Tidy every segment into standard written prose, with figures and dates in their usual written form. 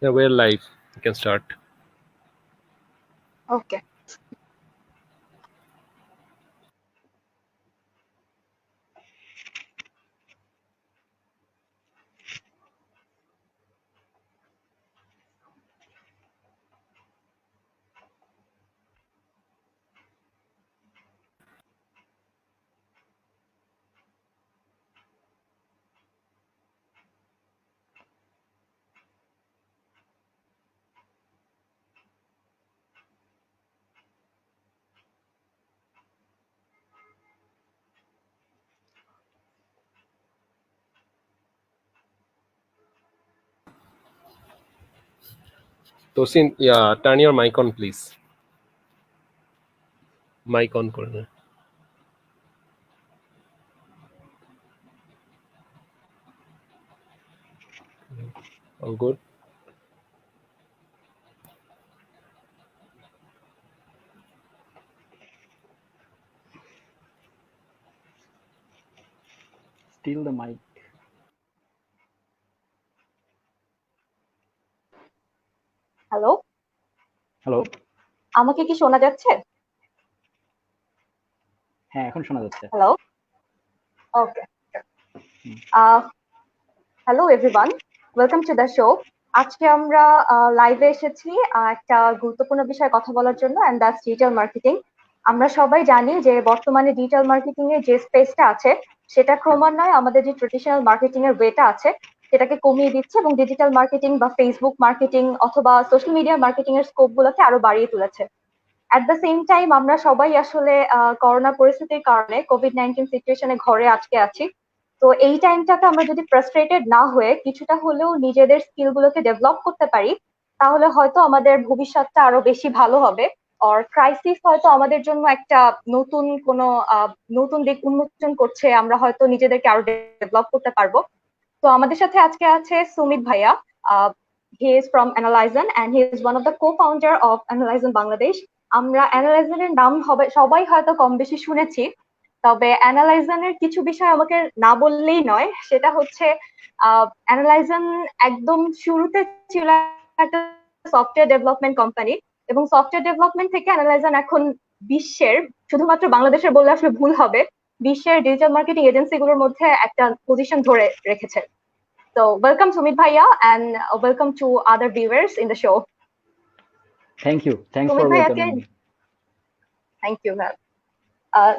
Yeah, we're live. You can start. Okay. Tosin, yeah, turn your mic on, please. Mic on corner. All good. Still the mic. Hello, hello. আমাকে কি শোনা যাচ্ছে? হ্যাঁ, এখন শোনা যাচ্ছে। Hello. Okay. Hello everyone, welcome to the show. আজকে আমরা লাইভে এসেছি একটা গুরুত্বপূর্ণ বিষয়ে কথা বলার জন্য, অ্যান্ড দ্যাটস ডিজিটাল মার্কেটিং। আমরা সবাই জানি যে বর্তমানে ডিজিটাল মার্কেটিং এর যে স্পেসটা আছে সেটা ক্রমান্বয়ে আমাদের যে ট্রেডিশনাল মার্কেটিং এর ওয়েটা আছে সেটাকে কমিয়ে দিচ্ছে, এবং ডিজিটাল মার্কেটিং বা ফেসবুক মার্কেটিং অথবা সোশ্যাল মিডিয়া মার্কেটিং এর স্কোপ গুলোকে আরো বাড়িয়ে তুলেছে। অ্যাট দ্য সেম টাইম আমরা সবাই আসলে করোনা পরিস্থিতির কারণে কোভিড-19 সিচুয়েশনে ঘরে আটকে আছি। তো এই টাইমটাতে আমরা যদি ফ্রাস্ট্রেটেড না হয়ে কিছুটা হলেও নিজেদের স্কিল গুলোকে ডেভেলপ করতে পারি, তাহলে হয়তো আমাদের ভবিষ্যৎটা আরো বেশি ভালো হবে। আর ক্রাইসিস হয়তো আমাদের জন্য একটা নতুন কোনো নতুন দিক উন্মোচন করছে, আমরা হয়তো নিজেদেরকে আরো ডেভেলপ করতে পারবো। তো আমাদের সাথে আজকে আছে সুমিত ভাইয়া। He is from Analyzen and he is one of the co-founder of Analyzen Bangladesh. আমরা অ্যানালাইজনের নাম সবাই হয়তো কম বেশি শুনেছি, তবে অ্যানালাইজনের কিছু বিষয় আমাকে না বললেই নয়। সেটা হচ্ছে অ্যানালাইজন একদম শুরুতে ছিল একটা সফটওয়্যার ডেভেলপমেন্ট কোম্পানি, এবং সফটওয়্যার ডেভেলপমেন্ট থেকে অ্যানালাইজন এখন বিশ্বের, শুধুমাত্র বাংলাদেশের বললে আসলে ভুল হবে, বিশ্বের ডিজিটাল মার্কেটিং এজেন্সিগুলোর মধ্যে একটা পজিশন ধরে রেখেছে। So welcome Sumit Bhaiya, and welcome to other viewers in the show. Thank you. Thanks for Sumit ভাইয়াকে welcoming me. Thank you ma'am.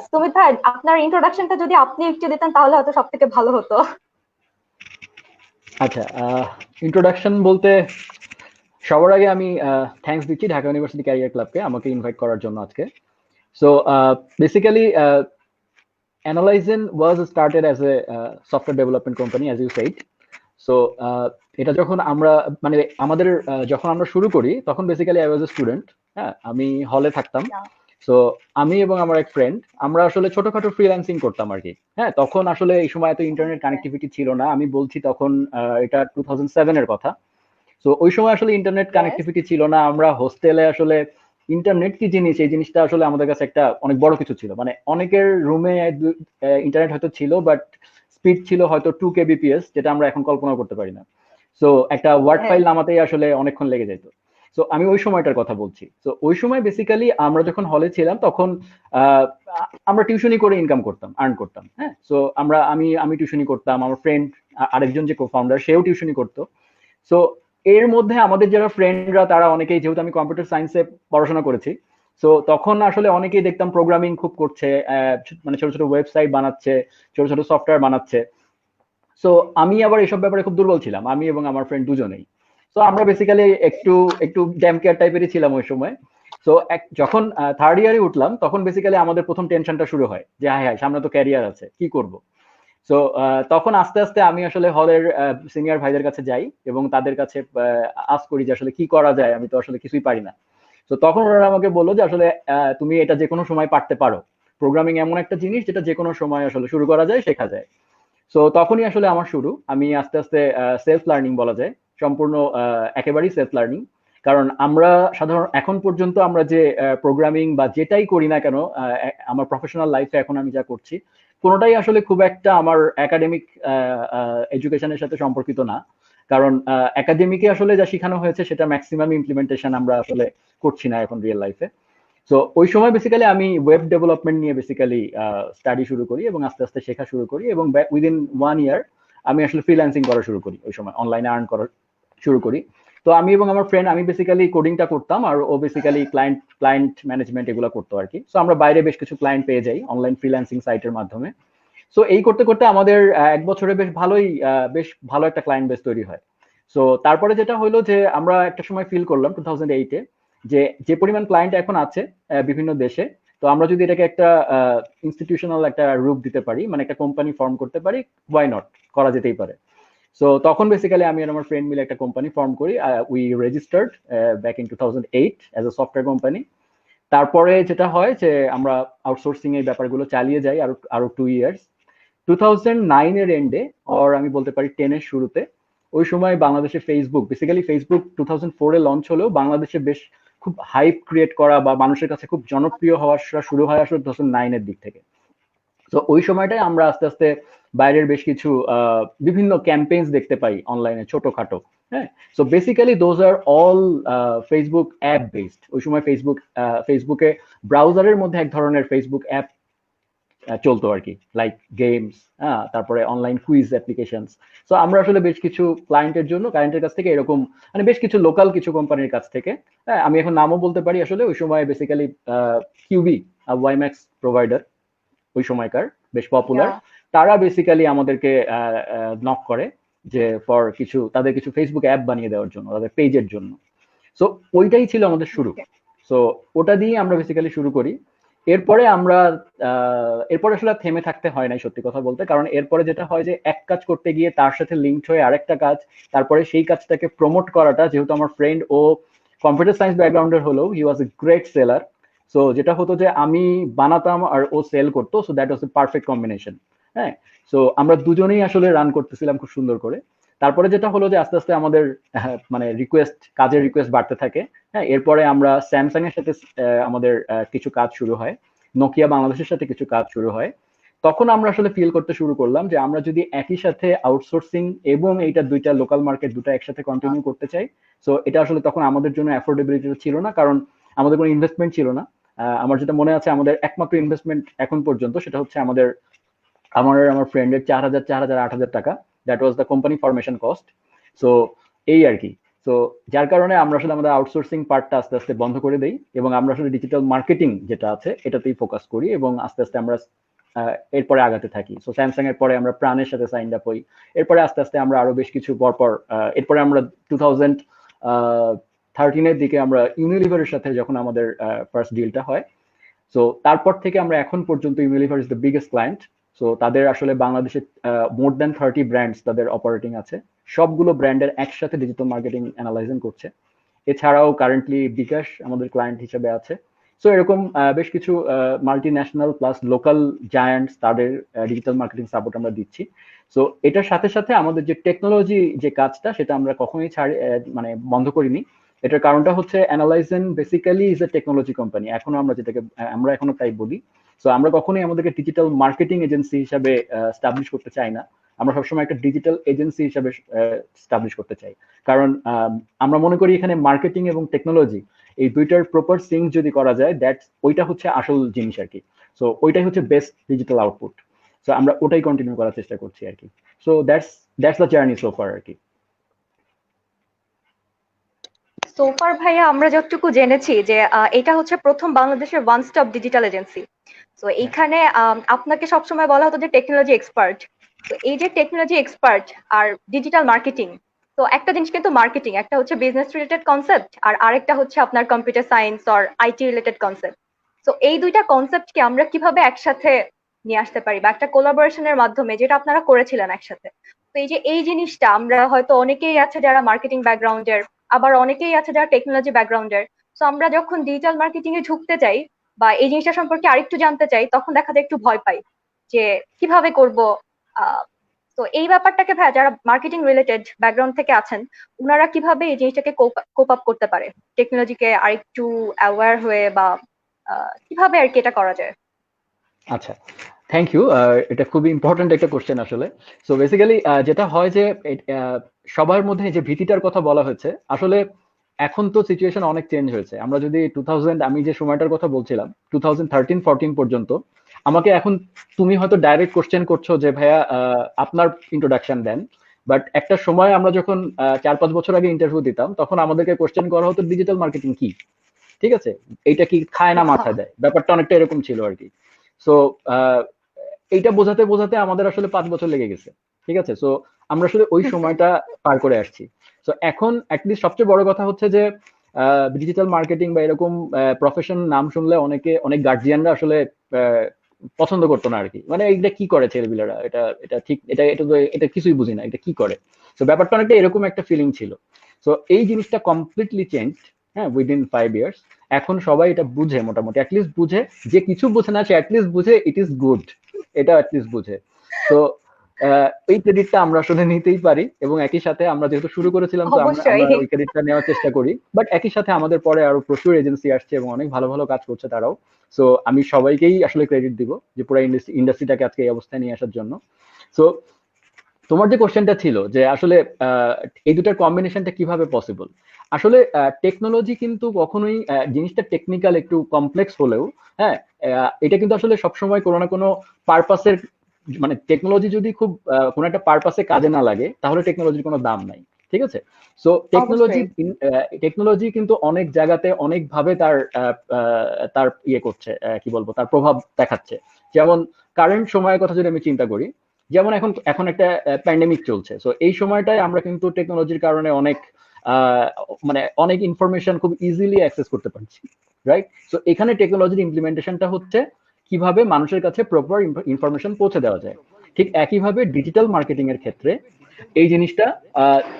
Sumit ভাই, আপনার ইন্ট্রোডাকশনটা যদি আপনি একটু দিতেন তাহলে হয়তো সব থেকে ভালো হতো। আচ্ছা, ইন্ট্রোডাকশন বলতে সবার আগে আমি থ্যাঙ্কস দিচ্ছি ঢাকা ইউনিভার্সিটি ক্যারিয়ার ক্লাবকে আমাকে ইনভাইট করার জন্য আজকে। So basically Analyzen was started as a software development company, as you said. So এটা যখন আমরা মানে আমাদের যখন আমরা শুরু করি তখন basically I was a student. হ্যাঁ, আমি হলে থাকতাম। সো আমি এবং আমার এক ফ্রেন্ড আমরা আসলে ছোটখাটো ফ্রিল্যান্সিং করতাম আর কি। হ্যাঁ, তখন আসলে এই সময় এত ইন্টারনেট কানেক্টিভিটি ছিল না। আমি বলছি তখন এটা 2007 এর কথা। সো ওই সময় আসলে ইন্টারনেট কানেক্টিভিটি ছিল না। আমরা হোস্টেলে আসলে ইন্টারনেট কি জিনিস এই জিনিসটা আসলে আমাদের কাছে একটা অনেক বড় কিছু ছিল। মানে অনেকের রুমে ইন্টারনেট হয়তো ছিল, বাট স্পিড ছিল হয়তো 2 kbps, যেটা আমরা এখন কল্পনা করতে পারি না। সো একটা ওয়ার্ড ফাইল নামাতেই আসলে অনেকক্ষণ লেগে যেত। সো আমি ওই সময়টার কথা বলছি। সো ওই সময় বেসিক্যালি আমরা যখন হলে ছিলাম তখন আহ, আমরা টিউশনি করে ইনকাম করতাম, আর্ন করতাম। হ্যাঁ, সো আমি টিউশনি করতাম, আমার ফ্রেন্ড আরেকজন যে কো ফাউন্ডার সেও টিউশনি করতো। সো এর মধ্যে আমাদের যারা ফ্রেন্ডরা তারা অনেকেই, যেহেতু আমি কম্পিউটার সায়েন্সে পড়াশোনা করেছি, সো তখন আসলে অনেকেই দেখতাম প্রোগ্রামিং খুব করছে, মানে ছোট ছোট ওয়েবসাইট বানাচ্ছে, ছোট ছোট সফটওয়্যার বানাচ্ছে। সো আমি আবার এসব ব্যাপারে খুব দুর্বল ছিলাম, আমি এবং আমার ফ্রেন্ড দুজনেই। সো আমরা বেসিক্যালি একটু একটু ড্যাম কেয়ার টাইপেরই ছিলাম ওই সময়। সো যখন থার্ড ইয়ারে উঠলাম তখন বেসিক্যালি আমাদের প্রথম টেনশনটা শুরু হয় যে হ্যাঁ হ্যাঁ সামনে তো ক্যারিয়ার আছে, কি করব। সো তখন আস্তে আস্তে আমি আসলে হলের সিনিয়র ভাইদের কাছে যাই এবং তাদের কাছে আস্ক করি যে আসলে কি করা যায়, আমি তো আসলে কিছুই পারি না। তো তখন ওরা আমাকে বললো যে আসলে তুমি এটা যে কোনো সময় পারতে পারো, প্রোগ্রামিং এমন একটা জিনিস যেটা যে কোনো সময় আসলে শুরু করা যায়, শেখা যায়। সো তখনই আসলে আমার শুরু। আমি আস্তে আস্তে সেলফ লার্নিং বলা যায়, সম্পূর্ণ একেবারেই সেলফ লার্নিং। কারণ আমরা সাধারণ এখন পর্যন্ত আমরা যে প্রোগ্রামিং বা যেটাই করি না কেন, আমার প্রফেশনাল লাইফে এখন আমি যা করছি কোনোটাই আসলে খুব একটা আমার একাডেমিক এডুকেশনের সাথে সম্পর্কিত না। কারণ একাডেমিকে আসলে যা শেখানো হয়েছে সেটা ম্যাক্সিমাম ইমপ্লিমেন্টেশন আমরা আসলে করছি না এখন রিয়েল লাইফে। সো ওই সময় বেসিক্যালি আমি ওয়েব ডেভেলপমেন্ট নিয়ে বেসিক্যালি স্টাডি শুরু করি এবং আস্তে আস্তে শেখা শুরু করি, এবং উইদিন 1 ইয়ার আমি আসলে ফ্রিল্যান্সিং করা শুরু করি, ওই সময় অনলাইনে আর্ন করা শুরু করি। তো আমি এবং আমার ফ্রেন্ড, আমি বেসিক্যালি কোডিংটা করতাম আর ও বেসিক্যালি ক্লায়েন্ট ম্যানেজমেন্ট এগুলো করতো আর কি। সো আমরা বাইরে বেশ কিছু ক্লায়েন্ট পেয়ে যাই অনলাইন ফ্রিল্যান্সিং সাইটের মাধ্যমে। সো এই করতে করতে আমাদের 1 বছরে বেশ ভালো একটা ক্লায়েন্ট বেস তৈরি হয়। সো তারপরে যেটা হলো যে আমরা একটা সময় ফিল করলাম 2008-এ যে পরিমাণ ক্লায়েন্ট এখন আছে বিভিন্ন দেশে, তো আমরা যদি এটাকে একটা ইনস্টিটিউশনাল একটা রূপ দিতে পারি, মানে একটা কোম্পানি ফর্ম করতে পারি, ওয়াই নট, করা যেতেই পারে। সো তখন বেসিক্যালি আমি আর আমার ফ্রেন্ড মিলে একটা কোম্পানি ফর্ম করি। We registered back in 2008 as a software company. তারপরে যেটা হয় যে আমরা আউটসোর্সিং এই ব্যাপারগুলো চালিয়ে যাই আরো 2 ইয়ার্স। 2009-এর এন্ডে, আর আমি বলতে পারি 10-এর শুরুতে, ওই সময় বাংলাদেশে ফেসবুক 2004-এ লঞ্চ হলেও বাংলাদেশে বেশ খুব হাইপ ক্রিয়েট করা বা মানুষের কাছে খুব জনপ্রিয় হওয়া শুরু হয় আসলে 2009-এর দিক থেকে। তো ওই সময়টায় আমরা আস্তে আস্তে বাইরের বেশ কিছু বিভিন্ন ক্যাম্পেইনস দেখতে পাই অনলাইনে ছোটখাটো। হ্যাঁ, so basically those are all Facebook app based. ওই সময় ফেসবুকে ব্রাউজারের মধ্যে এক ধরনের ফেসবুক অ্যাপ চলতো আর কি, লাইক গেমস, তারপরে অনলাইন কুইজ অ্যাপ্লিকেশনস। সো আমরা আসলে বেশ কিছু ক্লায়েন্টের কাছ থেকে এরকম, মানে বেশ কিছু লোকাল কিছু কোম্পানির কাছ থেকে, আমি এখন নামও বলতে পারি আসলে, ওই সময় বেসিক্যালি কিউবি, ওয়াইম্যাক্স প্রোভাইডার ওই সময়কার বেশ পপুলার, তারা বেসিক্যালি আমাদেরকে নক করে যে তাদের কিছু ফেসবুক অ্যাপ বানিয়ে দেওয়ার জন্য তাদের পেজের জন্য। সো ওইটাই ছিল আমাদের শুরু। সো ওটা দিয়ে আমরা বেসিক্যালি শুরু করি। এরপরে আসলে থেমে থাকতে হয় নাই সত্যি কথা বলতে, কারণ এরপরে যেটা হয় যে এক কাজ করতে গিয়ে তার সাথে লিঙ্কড হয়ে আরেকটা কাজ, তারপরে সেই কাজটাকে প্রমোট করাটা, যেহেতু আমার ফ্রেন্ড ও কম্পিউটার সায়েন্স ব্যাকগ্রাউন্ডের হলেও হি ওয়াজ এ গ্রেট সেলার। সো যেটা হতো যে আমি বানাতাম আর ও সেল করতো, so that was A perfect combination. হ্যাঁ, সো আমরা দুজনেই আসলে রান করতেছিলাম খুব সুন্দর করে। তারপরে যেটা হলো যে আস্তে আস্তে আমাদের মানে কাজের রিকোয়েস্ট বাড়তে থাকে। হ্যাঁ, এরপরে আমরা স্যামসাং এর সাথে আমাদের কিছু কাজ শুরু হয়, নোকিয়া বাংলাদেশের সাথে কিছু কাজ শুরু হয়। তখন আমরা আসলে ফিল করতে শুরু করলাম যে আমরা যদি একই সাথে আউটসোর্সিং এবং এইটা দুইটা লোকাল মার্কেট দুটো একসাথে কন্টিনিউ করতে চাই, সো এটা আসলে তখন আমাদের জন্য অ্যাফোর্ডেবিলিটি ছিল না, কারণ আমাদের কোনো ইনভেস্টমেন্ট ছিল না। আমার যেটা মনে আছে, আমাদের একমাত্র ইনভেস্টমেন্ট এখন পর্যন্ত সেটা হচ্ছে আমার ফ্রেন্ডের 4,000, 8,000 টাকা। That was the company formation cost. So এই আর কি। তো যার কারণে আমরা আসলে আমাদের আউটসোর্সিং পার্টটা আস্তে আস্তে বন্ধ করে দেই এবং আমরা আসলে ডিজিটাল মার্কেটিং যেটা আছে এটাতেই ফোকাস করি এবং আস্তে আস্তে আমরা এরপরে আগাতে থাকি। সো স্যামসাং এর পরে আমরা প্রাণের সাথে সাইন আপ হই। এরপরে আস্তে আস্তে আমরা আরো বেশ কিছু পরপর এরপরে আমরা 2013-এর দিকে আমরা ইউনিলিভারের সাথে যখন আমাদের ফার্স্ট ডিলটা হয়, সো তারপর থেকে আমরা এখন পর্যন্ত Unilever is the biggest client. So তাদের আসলে বাংলাদেশে মোর দ্যান 30 ব্র্যান্ডস তাদের অপারেটিং আছে, সবগুলো ব্র্যান্ডের একসাথে ডিজিটাল মার্কেটিং অ্যানালাইজিং করছে। এছাড়াও কারেন্টলি বিকাশ আমাদের ক্লায়েন্ট হিসেবে আছে। সো এরকম বেশ কিছু multi national plus local giants তাদের ডিজিটাল মার্কেটিং সাপোর্ট আমরা দিচ্ছি। সো এটার সাথে সাথে আমাদের যে টেকনোলজি যে কাজটা সেটা আমরা কখনোই মানে বন্ধ করিনি। এটার কারণটা হচ্ছে Analyzen basically is a technology company, আমরা এখনো তাই বলি। সো আমরা কখনোই আমাদেরকে ডিজিটাল মার্কেটিং এজেন্সি হিসাবে স্টাবলিশ করতে চাই না, আমরা সবসময় একটা ডিজিটাল এজেন্সি হিসাবে স্টাবলিশ করতে চাই। কারণ আমরা মনে করি এখানে মার্কেটিং এবং টেকনোলজি এই দুইটার প্রপার সিঙ্ক যদি করা যায়, ওইটা হচ্ছে আসল জিনিস আর কি। সো ওইটাই হচ্ছে বেস্ট ডিজিটাল আউটপুট। সো আমরা ওটাই কন্টিনিউ করার চেষ্টা করছি আর কি। So that's the journey so far আর কি। সোফার ভাইয়া, আমরা যতটুকু জেনেছি যে এটা হচ্ছে প্রথম বাংলাদেশের ওয়ান স্টপ ডিজিটাল এজেন্সি। তো এইখানে আপনাকে সবসময় বলা হতো যে টেকনোলজি এক্সপার্ট। তো এই যে টেকনোলজি এক্সপার্ট আর ডিজিটাল মার্কেটিং, তো একটা জিনিস কিন্তু মার্কেটিং, একটা হচ্ছে বিজনেস রিলেটেড কনসেপ্ট আর আরেকটা হচ্ছে আপনার কম্পিউটার সায়েন্স আর আইটি রিলেটেড কনসেপ্ট। তো এই দুইটা কনসেপ্টকে আমরা কিভাবে একসাথে নিয়ে আসতে পারি বা একটা কোলাবোরেশনের মাধ্যমে, যেটা আপনারা করেছিলেন একসাথে। তো এই জিনিসটা আমরা হয়তো অনেকেই আছে যারা মার্কেটিং ব্যাকগ্রাউন্ডের, আবার অনেকেই আছে যারা টেকনোলজি ব্যাকগ্রাউন্ডের। তো আমরা যখন ডিজিটাল মার্কেটিং এ ঢুকতে চাই বা এই জিনিসটা সম্পর্কে আরেকটু জানতে চাই, তখন দেখা যায় একটু ভয় পাই যে কিভাবে করব। তো এই ব্যাপারটাকে ভাই, যারা মার্কেটিং রিলেটেড ব্যাকগ্রাউন্ড থেকে আছেন, ওনারা কিভাবে এই জিনিসটাকে কোপ আপ করতে পারে, টেকনোলজিকে আরেকটু অ্যাওয়্যার হয়ে, বা কিভাবে আর কি এটা করা যায়? আচ্ছা, থ্যাংক ইউ। এটা খুবই ইম্পর্টেন্ট একটা কোশ্চেন আসলে। সো বেসিক্যালি যেটা হয় যে সবার মধ্যে যে ভীতিটার কথা বলা হয়েছে, আসলে এখন তো সিচুয়েশন অনেক চেঞ্জ হয়েছে। আমরা যদি 2000, আমি যে সময়টার কথা বলছিলাম 2013-14 পর্যন্ত, আমাকে এখন তুমি হয়তো ডাইরেক্ট কোশ্চেন করছো যে ভাইয়া আপনার ইন্ট্রোডাকশন দেন, বাট একটা সময় আমরা যখন 4-5 বছর আগে ইন্টারভিউ দিতাম, তখন আমাদেরকে কোশ্চেন করা হতো ডিজিটাল মার্কেটিং কি, ঠিক আছে, এইটা কি খায় না মাথায় দেয়, ব্যাপারটা অনেকটা এরকম ছিল আর কি। সো এইটা বোঝাতে বোঝাতে আমাদের আসলে 5 বছর লেগে গেছে, ঠিক আছে। সো আমরা আসলে ওই সময়টা পার করে আসছি। সো এখন অ্যাটলিস্ট সবচেয়ে বড় কথা হচ্ছে যে ডিজিটাল মার্কেটিং বা এরকম প্রফেশন নাম শুনলে অনেক গার্জিয়ানরা আসলে পছন্দ করতো না আর কি, মানে এটা কি করে ছেলেপিলেরা, এটা এটা ঠিক এটা এটা তো এটা কিছুই বুঝি না, এটা কি করে। তো ব্যাপারটা অনেকটা এরকম একটা ফিলিং ছিল। সো এই জিনিসটা কমপ্লিটলি চেঞ্জ, হ্যাঁ, উইদিন 5 ইয়ার্স। এখন সবাই এটা বুঝে, মোটামুটি অ্যাটলিস্ট বুঝে, যে কিছু বুঝে না সে অ্যাটলিস্ট বুঝে ইট ইজ গুড, এটা অ্যাটলিস্ট বুঝে। তো এই ক্রেডিটটা আমরা আসলে নিতেই পারি, এবং একই সাথে আমরা যেহেতু শুরু করেছিলাম, তো আমরা অবশ্যই। ওই ক্রেডিটটা নেওয়ার চেষ্টা করি। বাট একই সাথে আমাদের পরে আরো প্রচুর এজেন্সি আসছে এবং অনেক ভালো ভালো কাজ করছে তারাও। সো আমি সবাইকেই আসলে ক্রেডিট দিব যে পুরো ইন্ডাস্ট্রিটাকে আজকে এই অবস্থায় নিয়ে আসার জন্য। সো তোমার যে কোশ্চেনটা ছিল যে আসলে এই দুটার কম্বিনেশনটা কিভাবে পসিবল, আসলে টেকনোলজি কিন্তু কখনোই জিনিসটা টেকনিক্যাল একটু কমপ্লেক্স হলেও, হ্যাঁ, এটা কিন্তু আসলে সবসময় কোনো না কোনো পারপাসের, মানে টেকনোলজি যদি খুব কোনো একটা পারপাসে কাজে না লাগে তাহলে টেকনোলজির কোনো দাম নাই, ঠিক আছে। সো অবশ্যই। টেকনোলজি কিন্তু অনেক জায়গাতে অনেক ভাবে তার ইয়ে করছে, কি বলবো, তার প্রভাব দেখাচ্ছে। যেমন কারেন্ট সময়ের কথা যদি আমি চিন্তা করি, যেমন এখন এখন একটা প্যান্ডেমিক চলছে। সো এই সময়টায় আমরা কিন্তু টেকনোলজির কারণে অনেক আহ, মানে অনেক ইনফরমেশন খুব ইজিলি অ্যাক্সেস করতে পারছি, রাইট। সো এখানে টেকনোলজির ইমপ্লিমেন্টেশনটা হচ্ছে কিভাবে মানুষের কাছে প্রপার ইনফরমেশন পৌঁছে দেওয়া যায়। ঠিক একইভাবে ডিজিটাল মার্কেটিং এর ক্ষেত্রে এই জিনিসটা,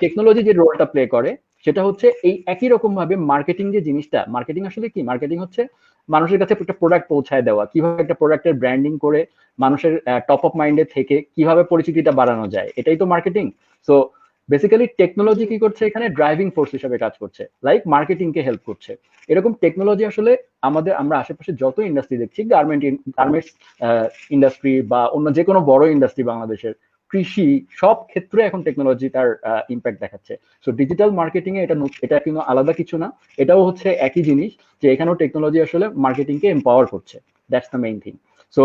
টেকনোলজি যে রোলটা প্লে করে সেটা হচ্ছে এই একই রকম ভাবে মার্কেটিং যে জিনিসটা, মার্কেটিং আসলে কি, মার্কেটিং হচ্ছে মানুষের কাছে একটা প্রোডাক্ট পৌঁছায় দেওয়া, কিভাবে একটা প্রোডাক্টের ব্র্যান্ডিং করে মানুষের টপ অফ মাইন্ডে থেকে কিভাবে পরিচিতিটা বাড়ানো যায়, এটাই তো মার্কেটিং। সো বেসিক্যালি টেকনোলজি জি। কি করছে এখানে, ড্রাইভিং ফোর্স হিসেবে কাজ করছে, লাইক মার্কেটিং কে হেল্প করছে। এরকম টেকনোলজি আসলে আমরা আশেপাশে যত ইন্ডাস্ট্রি দেখছি, গার্মেন্টস ইন্ডাস্ট্রি বা অন্য যে কোনো বড় ইন্ডাস্ট্রি, বাংলাদেশের কৃষি, সব ক্ষেত্রে এখন টেকনোলজি তার ইম্প্যাক্ট দেখাচ্ছে। সো ডিজিটাল মার্কেটিং এ এটা কিন্তু আলাদা কিছু না, এটাও হচ্ছে একই জিনিস, যে এখানেও টেকনোলজি আসলে মার্কেটিং কে এম্পাওয়ার করছে। That's the main thing. So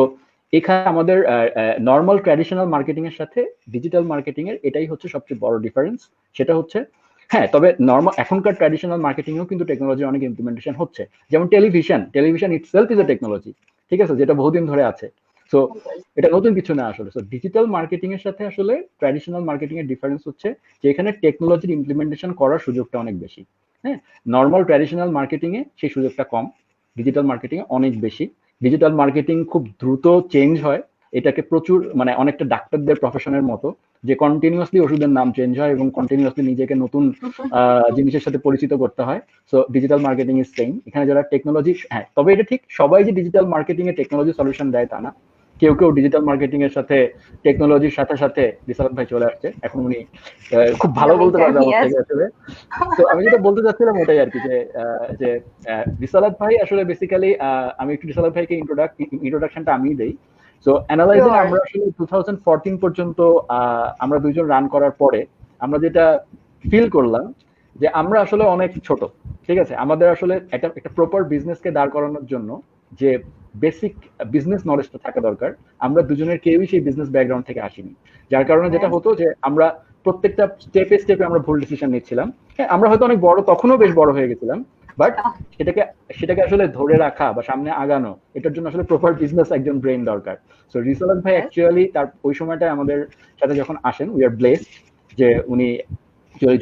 এখানে আমাদের নর্মাল ট্র্যাডিশনাল মার্কেটিং এর সাথে ডিজিটাল মার্কেটিং এর এটাই হচ্ছে সবচেয়ে বড় ডিফারেন্স। সেটা হচ্ছে, হ্যাঁ, তবে নর্মাল এখনকার ট্র্যাডিশনাল মার্কেটিংও কিন্তু টেকনোলজি অনেক ইমপ্লিমেন্টেশন হচ্ছে। যেমন television itself is a technology, ঠিক আছে, যেটা বহুদিন ধরে আছে। সো এটা নতুন কিছু না আসলে। সো ডিজিটাল মার্কেটিং এর সাথে আসলে ট্র্যাডিশনাল মার্কেটিং এর ডিফারেন্স হচ্ছে যে এখানে টেকনোলজির ইমপ্লিমেন্টেশন করার সুযোগটা অনেক বেশি। হ্যাঁ, নর্মাল ট্র্যাডিশনাল মার্কেটিং এ সেই সুযোগটা কম, ডিজিটাল মার্কেটিং এ অনেক বেশি। ডিজিটাল মার্কেটিং খুব দ্রুত চেঞ্জ হয়, এটাকে প্রচুর, মানে অনেকটা ডাক্তারদের প্রফেশনের মতো, যে কন্টিনিউয়াসলি ওষুধের নাম চেঞ্জ হয় এবং কন্টিনিউয়াসলি নিজেকে নতুন জিনিসের সাথে পরিচিত করতে হয়। So digital marketing is same. এখানে যারা টেকনোলজি, হ্যাঁ, তবে এটা ঠিক সবাই যে ডিজিটাল মার্কেটিং এ টেকনোলজি সলিউশন দেয় তা না। কেউ কেউ ডিজিটাল মার্কেটিং এর সাথে টেকনোলজির সাথে সাথে, রিসালাত ভাই চলে আসছে এখন, উনি খুব ভালো বলতে পারবে আমার থেকে আসলে। তো আমি যেটা বলতে চাচ্ছিলাম ওটাই আর কি, যে রিসালাত ভাই আসলে বেসিক্যালি, আমি একটু রিসালাত ভাইকে ইন্ট্রোডাকশনটা আমি দেই। So analysing Sure. আমরা আসলে 2014 পর্যন্ত আমরা দুইজন রান করার পরে আমরা যেটা ফিল করলাম যে আমরা আসলে অনেক ছোট, ঠিক আছে। আমাদের আসলে একটা প্রপার বিজনেসকে দাঁড় করানোর জন্য যে বেসিক বিজনেস নলেজটা থাকা দরকার, আমরা দুজনের কেউই সেই বিজনেস ব্যাকগ্রাউন্ড থেকে আসিনি। যার কারণে যেটা হতো যে আমরা প্রত্যেকটা স্টেপে স্টেপে আমরা ভুল ডিসিশন নিচ্ছিলাম। হ্যাঁ, আমরা হয়তো অনেক বড়, তখনও বেশ বড় হয়ে গেছিলাম, বাট সেটাকে আসলে ধরে রাখা বা সামনে আগানো, এটার জন্য আসলে প্রপার বিজনেস একজন ব্রেন দরকার। সো রিসালাত ভাই অ্যাকচুয়ালি তার ওই সময়টায় আমাদের সাথে যখন আসেন, উই আর ব্লেসড যে উনি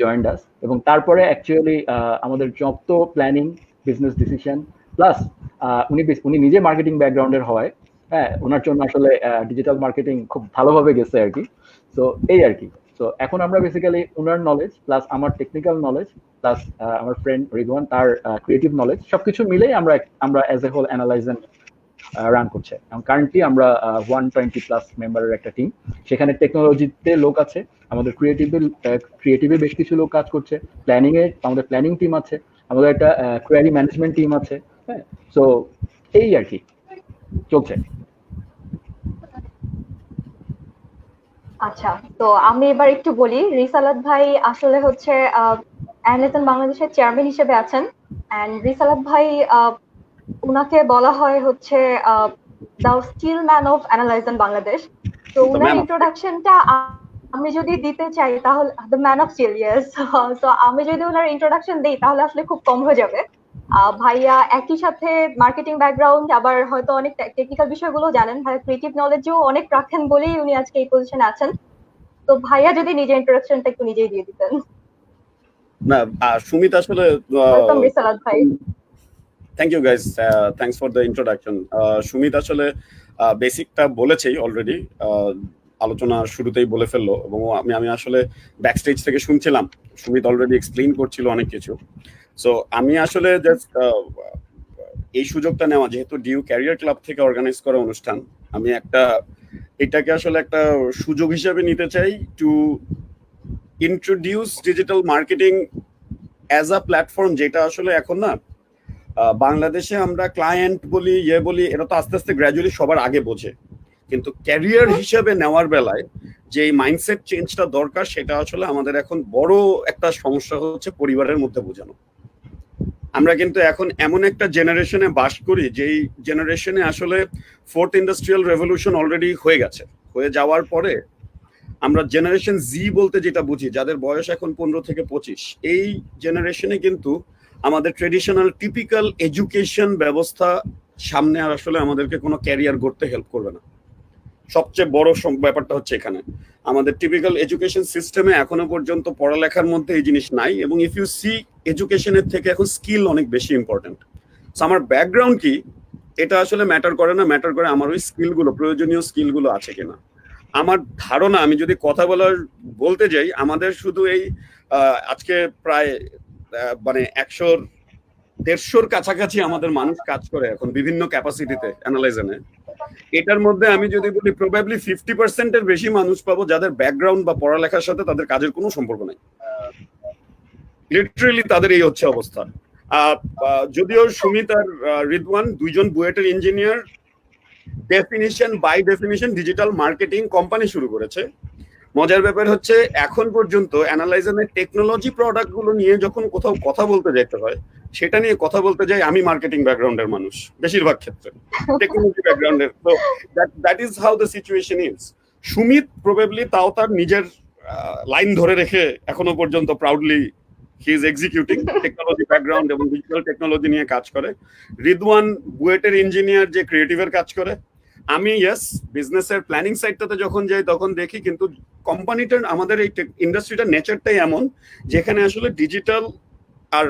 জয়েন্ড আস, এবং তারপরে অ্যাকচুয়ালি আমাদের যত প্ল্যানিং, বিজনেস ডিসিশন প্লাস উনি নিজে মার্কেটিং ব্যাকগ্রাউন্ডের হওয়ায়, হ্যাঁ, ওনার জন্য আসলে ডিজিটাল মার্কেটিং খুব ভালোভাবে গেছে আর কি। তো এই আর কি। তো এখন আমরা বেসিক্যালি ওনার নলেজ প্লাস আমার টেকনিক্যাল নলেজ প্লাস আমার ফ্রেন্ড রিদওয়ান তার ক্রিয়েটিভ নলেজ, সবকিছু মিলেই আমরা অ্যাজ এ হোল অ্যানালাইজেন রান করছে। এবং কারেন্টলি আমরা 120+ মেম্বারের একটা টিম, সেখানে টেকনোলজিতে লোক আছে, আমাদের ক্রিয়েটিভে বেশ কিছু লোক কাজ করছে, প্ল্যানিং এ আমাদের প্ল্যানিং টিম আছে, আমাদের একটা কোয়ারি ম্যানেজমেন্ট টিম আছে। হ্যাঁ, সো এই আর কি চলছে। আচ্ছা, তো আমি এবার একটু বলি। রিসালাত ভাই আসলে হচ্ছে অ্যানালাইজন বাংলাদেশের চেয়ারম্যান হিসেবে আছেন। অ্যান্ড রিসালাত ভাই উনাকে বলা হয় হচ্ছে the steel man of Analyzen Bangladesh. তো উনার ইন্ট্রোডাকশনটা আমি যদি দিতে চাই তাহলে the man of steel, yes. তো আমি যদি ওনার ইন্ট্রোডাকশন দিই তাহলে আসলে খুব কম হয়ে যাবে। ভাইয়া একই সাথে মার্কেটিং ব্যাকগ্রাউন্ড, আবার হয়তো অনেক টেকনিক্যাল বিষয়গুলো জানেন। ভাইয়া ক্রিয়েটিভ নলেজও অনেক রাখেন বলেই উনি আজকে এই পজিশনে আছেন। তো ভাইয়া যদি নিজের ইন্ট্রোডাকশনটা একটু নিজেই দিয়ে দিতেন। না, সুমিত আসলে ওয়েলকাম রিসালাত ভাই। Thank you guys, thanks for the introduction. Sumit আসলে বেসিকটা বলেছেই অলরেডি, আলোচনা শুরুতেই বলে ফেললো, এবং আমি আসলে ব্যাকস্টেজ থেকে শুনছিলাম সুমিত অলরেডি এক্সপ্লেইন করছিল অনেক কিছু। সো আমি আসলে জাস্ট এই সুযোগটা নেওয়া, যেহেতু ডিউ ক্যারিয়ার ক্লাব থেকে অর্গানাইজ করা অনুষ্ঠান, আমি এটাকে আসলে একটা সুযোগ হিসেবে নিতে চাই to introduce digital marketing as a platform, যেটা আসলে এখন না বাংলাদেশে আমরা ক্লায়েন্ট বলি, বলি, এটা তো আস্তে আস্তে গ্র্যাজুয়ালি সবার আগে বোঝে, কিন্তু ক্যারিয়ার হিসেবে নেওয়ার বেলায় যে মাইন্ডসেট চেঞ্জটা দরকার, সেটা আসলে আমাদের এখন বড় একটা সমস্যা হচ্ছে পরিবারের মধ্যে বোঝানো। আমরা কিন্তু এখন এমন একটা জেনারেশনে বাস করি, যেই জেনারেশনে আসলে ফোর্থ ইন্ডাস্ট্রিয়াল রেভলিউশন অলরেডি হয়ে গেছে। হয়ে যাওয়ার পরে আমরা জেনারেশন জি বলতে যেটা বুঝি, যাদের বয়স এখন 15 থেকে 25, এই জেনারেশনে কিন্তু আমাদের ট্রেডিশনাল টিপিক্যাল এডুকেশন ব্যবস্থা সামনে আর আসলে আমাদেরকে কোনো ক্যারিয়ার গড়তে হেল্প করবে না। সবচেয়ে বড় ব্যাপারটা হচ্ছে এখানে আমাদের টিপিক্যাল এডুকেশন সিস্টেমে এখনো পর্যন্ত পড়ালেখার মধ্যে এই জিনিস নাই, এবং ইফ ইউ সি এডুকেশনের থেকে এখন স্কিল অনেক বেশি ইম্পর্টেন্ট। আমার ব্যাকগ্রাউন্ড কি এটা আসলে ম্যাটার করে না, ম্যাটার করে আমার ওই স্কিলগুলো, প্রয়োজনীয় স্কিলগুলো আছে কিনা। আমার ধারণা, আমি যদি কথা বলতে যাই, আমাদের শুধু এই আজকে প্রায় মানে 100-150 কাছাকাছি আমাদের মানুষ কাজ করে এখন বিভিন্ন ক্যাপাসিটিতে অ্যানালাইজনে। এটার মধ্যে আমি যদি বলি প্রবাবলি 50% বেশি মানুষ পাবো যাদের ব্যাকগ্রাউন্ড বা পড়ালেখার সাথে তাদের কাজের কোনো সম্পর্ক নাই। লিটারেলি তাদের এই হচ্ছে অবস্থা। যদিও সুমিত আর রিদওয়ান দুইজন বুয়েটের engineer, by definition digital marketing company শুরু করেছে। মজার ব্যাপার হচ্ছে এখন পর্যন্ত অ্যানালাইজারের টেকনোলজি প্রোডাক্ট গুলো নিয়ে যখন কোথাও কথা বলতে যেতে হয়, সেটা নিয়ে কথা বলতে যাই আমি মার্কেটিং ব্যাকগ্রাউন্ডের মানুষ বেশিরভাগ ক্ষেত্রে, টেকনোলজি ব্যাকগ্রাউন্ডের। তো that is how the situation is. Sumit probably তাও তার নিজের লাইন ধরে রেখে এখনো পর্যন্ত proudly he is executing, technology background এবং ডিজিটাল টেকনোলজি নিয়ে কাজ করে। রিদওয়ান বুয়েটের ইঞ্জিনিয়ার, যে ক্রিয়েটিভের কাজ করে। আমি বিজনেসের প্ল্যানিং সাইডটাতে যখন যাই তখন দেখি কিন্তু কোম্পানিটার, আমাদের এই ইন্ডাস্ট্রিটার নেচারটাই এমন, যেখানে আসলে ডিজিটাল আর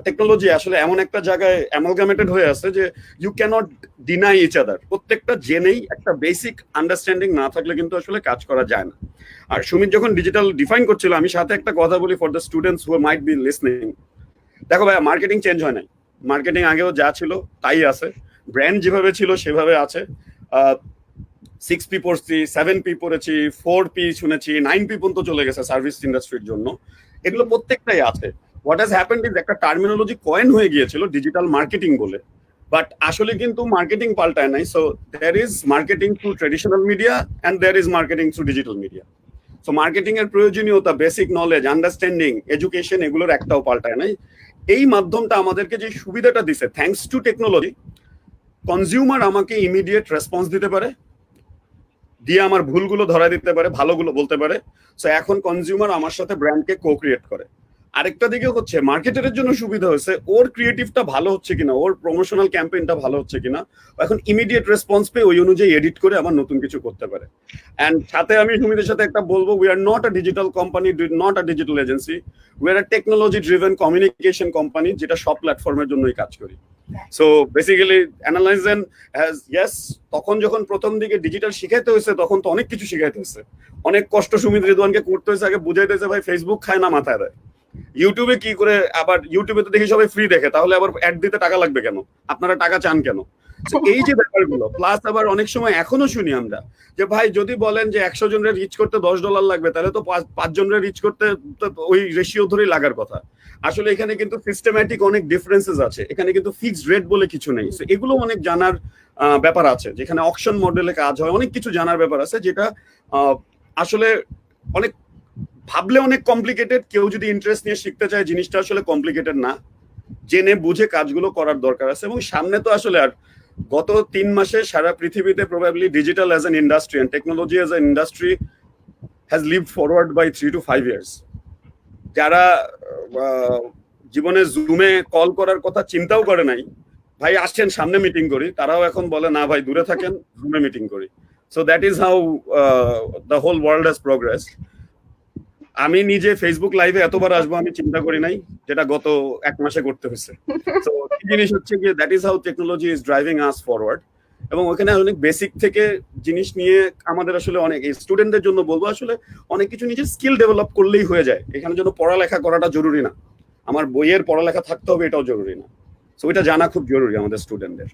টেকনোলজি আসলে এমন একটা জায়গায় অ্যামালগামেটেড হয়ে আছে যে you cannot deny each other. প্রত্যেকটা জেনেই একটা বেসিক আন্ডারস্ট্যান্ডিং না থাকলে কিন্তু আসলে কাজ করা যায় না। আর সুমিত যখন ডিজিটাল ডিফাইন করছিল, আমি সাথে একটা কথা বলি for the students who might be listening. দেখো ভাই, মার্কেটিং চেঞ্জ হয় নাই। মার্কেটিং আগেও যা ছিল তাই আছে, ব্র্যান্ড যেভাবে ছিল সেভাবে আছে। 6P পড়ছি, 7P পড়েছি, 4P শুনেছি, 9P পর্যন্ত চলে গেছে সার্ভিস ইন্ডাস্ট্রির জন্য। এগুলো প্রত্যেকটাই আছে। হোয়াট হ্যাজ হ্যাপেন্ড ইজ একটা টার্মিনোলজি কয়েন হয়ে গিয়েছিল ডিজিটাল মার্কেটিং বলে, বাট আসলে কিন্তু মার্কেটিং পাল্টায় নাই। So there is marketing through traditional media and there is marketing through digital media. So marketing এর প্রয়োজনীয়তা, বেসিক নলেজ, আন্ডারস্ট্যান্ডিং, এডুকেশন, এগুলোর একটাও পাল্টায় নাই। এই মাধ্যমটা আমাদেরকে যে সুবিধাটা দিছে, থ্যাঙ্কস টু টেকনোলজি, কনজিউমার আমাকে ইমিডিয়েট রেসপন্স দিতে পারে, দিয়ে আমার ভুলগুলো ধরা দিতে পারে, ভালোগুলো বলতে পারে। সো এখন কনজিউমার আমার সাথে ব্র্যান্ডকে কো ক্রিয়েট করে। আরেকটা দিকে হচ্ছে মার্কেটারের জন্য সুবিধা হয়েছে, ওর ক্রিয়েটিভটা ভালো হচ্ছে কিনা, ওর প্রমোশনাল ক্যাম্পেইনটা ভালো হচ্ছে কিনা, এখন ইমিডিয়েট রেসপন্স পেয়ে ওই অনুযায়ী এডিট করে আবার নতুন কিছু করতে পারে। অ্যান্ড সাথে আমি সুমিতের সাথে একটা বলবো, we are not a digital company, not a digital agency, we are a technology driven communication company, যেটা সব প্ল্যাটফর্মের জন্যই কাজ করি। সো বেসিক্যালি অ্যানালাইজেন হ্যাজ তখন যখন প্রথম দিকে ডিজিটাল শিখাইতে হয়েছে, তখন তো অনেক কিছু শিখাইতে হয়েছে, অনেক কষ্ট সুমিত রিদওয়ানকে করতে হয়েছে। আগে বুঝাইতে হয়েছে ভাই ফেসবুক খায় না মাথায় দেয়, ইউটিউবে কি করে, আবার ইউটিউবে তো দেখি সবাই ফ্রি দেখে, তাহলে আবার অ্যাড দিতে টাকা লাগবে কেন, আপনারা টাকা চান কেন। এই যে ব্যাপারগুলো, প্লাস আবার অনেক সময় এখনো শুনি আমরা যে ভাই যদি বলেন যে 100 জনের রিচ করতে $10 লাগবে, তাহলে তো 5 জনের রিচ করতে ওই রেশিও ধরেই লাগার কথা। আসলে এখানে কিন্তু সিস্টেম্যাটিক অনেক ডিফারেন্সেস আছে, এখানে কিন্তু ফিক্সড রেট বলে কিছু নেই। এগুলো অনেক জানার ব্যাপার আছে, যেখানে অকশন মডেলে কাজ হয়, অনেক কিছু জানার ব্যাপার আছে, যেটা আসলে অনেক ভাবলে অনেক কমপ্লিকেটেড, কেউ যদি ইন্টারেস্ট নিয়ে শিখতে চায় জিনিসটা আসলে কমপ্লিকেটেড না, জেনে বুঝে কাজগুলো করার দরকার আছে। এবং সামনে তো আসলে আর গত 3 মাসে সারা পৃথিবীতে probably digital as an industry and technology as an industry has lived forward by 3 to 5 years। যারা জীবনে জুমে কল করার কথা চিন্তাও করে নাই, ভাই আসছেন সামনে মিটিং করি, তারাও এখন বলে না ভাই দূরে থাকেন, জুমে মিটিং করি। So that is how the whole world has progress. আমি নিজে ফেসবুক লাইভে এতবার আসবো আমি চিন্তা করি নাই, যেটা গত 1 মাসে করতে হয়েছে। তো এই জিনিস হচ্ছে কি, that is how technology is driving us forward. এবং ওখানে অনেক বেসিক থেকে জিনিস নিয়ে আমাদের আসলে অনেক স্টুডেন্টদের জন্য বলবো আসলে অনেক কিছু নিজের স্কিল ডেভেলপ করলেই হয়ে যায়। এখানে জন্য পড়ালেখা করাটা জরুরি না, আমার বইয়ের পড়ালেখা থাকতে হবে এটাও জরুরি না। সো এটা জানা খুব জরুরি আমাদের স্টুডেন্টদের।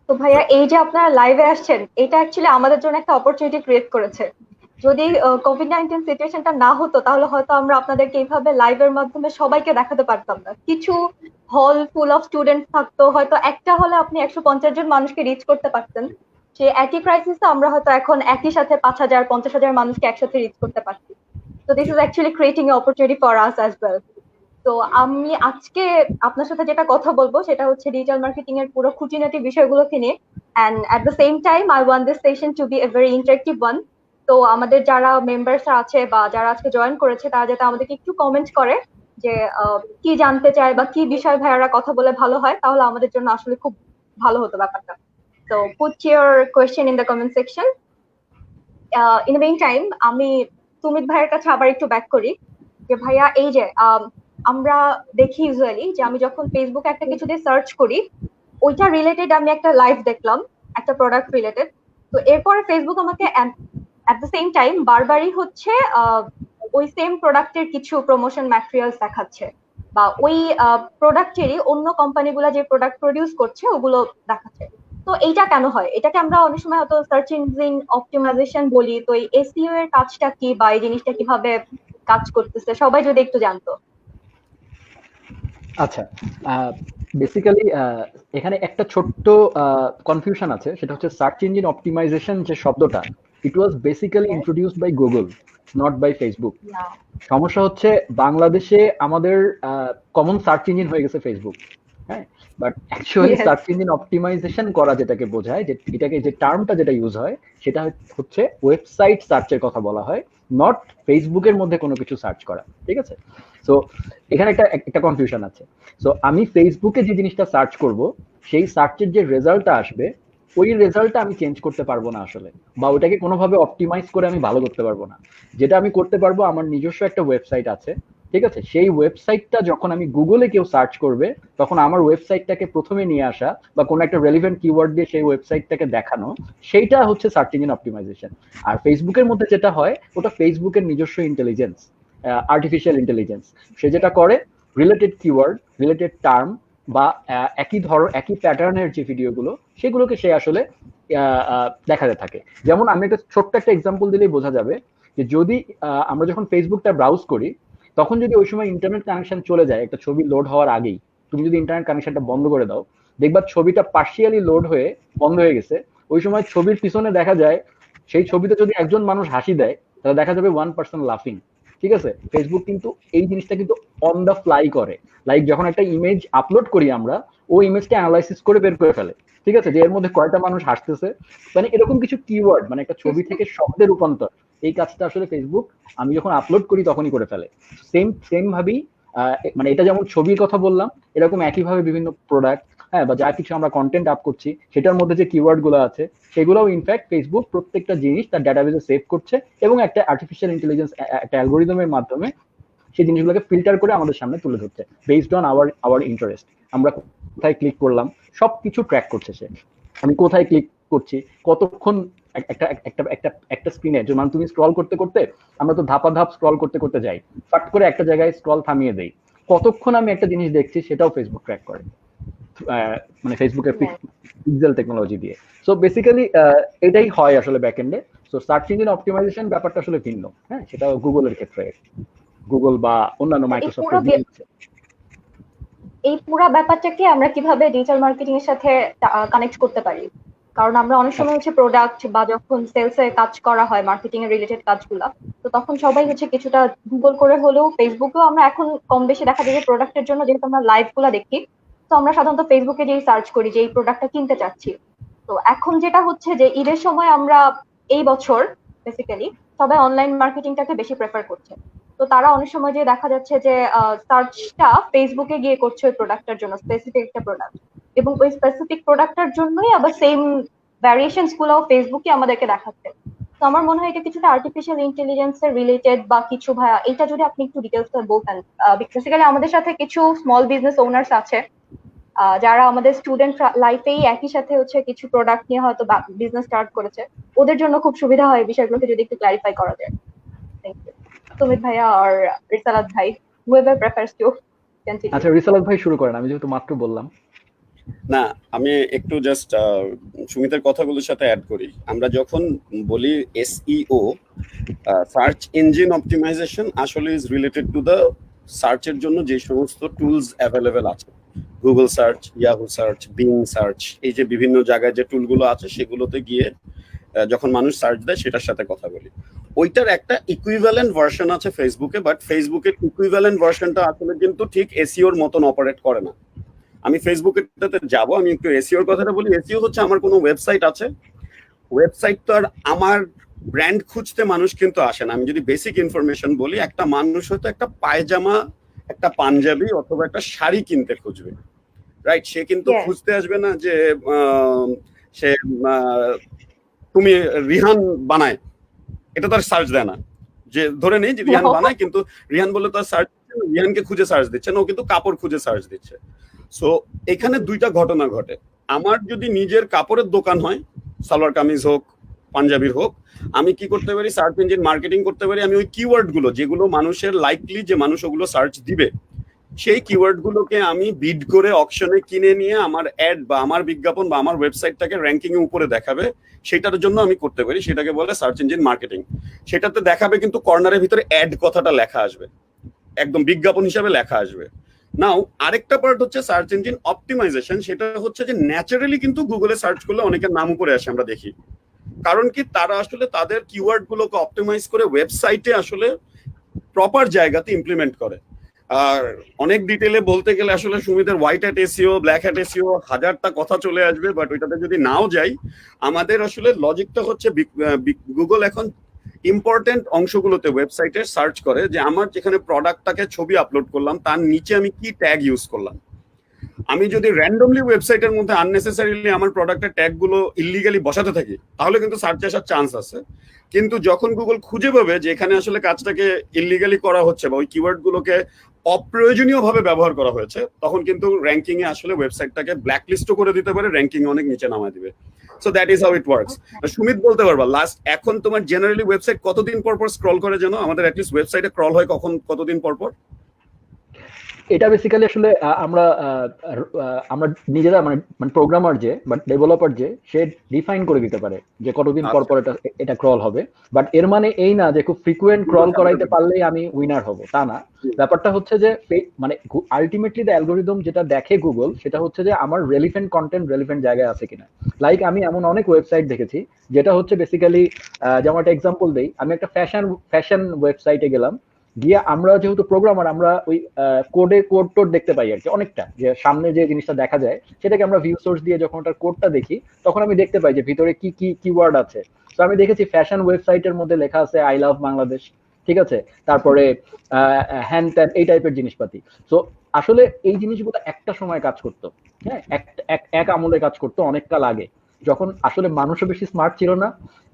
তো ভাইয়া এই যে আপনারা লাইভে আসছেন, এটা অ্যাকচুয়ালি আমাদের জন্য একটা অপরচুনিটি ক্রিয়েট করেছে। যদি কোভিড-19 সিচুয়েশনটা না হতো তাহলে হয়তো আমরা আপনাদেরকে এইভাবে লাইভের মাধ্যমে সবাইকে দেখাতে পারতাম না। কিছু হল ফুল অফ স্টুডেন্ট থাকতো, হয়তো একটা হলে আপনি 150 জন মানুষকে রিচ করতে পারতেন। যে একই ক্রাইসিসে আমরা হয়তো এখন একই সাথে 5,000 50,000 মানুষকে একসাথে রিচ করতে পারছি। তো this is actually creating a opportunity for us as well. তো আমি আজকে আপনার সাথে যেটা কথা বলবো সেটা হচ্ছে ডিজিটাল মার্কেটিং এর পুরো খুঁটিনাটি বিষয়গুলোকে নিয়ে, and at the same time I want this session to be a very interactive one. তো আমাদের যারা মেম্বার্স আছে বা যারা আজকে জয়েন করেছে তারা যাতে আমাদেরকে একটু কমেন্ট করে যে কি জানতে চায় বা কি বিষয় ভাইয়ারা কথা বলে ভালো হয়, তাহলে আমাদের জন্য আসলে খুব ভালো হতো ব্যাপারটা। তো put your question in the comment section. In the main time আমি সুমিত ভাইয়ের কাছে আবার একটু ব্যাক করি যে ভাইয়া এই যে আমরা দেখি ইউজুয়ালি যে আমি যখন ফেসবুকে একটা কিছু দিয়ে সার্চ করি, ওইটা রিলেটেড আমি একটা লাইভ দেখলাম একটা প্রোডাক্ট রিলেটেড, তো এরপরে ফেসবুক আমাকে এট দ্য সেম টাইম বারবারই হচ্ছে ওই সেম প্রোডাক্টের কিছু প্রমোশন ম্যাটেরিয়ালস দেখাচ্ছে বা ওই প্রোডাক্টেরই অন্য কোম্পানিগুলো যে প্রোডাক্ট প্রডিউস করছে ওগুলো দেখাচ্ছে। তো এইটা কেন হয়? এটাকে আমরা অনেক সময় হয়তো সার্চ ইঞ্জিন অপটিমাইজেশন বলি। তো এই এসইও এর কাজটা কি বা এই জিনিসটা কিভাবে কাজ করতেছে সবাই যদি একটু জানতো। আচ্ছা, বেসিক্যালি এখানে একটা ছোট্ট কনফিউশন আছে, সেটা হচ্ছে সার্চ ইঞ্জিন অপটিমাইজেশন যে শব্দটা, it was basically introduced by Google, not by Facebook. সমস্যা হচ্ছে বাংলাদেশে আমাদের কমন সার্চ ইঞ্জিন হয়ে গেছে ফেসবুক, হ্যাঁ, but actually search engine optimisation করা যেটাকে বোঝায়, যে এটাকে যে টার্মটা যেটা ইউজ হয় সেটা হচ্ছে ওয়েবসাইট সার্চের কথা বলা হয়, নট ফেসবুকের মধ্যে কোনো কিছু সার্চ করা, ঠিক আছে? সো এখানে একটা কনফিউশন আছে। সো আমি ফেসবুকে যে জিনিসটা সার্চ করব, সেই সার্চের যে রেজাল্টটা আসবে, ওই রেজাল্টটা আমি চেঞ্জ করতে পারবো না আসলে, বা ওটাকে কোনোভাবে অপটিমাইজ করে আমি ভালো করতে পারবো না। যেটা আমি করতে পারবো, আমার নিজস্ব একটা ওয়েবসাইট আছে, ঠিক আছে, সেই ওয়েবসাইটটা যখন আমি গুগলে কেউ সার্চ করবে, তখন আমার ওয়েবসাইটটাকে প্রথমে নিয়ে আসা বা কোনো একটা রেলিভেন্ট কিওয়ার্ড দিয়ে সেই ওয়েবসাইটটাকে দেখানো, সেইটা হচ্ছে সার্চ ইঞ্জিন অপটিমাইজেশন। আর ফেসবুকের মধ্যে যেটা হয়, ওটা ফেসবুকের নিজস্ব ইন্টেলিজেন্স, আর্টিফিশিয়াল ইন্টেলিজেন্স। সে যেটা করে, রিলেটেড কিওয়ার্ড, রিলেটেড টার্ম বা একই প্যাটার্নের যে ভিডিওগুলো, সেগুলোকে সে আসলে দেখাতে থাকে। যেমন আমি একটা ছোট্ট একটা এক্সাম্পল দিলেই বোঝা যাবে যে যদি আমরা যখন ফেসবুকটা ব্রাউজ করি, তখন যদি ওই সময় ইন্টারনেট কানেকশন চলে যায়, একটা ছবি লোড হওয়ার আগেই তুমি যদি ইন্টারনেট কানেকশনটা বন্ধ করে দাও, দেখবা ছবিটা পার্শিয়ালি লোড হয়ে বন্ধ হয়ে গেছে। ওই সময় ছবির পিছনে দেখা যায়, সেই ছবিতে যদি একজন মানুষ হাসি দেয়, তাহলে দেখা যাবে 1% লাফিং, ঠিক আছে? ফেসবুক কিন্তু এই জিনিসটা কিন্তু অন দ্য ফ্লাই করে। লাইক যখন একটা ইমেজ আপলোড করি আমরা, ওই ইমেজটা অ্যানালাইসিস করে বের করে ফেলে, ঠিক আছে, যে এর মধ্যে কয়টা মানুষ হাসতেছে, মানে এরকম কিছু কিওয়ার্ড, মানে একটা ছবি থেকে শব্দের রূপান্তর, এই কাজটা আসলে ফেসবুক আমি যখন আপলোড করি তখনই করে ফেলে। সেম ভাবেই মানে এটা যেমন ছবির কথা বললাম, এরকম একইভাবে বিভিন্ন প্রোডাক্ট, হ্যাঁ, বা যা কিছু আমরা কন্টেন্ট আপ করছি সেটার মধ্যে যে কিওয়ার্ড গুলো আছে, সেগুলোও ইনফ্যাক্ট ফেসবুক প্রত্যেকটা জিনিস তার ডাটাবেসে সেভ করছে এবং একটা আর্টিফিশিয়াল ইন্টেলিজেন্স, একটা অ্যালগোরিদমের মাধ্যমে সেই জিনিসগুলোকে ফিল্টার করে আমাদের সামনে তুলে ধরছে বেসড অন আওয়ার ইন্টারেস্ট। আমরা কোথায় ক্লিক করলাম সবকিছু ট্র্যাক করছে সে। আমি কোথায় ক্লিক করছি, কতক্ষণ একটা স্ক্রিনে, যে মানে তুমি স্ক্রল করতে করতে, আমরা তো ধাপ স্ক্রল করতে করতে যাই, ফাট করে একটা জায়গায় স্ক্রল থামিয়ে দেই, কতক্ষণ আমি একটা জিনিস দেখছি সেটাও ফেসবুক ট্র্যাক করে, মানে ফেসবুকের পিক্সেল টেকনোলজি দিয়ে। সো বেসিক্যালি এটাই হয় আসলে ব্যাকএন্ডে। সো সার্চ ইঞ্জিন অপটিমাইজেশন ব্যাপারটা আসলে ভিন্ন, হ্যাঁ, সেটা গুগলের ক্ষেত্রে, গুগল বা অন্যান্য মাইক্রোসফটের। এই পুরো ব্যাপারটাকে আমরা কিভাবে ডিজিটাল মার্কেটিং এর সাথে কানেক্ট করতে পারি? কারণ আমরা অনেক সময় হচ্ছে প্রোডাক্ট বা যখন সেলস এর কাজ করা হয়, মার্কেটিং এর রিলেটেড কাজগুলা, তো তখন সবাই হচ্ছে কিছুটা গুগল করে হলেও, ফেসবুকেও আমরা এখন কম বেশি দেখা যায় যে প্রোডাক্টের জন্য যেহেতু আমরা লাইভ গুলা দেখি, তো আমরা সাধারণত ফেসবুকে যেই সার্চ করি যে এই প্রোডাক্টটা কিনতে চাচ্ছি। তো এখন যেটা হচ্ছে যে ঈদের সময় আমরা এই বছর বেসিক্যালি সবাই অনলাইন মার্কেটিংটাকে বেশি প্রেফার করছে। তো তারা অনেক সময় যে দেখা যাচ্ছে যে সার্চটা ফেসবুকে গিয়ে করছে ওই প্রোডাক্টের জন্য, স্পেসিফিক একটা প্রোডাক্ট, এবং ওই স্পেসিফিক প্রোডাক্টটার জন্যই আবার সেম ভ্যারিয়েশনস গুলো ফেসবুকে আমাদেরকে দেখাচ্ছে। তো আমার মনে হয় এটা কিছুটা আর্টিফিশিয়াল ইন্টেলিজেন্স এর রিলেটেড বা কিছু। ভাইয়া এটা যদি আপনি একটু ডিটেলস বলতেন। বেসিক্যালি আমাদের সাথে কিছু স্মল বিজনেস ওনার্স আছে যারা আমাদের স্টুডেন্ট লাইফেই একই সাথে হচ্ছে কিছু প্রোডাক্ট নিয়ে হয়তো বিজনেস স্টার্ট করেছে, ওদের জন্য খুব সুবিধা হয় বিষয়গুলোকে যদি একটু ক্লারিফাই করা যায়। Thank you. সুমিত ভাইয়া আর রিসালাত ভাই, whoever prefers to continue. আচ্ছা, রিসালাত ভাই শুরু করেন, আমি যেহেতু মাত্র বললাম। না, আমি একটু জাস্ট সুমিতের কথাগুলোর সাথে অ্যাড করি। আমরা যখন বলি এসইও, সার্চ ইঞ্জিন অপটিমাইজেশন, আসলে ইজ রিলেটেড টু দ্য সার্চের জন্য যে সমস্ত টুলস অ্যাভেলেবেল আছে, Google search, Yahoo search, being search, এই যে বিভিন্ন জায়গায় যে টুলগুলো আছে সেগুলোতে গিয়ে যখন মানুষ সার্চ দেয় সেটার সাথে কথা বলি। ওইটার একটা ইকুইভ্যালেন্ট ভার্সন আছে ফেসবুকে, বাট ফেসবুকের ইকুইভ্যালেন্ট ভার্সনটা আসলে কিন্তু ঠিক এসইওর মতন অপারেট করে না। আমি ফেসবুকেরটাতে যাব, আমি একটু এসইওর কথাটা বলি। এসইও হচ্ছে আমার কোনো ওয়েবসাইট আছে, ওয়েবসাইট তো আর আমার ব্র্যান্ড খুঁজতে মানুষ কিন্তু আসে না। আমি যদি বেসিক ইনফরমেশন বলি, একটা মানুষ হয়তো একটা পায়জামা, একটা পাঞ্জাবি অথবা একটা শাড়ি কিনতে খুঁজবে, রাইট? সে কিন্তু খুঁজতে আসবে না যে সে তুমি রিহান বানায়, এটা তো আর সার্চ দেয় না। যে ধরে নেই যে রিহান বানায়, কিন্তু রিহান বলে তো আর সার্চ, রিহানকে খুঁজে সার্চ দিচ্ছে না, ও কিন্তু কাপড় খুঁজে সার্চ দিচ্ছে। সো এখানে দুইটা ঘটনা ঘটে। আমার যদি নিজের কাপড়ের দোকান হয়, সালোয়ার কামিজ হোক, পাঞ্জাবির হোক, আমি কি করতে পারি? সার্চ ইঞ্জিন মার্কেটিং করতে পারি। আমি ওই কিওয়ার্ড গুলো যেগুলো মানুষের লাইকলি যে মানুষ ওগুলো সার্চ দিবে, সেই কিওয়ার্ড গুলোকে আমি বিড করে অকশনে কিনে নিয়ে আমার অ্যাড বা আমার বিজ্ঞাপন বা আমার ওয়েবসাইটটাকে র্যাঙ্কিং এর উপরে দেখাবে, সেটার জন্য আমি করতে পারি। সেটাকে বলে সার্চ ইঞ্জিন মার্কেটিং। সেটাতে দেখাবে কিন্তু কর্নারের ভিতরে অ্যাড কথাটা লেখা আসবে, একদম বিজ্ঞাপন হিসাবে লেখা আসবে। নাও আরেকটা পার্ট হচ্ছে সার্চ ইঞ্জিন অপটিমাইজেশন। সেটা হচ্ছে যে ন্যাচারালি কিন্তু গুগলে সার্চ করলে অনেকের নাম উপরে আসে, আমরা দেখি। কারণ কি? তারা আসলে তাদের কিওয়ার্ড গুলোকে অপটিমাইজ করে ওয়েবসাইটে আসলে প্রপার জায়গাতে ইমপ্লিমেন্ট করে। আর অনেক ডিটেলে বলতে গেলে আসলে সুমিতের white hat SEO, black hat SEO, হাজারটা কথা চলে আসবে, বাট ওইটাতে যদি নাও যাই, আমাদের আসলে লজিকটা হচ্ছে গুগল এখন ইম্পর্টেন্ট অংশগুলোতে ওয়েবসাইটে সার্চ করে যে আমার যেখানে প্রোডাক্টটাকে ছবি আপলোড করলাম তার নিচে আমি কি ট্যাগ ইউজ করলাম। আমি যদি র্যান্ডমলি ওয়েবসাইটের মধ্যে আননেসেসারিলি আমার প্রোডাক্টের ট্যাগ গুলো ইলিগালি বসাতে থাকি, তাহলে কিন্তু সার্চে আসার চান্স আছে। কিন্তু যখন গুগল খুঁজে পাবে যে এখানে আসলে কাজটাকে ইলিগালি করা হচ্ছে বা ওই কিওয়ার্ড গুলোকে অপ্রয়োজনীয় ভাবে ব্যবহার করা হয়েছে, তখন কিন্তু র্যাঙ্কিং এ আসলে ওয়েবসাইটটাকে ব্ল্যাকলিস্টও করে দিতে পারে, র্যাঙ্কিং এ অনেক নিচে নামায় দিবে। So that is how it works. Sumit বলতে পারবা লাস্ট এখন তোমার জেনারেলি ওয়েবসাইট কতদিন পর পর স্ক্রল করে যেন? আমাদের অ্যাটলিস্ট ওয়েবসাইটে ক্রল হয় কতদিন পর পর? এটা বেসিক্যালি আসলে আমরা নিজেরা মানে প্রোগ্রামার যে বা ডেভেলপার যে, সে ডিফাইন করে দিতে পারে যে কতদিন পর পর এটা ক্রল হবে। বাট এর মানে এই না যে খুব ফ্রিকুয়েন্ট ক্রল করাইতে পারলেই আমি উইনার হব, তা না। ব্যাপারটা হচ্ছে যে মানে আলটিমেটলি দ্য অ্যালগরিদম যেটা দেখে গুগল, সেটা হচ্ছে যে আমার রেলিভেন্ট কন্টেন্ট রেলিভেন্ট জায়গায় আছে কিনা। লাইক আমি এমন অনেক ওয়েবসাইট দেখেছি যেটা হচ্ছে বেসিক্যালি, যেমন একটা এক্সাম্পল দেই, আমি একটা ফ্যাশন ওয়েবসাইটে গেলাম, গিয়ে আমরা যেহেতু প্রোগ্রামার, আমরা ওই কোড টোড দেখতে পাই আর কি অনেকটা, যে সামনে যে জিনিসটা দেখা যায় সেটাকে আমরা ভিউ সোর্স দিয়ে যখন ওটার কোডটা দেখি, তখন আমি দেখতে পাই যে ভিতরে কি কি কিওয়ার্ড আছে। তো আমি দেখেছি ফ্যাশন ওয়েবসাইটের মধ্যে লেখা আছে আই লাভ বাংলাদেশ, ঠিক আছে, তারপরে হ্যান্ড ত্যান, এই টাইপের জিনিসপাতি। তো আসলে এই জিনিসগুলো একটা সময় কাজ করতো, হ্যাঁ, এক আমলে কাজ করতো অনেক কাল আগে, যখন আসলে মানুষও বেশি স্মার্ট ছিল না,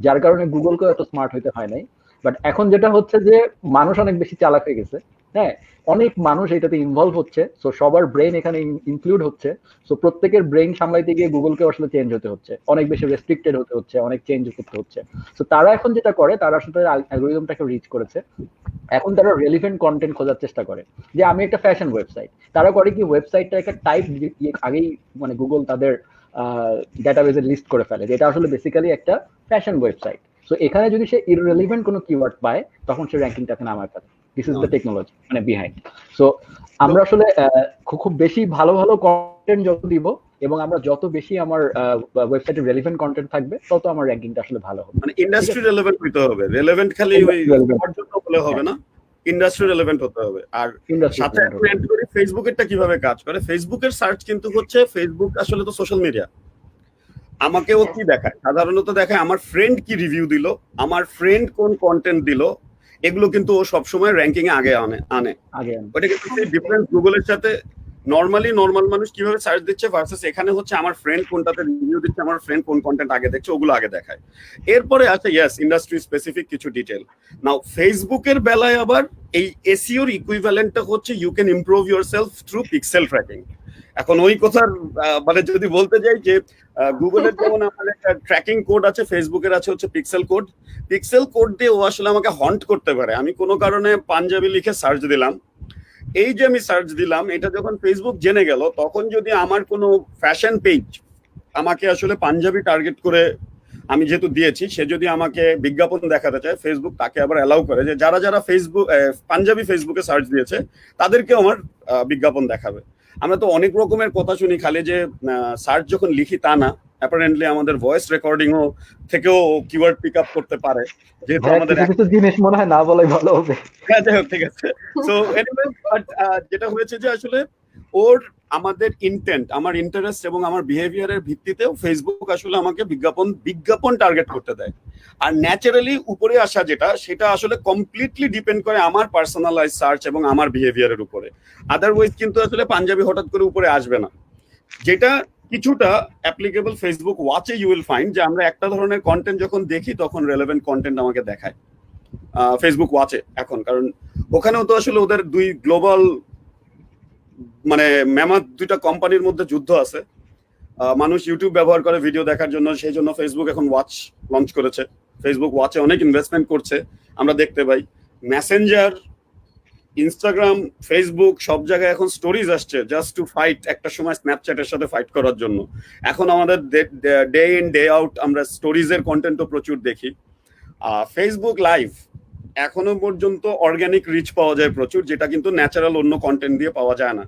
যার কারণে গুগলকেও এত স্মার্ট হইতে হয় নাই। বাট এখন যেটা হচ্ছে যে মানুষ অনেক বেশি চালাক হয়ে গেছে, হ্যাঁ, অনেক মানুষ এটাতে ইনভলভ হচ্ছে, সো সবার ব্রেন এখানে ইনক্লুড হচ্ছে। সো প্রত্যেকের ব্রেন সামলাইতে গিয়ে গুগলকে আসলে চেঞ্জ হতে হচ্ছে, অনেক বেশি রেস্ট্রিক্টেড হতে হচ্ছে, অনেক চেঞ্জ করতে হচ্ছে। সো তারা এখন যেটা করে, তারা আসলে অ্যালগরিদমটাকে রিচ করেছে, এখন তারা রেলিভেন্ট কন্টেন্ট খোঁজার চেষ্টা করে। যে আমি একটা ফ্যাশন ওয়েবসাইট, তারা করে কি ওয়েবসাইটটা একটা টাইপ আগেই মানে গুগল তাদের ডেটাবেজে লিস্ট করে ফেলে যে এটা আসলে বেসিক্যালি একটা ফ্যাশন ওয়েবসাইট। সো এখানে যদি সে ইররিলেভেন্ট কোনো কিওয়ার্ড পায়, তখন সে র্যাঙ্কিংটাকে নামায় ফেলে। দিস ইজ দ্য টেকনোলজি মানে বিহাইন্ড। সো আমরা আসলে খুব বেশি ভালো ভালো কন্টেন্ট যত দিব, এবং আমরা যত বেশি আমার ওয়েবসাইটে রেলেভেন্ট কন্টেন্ট থাকবে তত আমার র্যাঙ্কিংটা আসলে ভালো হবে। মানে ইন্ডাস্ট্রি রেলেভেন্ট হতে হবে, রেলেভেন্ট খালি ওই জন্য বলে হবে না, ইন্ডাস্ট্রি রেলেভেন্ট হতে হবে। আর সাথে অ্যাড করি ফেসবুকেরটা কিভাবে কাজ করে। ফেসবুকের সার্চ কিন্তু হচ্ছে, ফেসবুক আসলে তো সোশ্যাল মিডিয়া, আমাকে ও কি দেখায়, সাধারণত দেখায় আমার ফ্রেন্ড কি রিভিউ দিল, আমার ফ্রেন্ড কোন কন্টেন্ট দিল, এগুলো কিন্তু ও সবসময় র্যাঙ্কিং এ আগে আনে। ওটা কিন্তু ডিফারেন্স গুগলের সাথে নর্মাল মানুষ কিভাবে সার্চ দিচ্ছে ভার্সেস এখানে হচ্ছে আমার ফ্রেন্ড কোনটাতে রিভিউ দিচ্ছে, আমার ফ্রেন্ড কোন কন্টেন্ট আগে দেখছে, ওগুলো আগে দেখায়। এরপরে আছে ইয়েস ইন্ডাস্ট্রি স্পেসিফিক কিছু ডিটেল। নাও ফেসবুকের বেলায় আবার এই এসইওর ইকুইভ্যালেন্টটা হচ্ছে you can improve yourself through pixel tracking. এখন ওই কথার মানে যদি বলতে যাই যে গুগলের যেমন আমার একটা ট্র্যাকিং কোড আছে, ফেসবুকের আছে হচ্ছে পিক্সেল কোড। পিক্সেল কোড দিয়ে ও আসলে আমাকে হন্ট করতে পারে। আমি কোনো কারণে পাঞ্জাবি লিখে সার্চ দিলাম, এই যে আমি সার্চ দিলাম, এটা যখন ফেসবুক জেনে গেল, তখন যদি আমার কোনো ফ্যাশন পেজ আমাকে আসলে পাঞ্জাবি টার্গেট করে আমি যেহেতু দিয়েছি, সে যদি আমাকে বিজ্ঞাপন দেখাতে চায়, ফেসবুক তাকে আবার অ্যালাউ করে যে যারা ফেসবুক পাঞ্জাবি ফেসবুকে সার্চ দিয়েছে তাদেরকে আমার বিজ্ঞাপন দেখাবে। আমরা তো অনেক রকমের কথা শুনি, খালি যে সার্চ যখন লিখি তা না, অ্যাপারেন্টলি আমাদের ভয়েস রেকর্ডিংও থেকেও কিওয়ার্ড পিক আপ করতে পারে, যেহেতু আমাদের কিছু জিনিস মনে হয় না বলাই ভালো হবে। হ্যাঁ যাই হোক, ঠিক আছে। সো এনিওয়ে, বাট যেটা হয়েছে যে আসলে ওর আমাদের ইন্টেন্ট, আমার ইন্টারেস্ট এবং আমার বিহেভিয়ারের ভিত্তিতেও ফেসবুক আসলে আমাকে বিজ্ঞাপন টার্গেট করতে দেয়। আর ন্যাচারালি উপরে আসা যেটা, সেটা আসলে কমপ্লিটলি ডিপেন্ড করে আমার পার্সোনালাইজ সার্চ এবং আমার বিহেভিয়ারের উপরে। আদারওয়াইজ কিন্তু আসলে পাঞ্জাবি হঠাৎ করে উপরে আসবে না। যেটা কিছুটা অ্যাপ্লিকেবল ফেসবুক ওয়াচে ইউ উইল ফাইন্ড, যে আমরা একটা ধরনের কন্টেন্ট যখন দেখি তখন রেলেভেন্ট কন্টেন্ট আমাকে দেখায় ফেসবুক ওয়াচে এখন, কারণ ওখানেও তো আসলে ওদের দুই গ্লোবাল মানে ম্যামাথ দুইটা কোম্পানির মধ্যে যুদ্ধ আছে। মানুষ ইউটিউব ব্যবহার করে ভিডিও দেখার জন্য, সেই জন্য ফেসবুক এখন ওয়াচ লঞ্চ করেছে। ফেসবুক ওয়াচে অনেক ইনভেস্টমেন্ট করছে, আমরা দেখতে পাই। মেসেঞ্জার, ইনস্টাগ্রাম, ফেসবুক সব জায়গায় এখন স্টোরিজ আসছে জাস্ট টু ফাইট, একটা সময় স্ন্যাপচ্যাটের সাথে ফাইট করার জন্য। এখন আমাদের ডে ইন ডে আউট আমরা স্টোরিজের কন্টেন্টও প্রচুর দেখি। ফেসবুক লাইভ এখনো পর্যন্ত অর্গানিক রিচ পাওয়া যায় প্রচুর, যেটা কিন্তু ন্যাচারাল অন্য কন্টেন্ট দিয়ে পাওয়া যায় না।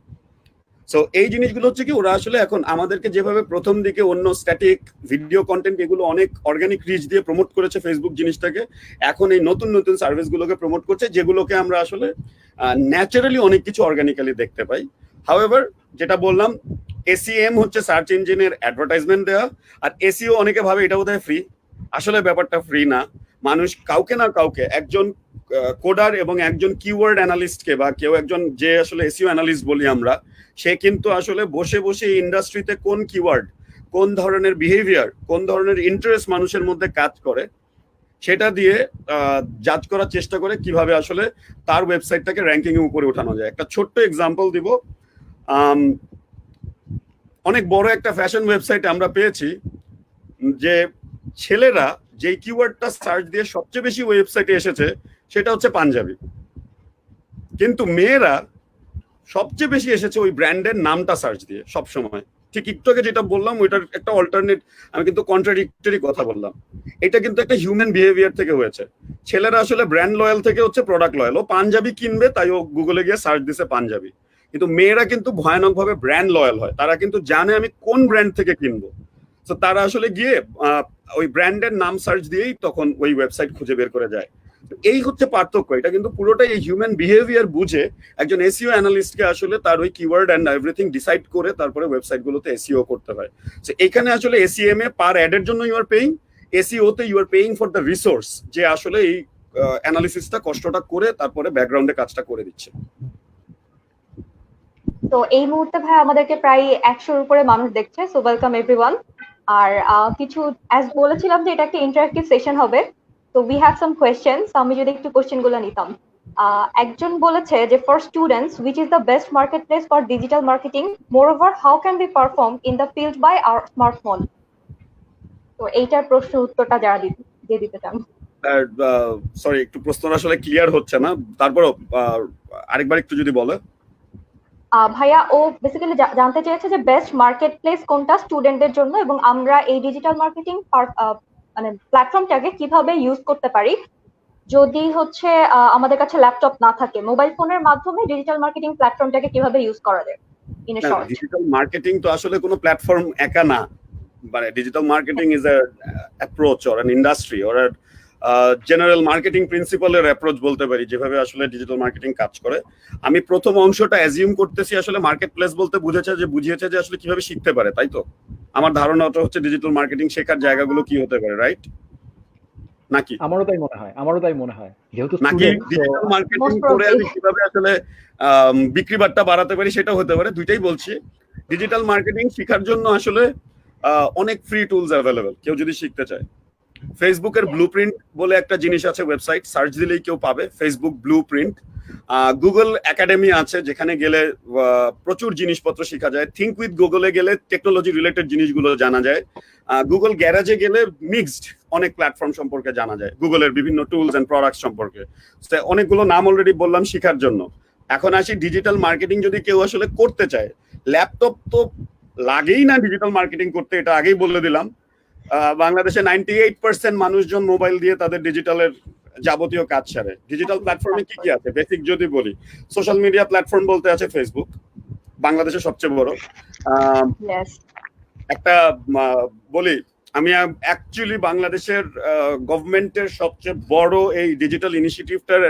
সো এই জিনিসগুলো হচ্ছে কি, ওরা আসলে এখন আমাদেরকে যেভাবে প্রথম দিকে অন্য স্ট্যাটিক ভিডিও কন্টেন্ট এগুলো অনেক অর্গানিক রিচ দিয়ে প্রমোট করেছে ফেসবুক জিনিসটাকে, এখন এই নতুন নতুন সার্ভিসগুলোকে প্রমোট করছে, যেগুলোকে আমরা আসলে ন্যাচারালি অনেক কিছু অর্গানিক্যালি দেখতে পাই। হাউএভার, যেটা বললাম, এসইএম হচ্ছে সার্চ ইঞ্জিনের অ্যাডভার্টাইজমেন্ট দেওয়া, আর এসইও অনেকে ভাবে এটা বোধহয় ফ্রি। আসলে ব্যাপারটা ফ্রি না। মানুষ কাউকে না কাউকে, একজন কোডার এবং একজন কিওয়ার্ড অ্যানালিস্টকে, বা কেউ একজন যে আসলে এসইও অ্যানালিস্ট বলি আমরা, সে কিন্তু আসলে বসে বসে ইন্ডাস্ট্রিতে কোন কিওয়ার্ড, কোন ধরনের বিহেভিয়ার, কোন ধরনের ইন্টারেস্ট মানুষের মধ্যে কাজ করে, সেটা দিয়ে জাজ করার চেষ্টা করে কিভাবে আসলে তার ওয়েবসাইটটাকে র্যাঙ্কিং এ উপরে উঠানো যায়। একটা ছোট্ট এক্সাম্পল দিব। অনেক বড় একটা ফ্যাশন ওয়েবসাইটে আমরা পেয়েছি যে ছেলেরা যে কিওয়ার্ডটা সার্চ দিয়ে সবচেয়ে বেশি ওয়েবসাইটে এসেছে সেটা হচ্ছে পাঞ্জাবি, কিন্তু মেয়েরা সবচেয়ে বেশি এসেছে ওই ব্র্যান্ডের নামটা সার্চ দিয়ে সব সময়। ঠিক একটু আগে যেটা বললাম ওইটার একটা অল্টারনেট, আমি কিন্তু কন্ট্রাডিক্টরি কথা বললাম। এটা কিন্তু একটা হিউম্যান বিহেভিয়ার থেকে হয়েছে। ছেলেরা আসলে ব্র্যান্ড লয়াল থেকে হচ্ছে প্রোডাক্ট লয়াল। ও পাঞ্জাবি কিনবে তাই ও গুগলে গিয়ে সার্চ দিছে পাঞ্জাবি, কিন্তু মেয়েরা কিন্তু ভয়ানকভাবে ব্র্যান্ড লয়াল হয়। তারা কিন্তু জানে আমি কোন ব্র্যান্ড থেকে কিনবো, তো তারা আসলে গিয়ে ওই ব্র্যান্ডের নাম সার্চ দিয়েই তখন ওই ওয়েবসাইট খুঁজে বের করে যায়। এই হচ্ছে পার্থক্য। এটা কিন্তু পুরোটাই এই হিউম্যান বিহেভিয়ার বুঝে একজন এসইও অ্যানালিস্টকে আসলে তার ওই কিওয়ার্ড এন্ড এভরিথিং ডিসাইড করে তারপরে ওয়েবসাইটগুলোতে এসইও করতে হয়। সো এখানে আসলে এসইএম এ পার অ্যাডের জন্য ইউ আর পেইং, এসইও তে you are paying for the resource, যে আসলে এই অ্যানালিসিসটা কষ্টটা করে তারপরে ব্যাকগ্রাউন্ডে কাজটা করে দিচ্ছে। তো এই মুহূর্তে ভাই আমাদেরকে প্রায় 100-র উপরে মানুষ দেখছে, সো ওয়েলকাম এভরিওয়ান। আর কিছু অ্যাজ বলেছিলাম যে এটা একটা ইন্টারঅ্যাক্টিভ সেশন হবে, তো উই হ্যাভ সাম কোয়েশ্চেনস। আমি যদি একটু কোশ্চেন গুলো নিতাম। একজন বলেছে যে for students which is the best market place for digital marketing, moreover how can be perform in the field by our smartphone? তো এইটার প্রশ্ন উত্তরটা যারা দিয়ে দিতে চান। সরি, একটু প্রশ্ন আসলে ক্লিয়ার হচ্ছে না, তারপরও আরেকবার একটু যদি বলে। ভাইয়া ও বেসিক্যালি জানতে চেয়েছে যে বেস্ট মার্কেট প্লেস কোনটা স্টুডেন্টদের জন্য, এবং আমরা এই ডিজিটাল মার্কেটিং মানে প্ল্যাটফর্মটাকে কিভাবে ইউজ করতে পারি যদি হচ্ছে আমাদের কাছে ল্যাপটপ না থাকে, মোবাইল ফোনের মাধ্যমে ডিজিটাল মার্কেটিং প্ল্যাটফর্মটাকে কিভাবে ইউজ করা যায়। In a short? Digital marketing তো আসলে কোনো প্ল্যাটফর্ম একা না, মানে digital marketing is a approach or an industry or general marketing প্রিন্সিপালের অ্যাপ্রোচ বলতে পারি, যেভাবে আসলে ডিজিটাল মার্কেটিং কাজ করে। আমি প্রথম অংশটা অ্যাজিউম করতেছি আসলে মার্কেট প্লেস বলতে বুঝিয়েছে যে আসলে কিভাবে শিখতে পারে, তাই তো? আমার ধারণাটা হচ্ছে ডিজিটাল মার্কেটিং শেখার জায়গাগুলো কি হতে পারে, রাইট? নাকি আমারও তাই মনে হয় যেহেতু নাকি student, so digital marketing Most করে আমি probably. কিভাবে আসলে বিক্রি বাট্টা বাড়াতে পারি সেটাও হতে পারে। দুইটাই বলছি। ডিজিটাল মার্কেটিং শেখার জন্য আসলে অনেক ফ্রি টুলস অ্যাভেলেবল, কেউ যদি শিখতে চায়। ফেসবুকের ব্লুপ্রিন্ট বলে একটা জিনিস আছে, ওয়েবসাইট সার্চ দিলেই কেউ পাবে, ফেসবুক ব্লুপ্রিন্ট। গুগল একাডেমি আছে, যেখানে গেলে প্রচুর জিনিসপত্র শেখা যায়। থিঙ্ক উইথ গুগলে গেলে টেকনোলজি রিলেটেড জিনিসগুলো জানা যায়। গুগল গ্যারাজে গেলে মিক্সড অনেক প্ল্যাটফর্ম সম্পর্কে জানা যায়, গুগলের বিভিন্ন টুলস এন্ড প্রোডাক্টস সম্পর্কে। অনেকগুলো নাম অলরেডি বললাম শেখার জন্য। এখন আসি ডিজিটাল মার্কেটিং যদি কেউ আসলে করতে চায়, ল্যাপটপ তো লাগেই না ডিজিটাল মার্কেটিং করতে, এটা আগেই বলে দিলাম। বাংলাদেশে 98% মানুষজন মোবাইল দিয়ে তাদের ডিজিটালের যাবতীয় কাজ সারে। ডিজিটাল প্ল্যাটফর্মে কি কি আছে বেসিক যদি বলি, সোশ্যাল মিডিয়া প্ল্যাটফর্ম বলতে আছে ফেসবুক, বাংলাদেশের সবচেয়ে বড়। Yes. একটা বলি, আমি অ্যাকচুয়ালি বাংলাদেশের গভর্নমেন্টের সবচেয়ে বড় এই ডিজিটাল ইনিশিয়েটিভটার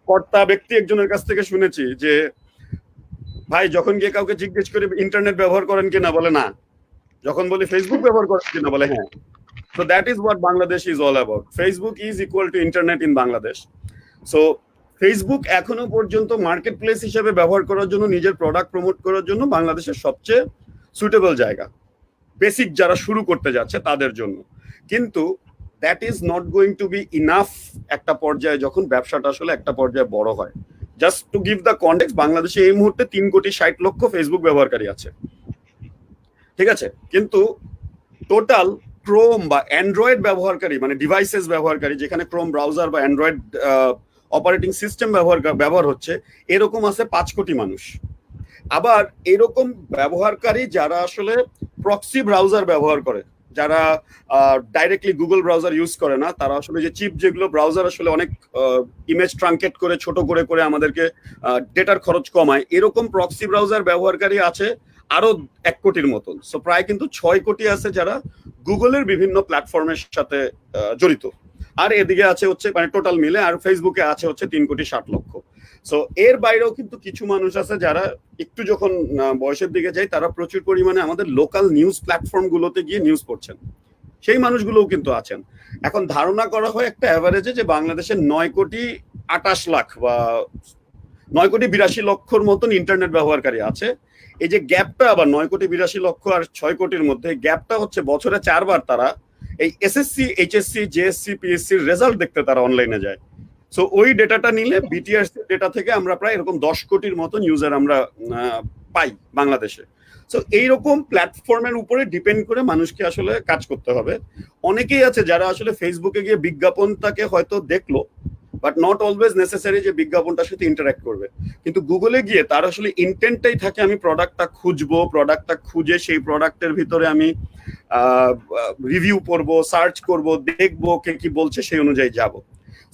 কর্তা ব্যক্তি একজনের কাছ থেকে শুনেছি যে, ভাই যখন গিয়ে কাউকে জিজ্ঞেস করি ইন্টারনেট ব্যবহার করেন কিনা, বলে না। যখন বলি ফেসবুক ব্যবহার করেন কিনা, বলে হ্যাঁ। So that is what Bangladesh is all about. Facebook is equal to internet in Bangladesh. So Facebook এখনো পর্যন্ত মার্কেট প্লেস হিসেবে ব্যবহার করার জন্য, নিজের প্রোডাক্ট প্রমোট করার জন্য বাংলাদেশের সবচেয়ে সুইটেবল জায়গা, বেসিক যারা শুরু করতে যাচ্ছে তাদের জন্য। কিন্তু that is not going to be enough একটা পর্যায়ে, যখন ব্যবসাটা আসলে একটা পর্যায়ে বড় হয়। Just to give the context, বাংলাদেশে এই মুহূর্তে 3,60,00,000 ফেসবুক ব্যবহারকারী আছে, ঠিক আছে? কিন্তু টোটাল ক্রোম বা অ্যান্ড্রয়েড ব্যবহারকারী, মানে ডিভাইসেস ব্যবহারকারী, যেখানে ক্রোম ব্রাউজার বা অ্যান্ড্রয়েড অপারেটিং সিস্টেম ব্যবহার হচ্ছে, এরকম আছে 5 কোটি মানুষ। আবার এরকম ব্যবহারকারী যারা আসলে প্রক্সি ব্রাউজার ব্যবহার করে, যারা ডাইরেক্টলি গুগল ব্রাউজার ইউজ করে না, তারা আসলে যে চিপ যেগুলো ব্রাউজার আসলে অনেক ইমেজ ট্রাঙ্কেট করে ছোট করে করে আমাদেরকে ডেটার খরচ কমায়, এরকম প্রক্সি ব্রাউজার ব্যবহারকারী আছে আরো 1 কোটির মতন। সো প্রায় কিন্তু 6 কোটি আছে যারা গুগলের বিভিন্ন প্ল্যাটফর্মের সাথে জড়িত। আর এদিকে আছে হচ্ছে, মানে টোটাল মিলে আর ফেসবুকে আছে হচ্ছে 3,60,00,000। সো এর বাইরেও কিন্তু কিছু মানুষ আছে যারা একটু যখন বয়সের দিকে যায়, তারা প্রচুর পরিমাণে আমাদের লোকাল নিউজ প্ল্যাটফর্ম গুলোতে গিয়ে নিউজ পড়ছেন, সেই মানুষগুলোও কিন্তু আছেন। এখন ধারণা করা হয় একটা অ্যাভারেজে যে বাংলাদেশের 9,28,00,000 বা 9,82,00,000 মতন ইন্টারনেট ব্যবহারকারী আছে। এই যে গ্যাপটা, আবার 9,82,00,000 আর 6 কোটির মধ্যে গ্যাপটা হচ্ছে বছরে 4 বার তারা এই এসএসসি, এইচএসসি, জেএসসি, পিএসসির রেজাল্ট দেখতে তারা অনলাইনে যায়। সো ওই ডেটাটা নিলে বিটিআরস ডেটা থেকে আমরা প্রায় এরকম 10 কোটির মতন ইউজার আমরা পাই বাংলাদেশে। সো এইরকম প্ল্যাটফর্মের উপরে ডিপেন্ড করে মানুষকে আসলে কাজ করতে হবে। অনেকেই আছে যারা আসলে ফেসবুকে গিয়ে বিজ্ঞাপনটাকে হয়তো দেখলো, বাট নট অলওয়েজ নেসেসারি যে বিজ্ঞাপনটার সাথে ইন্টারঅ্যাক্ট করবে। কিন্তু গুগলে গিয়ে তার আসলে ইন্টেন্টটাই থাকে, আমি প্রোডাক্টটা খুঁজবো, প্রোডাক্টটা খুঁজে সেই প্রোডাক্টের ভিতরে আমি রিভিউ পড়বো, সার্চ করব, দেখবো কে কি বলছে, সেই অনুযায়ী যাব।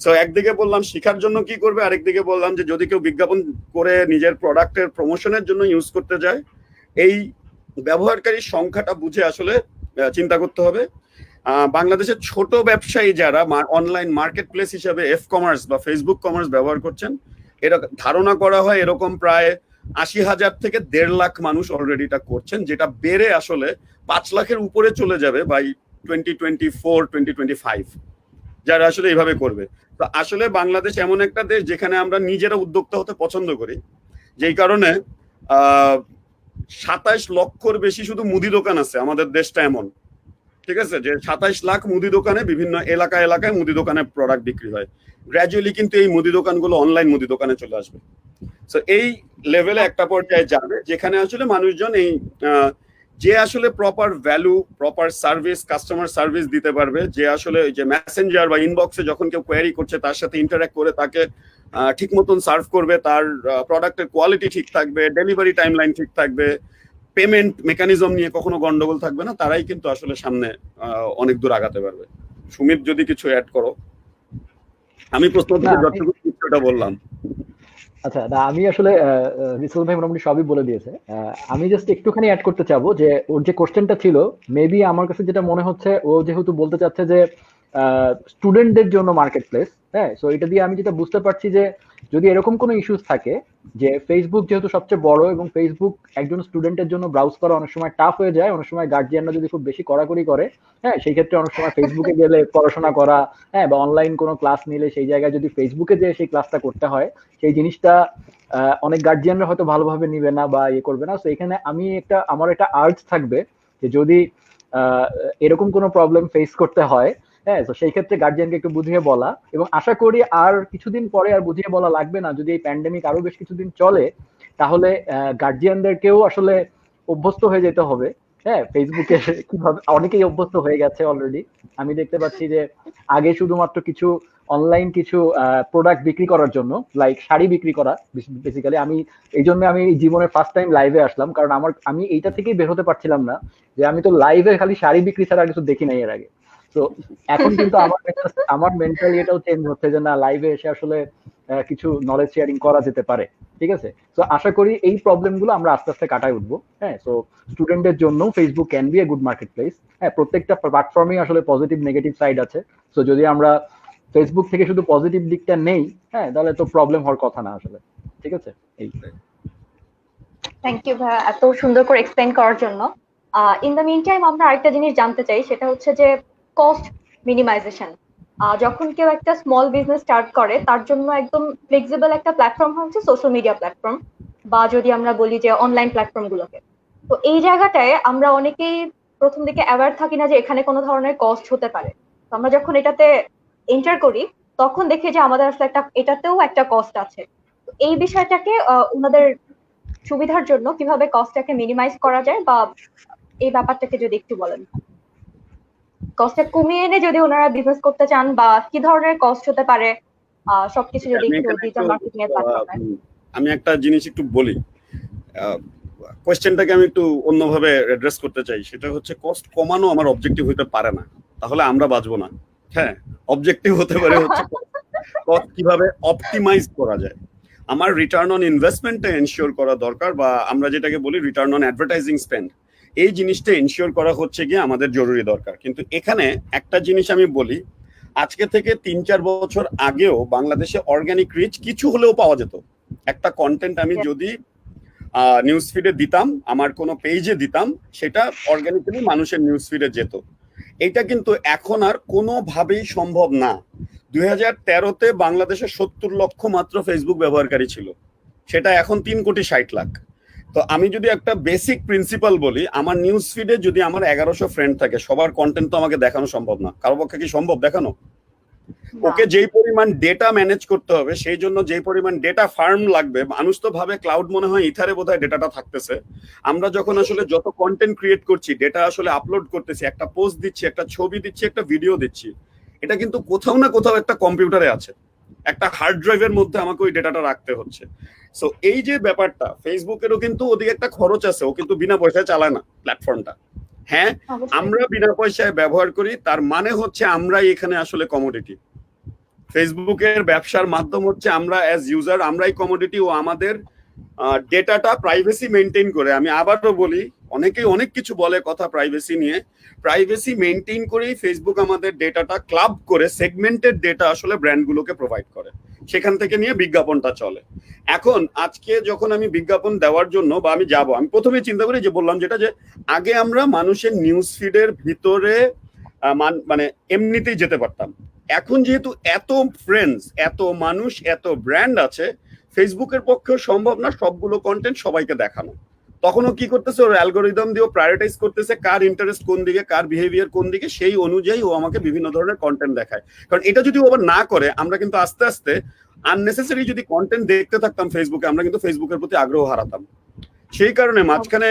সো একদিকে বললাম শিখার জন্য কি করবে, আরেকদিকে বললাম যে যদি কেউ বিজ্ঞাপন করে নিজের প্রোডাক্টের প্রমোশনের জন্য ইউজ করতে যায়, এই ব্যবহারকারীর সংখ্যাটা বুঝে আসলে চিন্তা করতে হবে। বাংলাদেশের ছোট ব্যবসায়ী যারা অনলাইন মার্কেট প্লেস হিসেবে কমার্স বা ফেসবুক কমার্স ব্যবহার করছেন, এরা ধারণা করা হয় এরকম প্রায় 80,000 থেকে 1.5 লাখ মানুষ অলরেডি এটা করছেন, যেটা বেড়ে আসলে 5 লাখের উপরে চলে যাবে বাই 2024-2025, যারা আসলে এইভাবে করবে। তো আসলে বাংলাদেশ এমন একটা দেশ যেখানে আমরা নিজেরা উদ্যোক্তা হতে পছন্দ করি, যেই কারণে 27 লক্ষর বেশি শুধু মুদি দোকান আছে আমাদের দেশটা এমন, ঠিক আছে, যে 27 লাখ মুদি দোকানে বিভিন্ন এলাকায় মুদি দোকানে প্রোডাক্ট বিক্রি হয়। গ্র্যাজুয়ালি কিন্তু এই মুদি দোকানগুলো অনলাইন মুদি দোকানে চলে আসবে। সো এই লেভেলে একটা পর্যায়ে যাবে যেখানে আসলে মানুষজন এই যে আসলে proper value, proper service, customer service দিতে পারবে, যে আসলে যে মেসেঞ্জার বা ইনবক্সে যখন কেউ কোয়েরি করছে তার সাথে ইন্টারঅ্যাক্ট করে তাকে ঠিক মতন সার্ভ করবে, তার প্রোডাক্টের কোয়ালিটি ঠিক থাকবে, ডেলিভারি টাইমলাইন ঠিক থাকবে, পেমেন্ট মেকানিজম নিয়ে কখনো গন্ডগোল থাকবে না, তারাই কিন্তু আসলে সামনে অনেক দূর আগাতে পারবে। সুমিত যদি কিছু অ্যাড করো। আমি প্রশ্ন থেকে যতটুকু কিছুটা বললাম। আচ্ছা, না আমি আসলে রিসুল ভাই মোটামুটি সবই বলে দিয়েছে। আমি জাস্ট একটুখানি অ্যাড করতে চাবো যে ওর যে কোশ্চেনটা ছিল, মেবি আমার কাছে যেটা মনে হচ্ছে ও যেহেতু বলতে চাচ্ছে যে স্টুডেন্টদের জন্য মার্কেট প্লেস, হ্যাঁ, সো এটা দিয়ে আমি যেটা বুঝতে পারছি যে যদি এরকম কোনো ইস্যুস থাকে যে ফেসবুক যেহেতু সবচেয়ে বড় এবং ফেসবুক একজন স্টুডেন্টের জন্য ব্রাউজ করা অনেক সময় টাফ হয়ে যায়, অনেক সময় গার্জিয়ানরা যদি খুব বেশি কড়াকড়ি করে, হ্যাঁ, সেই ক্ষেত্রে অনেক সময় ফেসবুকে গেলে পড়াশোনা করা, হ্যাঁ, বা অনলাইন কোনো ক্লাস নিলে সেই জায়গায় যদি ফেসবুকে যেয়ে সেই ক্লাসটা করতে হয়, সেই জিনিসটা অনেক গার্জিয়ানরা হয়তো ভালোভাবে নিবে না বা ইয়ে করবে না। তো এখানে আমার একটা আর্জ থাকবে যে যদি এরকম কোনো প্রবলেম ফেস করতে হয়, হ্যাঁ, তো সেই ক্ষেত্রে গার্জিয়ানকে একটু বুঝিয়ে বলা, এবং আশা করি আর কিছুদিন পরে আর বুঝিয়ে বলা লাগবে না। যদি এই প্যান্ডেমিক আরো বেশ কিছুদিন চলে, তাহলে গার্জিয়ানদেরকেও আসলে অভ্যস্ত হয়ে যেতে হবে, হ্যাঁ, ফেসবুকে কিভাবে অনেকেই অভ্যস্ত হয়ে গেছে অলরেডি। আমি দেখতে পাচ্ছি যে আগে শুধুমাত্র কিছু অনলাইন কিছু প্রোডাক্ট বিক্রি করার জন্য, লাইক শাড়ি বিক্রি করা বেসিক্যালি, আমি জীবনে ফার্স্ট টাইম লাইভে আসলাম, কারণ আমি এইটা থেকেই বের হতে পারছিলাম না যে আমি তো লাইভে খালি শাড়ি বিক্রি ছাড়া আর কিছু দেখি নাই এর আগে। তো এখন কিন্তু আমার মেন্টালি এটাও চেঞ্জ হচ্ছে যে না, লাইভে এসে আসলে কিছু নলেজ শেয়ারিং করা যেতে পারে, ঠিক আছে। তো আশা করি এই প্রবলেম গুলো আমরা আস্তে আস্তে কাটায় উঠবো, হ্যাঁ। তো স্টুডেন্টদের জন্য Facebook can B a good market place, হ্যাঁ, প্রত্যেকটা প্ল্যাটফর্মে আসলে পজিটিভ নেগেটিভ সাইড আছে। তো যদি আমরা ফেসবুক থেকে শুধু পজিটিভ দিকটা নেই, হ্যাঁ, তাহলে তো প্রবলেম হওয়ার কথা না আসলে, ঠিক আছে। এই থ্যাংক ইউ ভাইয়া এত সুন্দর করে এক্সপ্লেইন করার জন্য। ইন দ্য মিন টাইম আমরা আরেকটা জিনিস জানতে চাই, সেটা হচ্ছে যে কস্ট মিনিমাইজেশন। যখন কেউ একটা স্মল বিজনেস স্টার্ট করে, তার জন্য একদম ফ্লেক্সিবল একটা প্ল্যাটফর্ম হচ্ছে সোশ্যাল মিডিয়া প্ল্যাটফর্ম, বা যদি আমরা বলি যে অনলাইন প্ল্যাটফর্ম গুলোকে। তো এই জায়গাটায় আমরা অনেকেই প্রথম দিকে অ্যাওয়্যার থাকি না যে এখানে কোনো ধরনের কস্ট হতে পারে। তো আমরা যখন এটাতে এন্টার করি, তখন দেখি যে আমাদের আসলে এটাতেও একটা কস্ট আছে। তো এই বিষয়টাকে ওনাদের সুবিধার জন্য কিভাবে কস্টটাকে মিনিমাইজ করা যায়, বা এই ব্যাপারটাকে যদি একটু বলেন, কস্টটা কমিয়ে এনে যদি ওনারা বিজনেস করতে চান, বা কি ধরনের কস্ট হতে পারে, সবকিছু যদি একটু ডিজিটাল মার্কেটিং এর প্ল্যাটফর্মে। আমি একটা জিনিস একটু বলি, কোয়েশ্চেনটাকে আমি একটু অন্যভাবে অ্যাড্রেস করতে চাই। সেটা হচ্ছে কস্ট কমানো আমার অবজেক্টিভ হতে পারে না, তাহলে আমরা বাঁচবো না। হ্যাঁ, অবজেক্টিভ হতে পারে হচ্ছে কস্ট কিভাবে অপটিমাইজ করা যায়। আমার রিটার্ন অন ইনভেস্টমেন্টটা এনশিওর করা দরকার, বা আমরা যেটাকে বলি রিটার্ন অন অ্যাডভার্টাইজিং স্পেন্ড, এই জিনিসটা এনশিওর করা হচ্ছে গিয়ে আমাদের জরুরি দরকার। কিন্তু এখানে একটা জিনিস আমি বলি, আজকে থেকে 3-4 বছর আগেও বাংলাদেশে অর্গানিক রিচ কিছু হলেও পাওয়া যেত। একটা কন্টেন্ট আমি যদি নিউজ ফিডে দিতাম, আমার কোনো পেজে দিতাম, সেটা অর্গানিক্যালি মানুষের নিউজ ফিডে যেত। এটা কিন্তু এখন আর কোনোভাবেই সম্ভব না। 2013-তে বাংলাদেশে 70 লক্ষ মাত্র ফেসবুক ব্যবহারকারী ছিল, সেটা এখন 3,60,00,000। তো আমি যদি একটা বেসিক প্রিন্সিপাল বলি, আমার নিউজ ফিডে যদি আমার 1100 ফ্রেন্ড থাকে, সবার কন্টেন্ট তো আমাকে দেখানো সম্ভব না। কারো পক্ষে কি সম্ভব দেখানো? ওকে যেই পরিমাণ ডেটা ম্যানেজ করতে হবে, সেই জন্য যেই পরিমাণ ডেটা ফার্ম লাগবে, মানুষ তো ভাবে ক্লাউড, মনে হয় ইথারে বোধহয় ডেটাটা থাকতেছে। আমরা যখন আসলে যত কন্টেন্ট ক্রিয়েট করছি, ডেটা আসলে আপলোড করতেছি, একটা পোস্ট দিচ্ছি, একটা ছবি দিচ্ছি, একটা ভিডিও দিচ্ছি, এটা কিন্তু কোথাও না কোথাও একটা কম্পিউটারে আছে, একটা হার্ড ড্রাইভের মধ্যে আমাকে ওই ডেটাটা রাখতে হচ্ছে। সো এই যে ব্যাপারটা, ফেসবুকেরও কিন্তু ওদিকে একটা খরচ আছে, ও কিন্তু বিনা পয়সায় চালায় না প্ল্যাটফর্মটা। হ্যাঁ, আমরা বিনা পয়সায় ব্যবহার করি, তার মানে হচ্ছে আমরাই এখানে আসলে কমোডিটি। ফেসবুকের ব্যবসার মাধ্যম হচ্ছে আমরা অ্যাজ ইউজার, আমরাই কমোডিটি, ও আমাদের ডেটাটা প্রাইভেসি মেনটেন করে। আমি আবারও বলি, অনেকেই অনেক কিছু বলে কথা প্রাইভেসি নিয়ে, প্রাইভেসি মেনটেন করেই ফেসবুক আমাদের ডেটাটা ক্লাব করে সেগমেন্টেড ডেটা আসলে ব্র্যান্ডগুলোকে প্রোভাইড করে, সেখান থেকে নিয়ে বিজ্ঞাপনটা চলে। এখন আজকে যখন আমি বিজ্ঞাপন দেওয়ার জন্য বা আমি যাব, আমি প্রথমে চিন্তা করি যে বললাম যেটা, যে আগে আমরা মানুষের নিউজ ফিডের ভিতরে মানে এমনিতেই যেতে পারতাম। এখন যেহেতু এত ফ্রেন্ডস, এত মানুষ, এত ব্র্যান্ড আছে, ফেসবুকের পক্ষেও সম্ভব না সবগুলো কন্টেন্ট সবাইকে দেখানো। তখনও কি করতেছে, ওর অ্যালগোরিদম দিয়ে প্রায়োরিটাইজ করতেছে কার ইন্টারেস্ট কোন দিকে, কার বিহেভিয়ার কোন দিকে, সেই অনুযায়ী ও আমাকে বিভিন্ন ধরনের কন্টেন্ট দেখায়। কারণ এটা যদি ও আবার না করে, আমরা কিন্তু আস্তে আস্তে আননেসেসারি যদি কন্টেন্ট দেখতে থাকতাম ফেসবুকে, আমরা কিন্তু ফেসবুকের প্রতি আগ্রহ হারাতাম। সেই কারণে মাঝখানে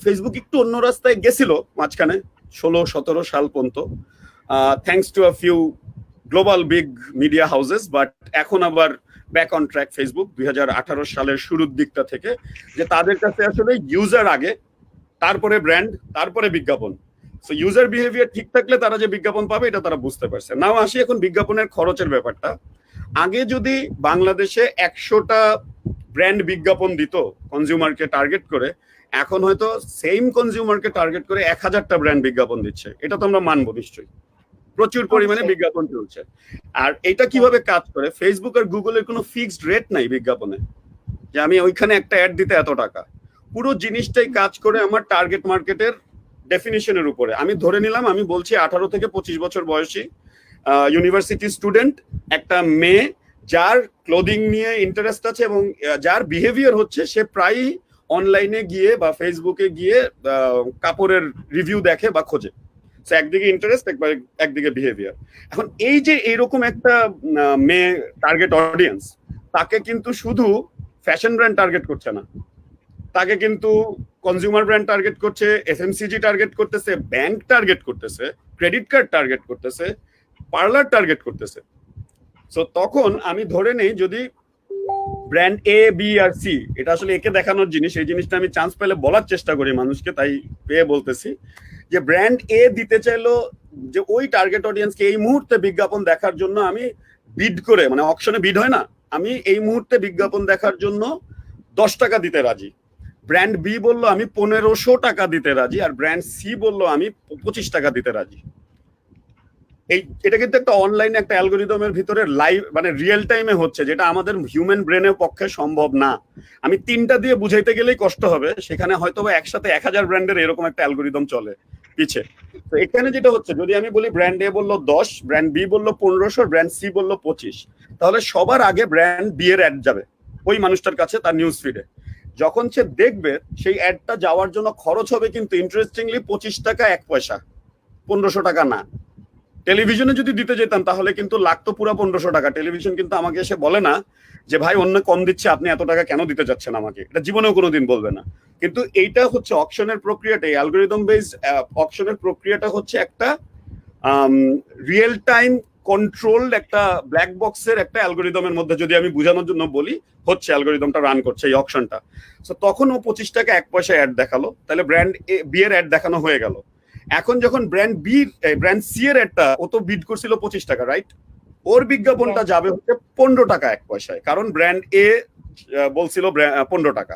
ফেসবুক একটু অন্য রাস্তায় গেছিল, মাঝখানে 16-17 সাল পর্যন্ত, thanks to a few global big media houses. But এখন আবার ব্যাক অন ট্র্যাক ফেসবুক 2018 সালের শুরুর দিকটা থেকে, যে তাদের কাছে আসলে ইউজার আগে, তারপরে ব্র্যান্ড, তারপরে বিজ্ঞাপন। সো ইউজার বিহেভিয়ার ঠিক থাকলে তারা যে বিজ্ঞাপন পাবে এটা তারা বুঝতে পারছে। নাও আসি এখন বিজ্ঞাপনের খরচের ব্যাপারটা। আগে যদি বাংলাদেশে 100টা ব্র্যান্ড বিজ্ঞাপন দিত কনজিউমারকে টার্গেট করে, এখন হয়তো সেম কনজিউমারকে টার্গেট করে 1000টা ব্র্যান্ড বিজ্ঞাপন দিচ্ছে। এটা তো আমরা মানবো নিশ্চয়ই, প্রচুর পরিমাণে বিজ্ঞাপন চলছে। আর এটা কিভাবে কাজ করে, ফেসবুক আর গুগলের কোনো ফিক্সড রেট নাই বিজ্ঞাপনে যে আমি ওইখানে একটা অ্যাড দিতে এত টাকা। পুরো জিনিসটাই কাজ করে আমার টার্গেট মার্কেটের ডেফিনিশনের উপরে। আমি ধরে নিলাম, আমি বলছি 18 থেকে 25 বছর বয়সী ইউনিভার্সিটি স্টুডেন্ট একটা মেয়ে, যার ক্লোদিং নিয়ে ইন্টারেস্ট আছে এবং যার বিহেভিয়ার হচ্ছে সে প্রায়ই অনলাইনে গিয়ে বা ফেসবুকে গিয়ে কাপড়ের রিভিউ দেখে বা খোঁজে। একদিকে ইন্টারেস্ট, একদিকে বিহেভিয়ার। এখন এই যে এইরকম একটা মেয়ে টার্গেট অডিয়েন্স, তাকে কিন্তু শুধু ফ্যাশন ব্র্যান্ড টার্গেট করছে না, তাকে কিন্তু কনজিউমার ব্র্যান্ড টার্গেট করছে, এফএমসিজি টার্গেট করতেছে, ব্যাংক টার্গেট করতেছে, ক্রেডিট কার্ড টার্গেট করতেছে, পার্লার টার্গেট করতেছে। সো তখন আমি ধরে নেই যদি ব্র্যান্ড এ, বি আর সি, এটা আসলে একে দেখানোর জিনিস, এই জিনিসটা আমি চান্স পেলে বলার চেষ্টা করি মানুষকে, তাই পেয়ে বলতেছি যে ব্র্যান্ড এ দিতে চাইলো যে ওই টার্গেট অডিয়েন্সকে এই মুহূর্তে বিজ্ঞাপন দেখার জন্য আমি বিড করে, মানে অকশনে বিড হয় না, আমি এই মুহূর্তে বিজ্ঞাপন দেখার জন্য 10 টাকা দিতে রাজি। ব্র্যান্ড বি বললো আমি 1500 টাকা দিতে রাজি, আর ব্র্যান্ড সি বললো আমি 25 টাকা দিতে রাজি। এটা কিন্তু একটা অনলাইনে একটা অ্যালগোরিদমের ভিতরে লাইভ, মানে রিয়েল টাইমে হচ্ছে, যেটা আমাদের হিউম্যান ব্রেনের পক্ষে সম্ভব না। আমি 3টা দিয়ে বুঝাইতে গেলেই কষ্ট হবে, সেখানে হয়তো বা একসাথে 1000 ব্র্যান্ডের এরকম একটা অ্যালগোরিদম চলে পিছে। তো এখানে যেটা হচ্ছে, যদি আমি বলি ব্র্যান্ড এ বললো 10, ব্র্যান্ড বি বললো 1500, ব্র্যান্ড সি বললো 25, তাহলে সবার আগে ব্র্যান্ড বি এর অ্যাড যাবে ওই মানুষটার কাছে তার নিউজ ফিডে। যখন সে দেখবে সেই অ্যাডটা যাওয়ার জন্য খরচ হবে কিন্তু ইন্টারেস্টিংলি 25 টাকা 1 পয়সা, 1500 টাকা না। টেলিভিশনে যদি দিতে যেতাম তাহলে কিন্তু লাগতো পুরো 1500 টাকা। টেলিভিশন কিন্তু আমাকে এসে বলে না যে ভাই অন্য কম দিচ্ছে, আপনি এত টাকা কেন দিতে যাচ্ছেন আমাকে, এটা জীবনেও কোনোদিন বলবে না। কিন্তু এইটা হচ্ছে অকশনের প্রক্রিয়াটা, অ্যালগোরিদম বেসড অকশনের প্রক্রিয়াটা হচ্ছে একটা রিয়েল টাইম কন্ট্রোলড একটা ব্ল্যাক বক্সের একটা অ্যালগোরিদমের মধ্যে, যদি আমি বোঝানোর জন্য বলি, হচ্ছে অ্যালগোরিদমটা রান করছে এই অকশনটা। সো তখন ও 25 টাকা 1 পয়সা অ্যাড দেখালো, তাহলে ব্র্যান্ড বি এর অ্যাড দেখানো হয়ে গেল। এখন যখন ব্র্যান্ড সি এর একটা, ও তো বিড করছিল 25 টাকা, রাইট? ওর বিজ্ঞাপনটা যাবে হচ্ছে 15 টাকা 1 পয়সায়, কারণ ব্র্যান্ড এ বলছিল 15 টাকা।